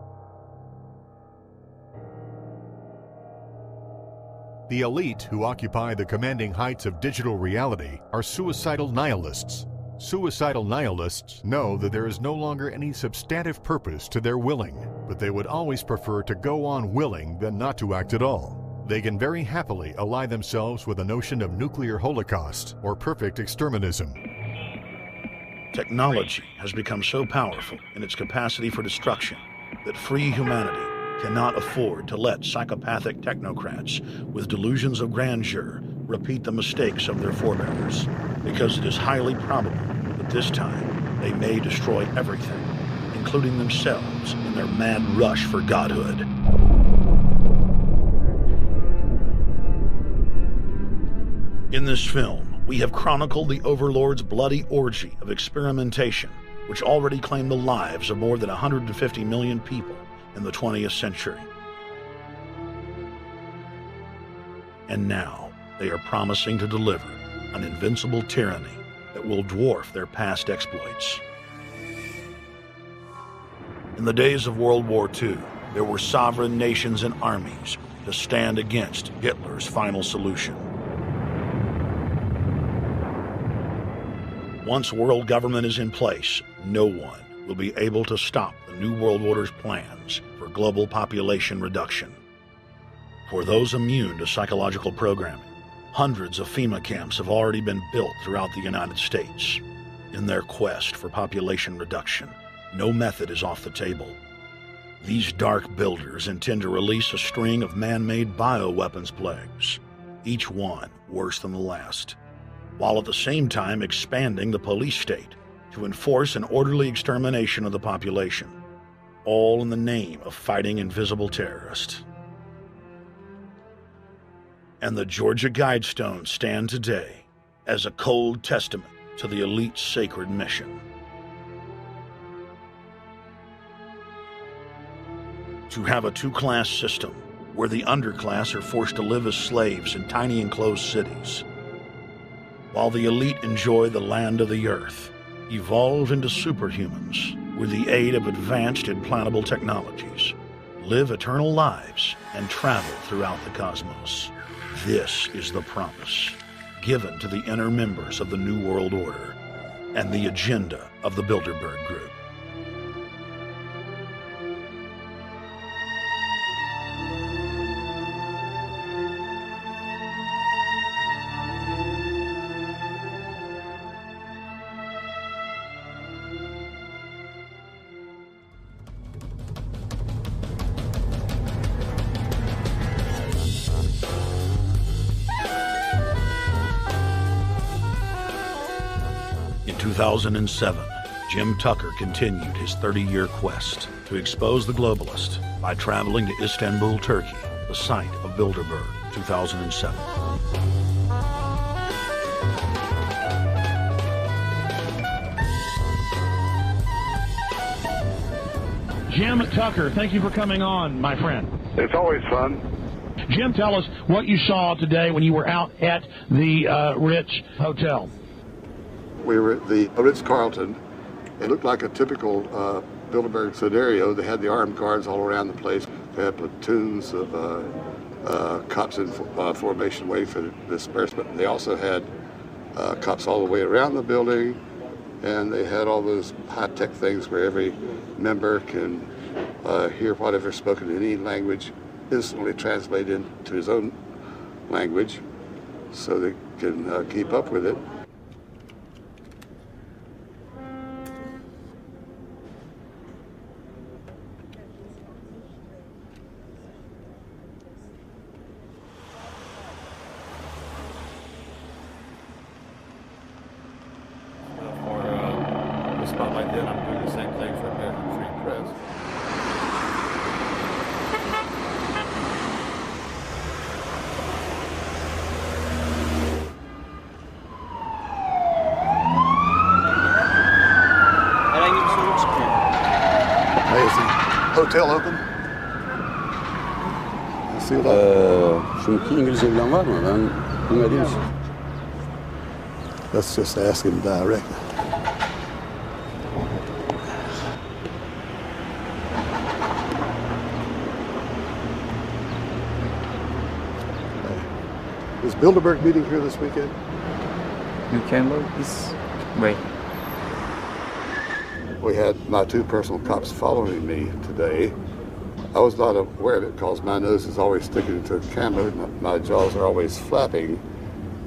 The elite who occupy the commanding heights of digital reality are suicidal nihilists. Suicidal nihilists know that there is no longer any substantive purpose to their willing, but they would always prefer to go on willing than not to act at all. They can very happily ally themselves with the notion of nuclear holocaust or perfect exterminism.
Technology has become so powerful in its capacity for destruction that free humanity cannot afford to let psychopathic technocrats with delusions of grandeur repeat the mistakes of their forebears, because it is highly probable that this time they may destroy everything, including themselves in their mad rush for godhood. In this film, we have chronicled the overlords' bloody orgy of experimentation, which already claimed the lives of more than 150 million people in the 20th century. And now, they are promising to deliver an invincible tyranny that will dwarf their past exploits. In the days of World War II, there were sovereign nations and armies to stand against Hitler's final solution. Once world government is in place, no one will be able to stop the New World Order's plans for global population reduction. For those immune to psychological programming, hundreds of FEMA camps have already been built throughout the United States. In their quest for population reduction, no method is off the table. These dark builders intend to release a string of man-made bioweapons plagues, each one worse than the last, while at the same time expanding the police state to enforce an orderly extermination of the population, all in the name of fighting invisible terrorists. And the Georgia Guidestones stand today as a cold testament to the elite's sacred mission. To have a two-class system where the underclass are forced to live as slaves in tiny enclosed cities, while the elite enjoy the land of the earth, evolve into superhumans with the aid of advanced implantable technologies, live eternal lives, and travel throughout the cosmos. This is the promise given to the inner members of the New World Order and the agenda of the Bilderberg Group. In 2007, Jim Tucker continued his 30-year quest to expose the globalist by traveling to Istanbul, Turkey, the site of Bilderberg, 2007.
Jim Tucker, thank you for coming on, my friend.
It's always fun.
Jim, tell us what you saw today when you were out at the Ritz Hotel.
We were at the Ritz-Carlton. It looked like a typical Bilderberg scenario. They had the armed guards all around the place. They had platoons of cops in formation waiting for the disbursement. They also had cops all the way around the building, and they had all those high-tech things where every member can hear whatever's spoken in any language, instantly translate into his own language so they can keep up with it.
Spotlight then, I'm doing the same thing for American Free Press.
Hey, is the hotel open?
Şu iki İngilizce bilen var mı? Ben bilmediğim için.
Let's just ask him directly. Is Bilderberg meeting here this weekend?
You can look this way.
We had my two personal cops following me today. I was not aware of it because my nose is always sticking to the camera and my jaws are always flapping.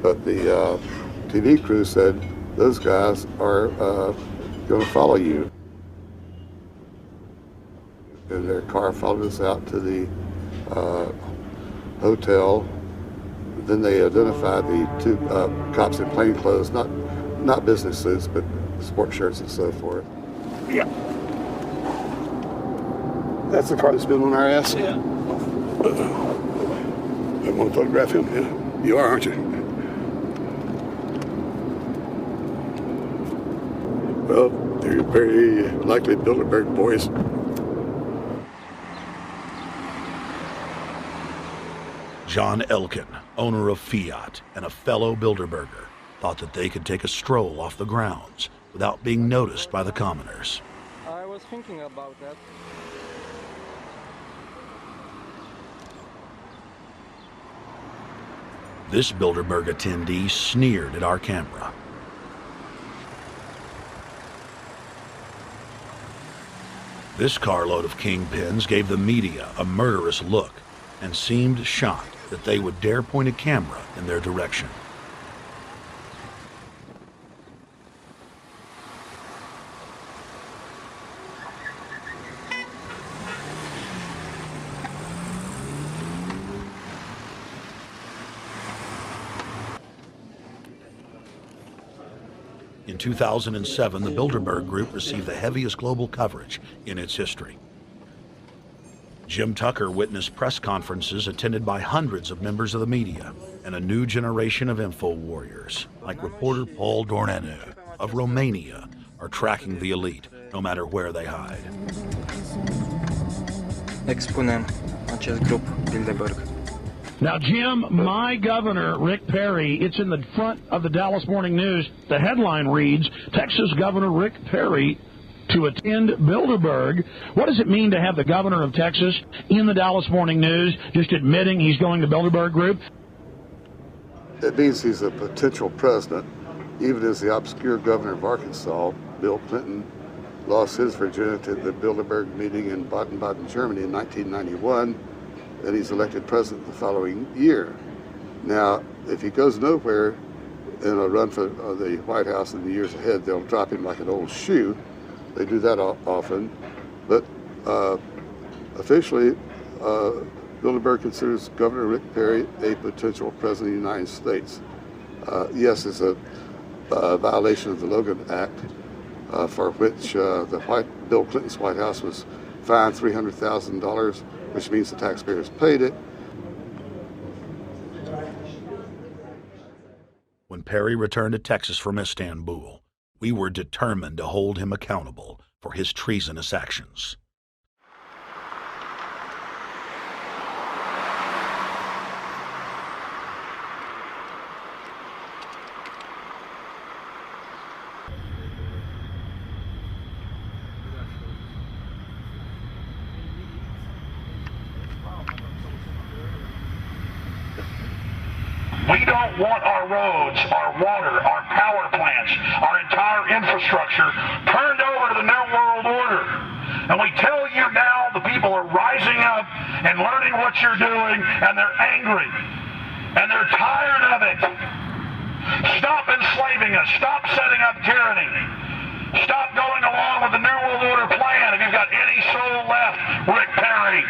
But the TV crew said those guys are going to follow you. And their car followed us out to the hotel. Then they identified the two cops in plain clothes, not business suits, but sport shirts and so forth.
Yeah.
That's the car that's been on our ass?
Yeah.
I want to photograph him? Yeah. You are, aren't you? Well, they're very likely Bilderberg boys.
John Elkin, owner of Fiat and a fellow Bilderberger, thought that they could take a stroll off the grounds without being noticed by the commoners.
I was thinking about that.
This Bilderberg attendee sneered at our camera. This carload of kingpins gave the media a murderous look and seemed shocked that they would dare point a camera in their direction. In 2007, the Bilderberg Group received the heaviest global coverage in its history. Jim Tucker witnessed press conferences attended by hundreds of members of the media and a new generation of info warriors, like reporter Paul Dornanu of Romania, are tracking the elite, no matter where they hide.
Expunem acest grup Bilderberg.
Now, Jim, my governor, Rick Perry, it's in the front of the Dallas Morning News. The headline reads, Texas Governor Rick Perry to attend Bilderberg. What does it mean to have the governor of Texas in the Dallas Morning News just admitting he's going to Bilderberg Group?
It means he's a potential president, even as the obscure governor of Arkansas, Bill Clinton, lost his virginity at the Bilderberg meeting in Baden-Baden, Germany in 1991, and he's elected president the following year. Now, if he goes nowhere in a run for the White House in the years ahead, they'll drop him like an old shoe. They do that often, but officially, Bilderberg considers Governor Rick Perry a potential president of the United States. Yes, it's a violation of the Logan Act, for which Bill Clinton's White House was fined $300,000, which means the taxpayers paid it.
When Perry returned to Texas from Istanbul, we were determined to hold him accountable for his treasonous actions.
We don't want our roads, our water, our power plants, our entire infrastructure turned over to the New World Order. And we tell you now the people are rising up and learning what you're doing, and they're angry. And they're tired of it. Stop enslaving us. Stop setting up tyranny. Stop going along with the New World Order plan if you've got any soul left, Rick Perry.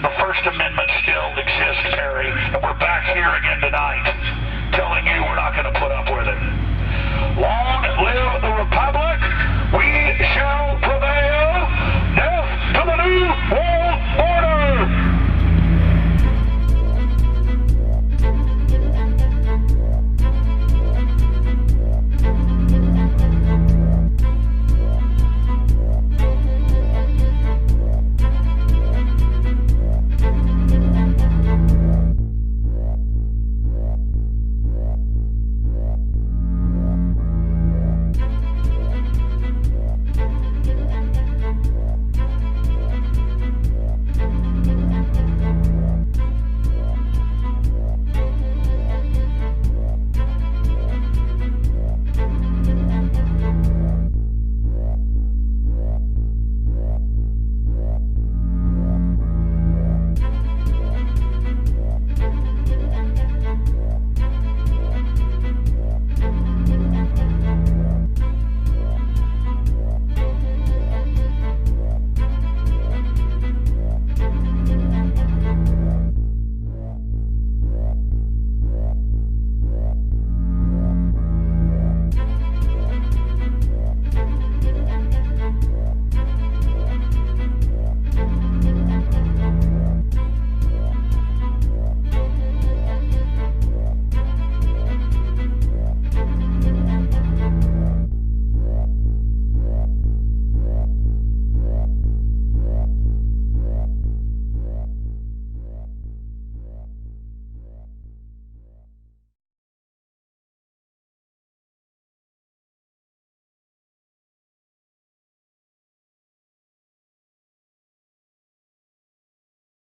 The First Amendment still exists, Perry, and we're back here again tonight, telling you we're not going to put up with it. Long live the Republic! We shall prevail! Death to the New World!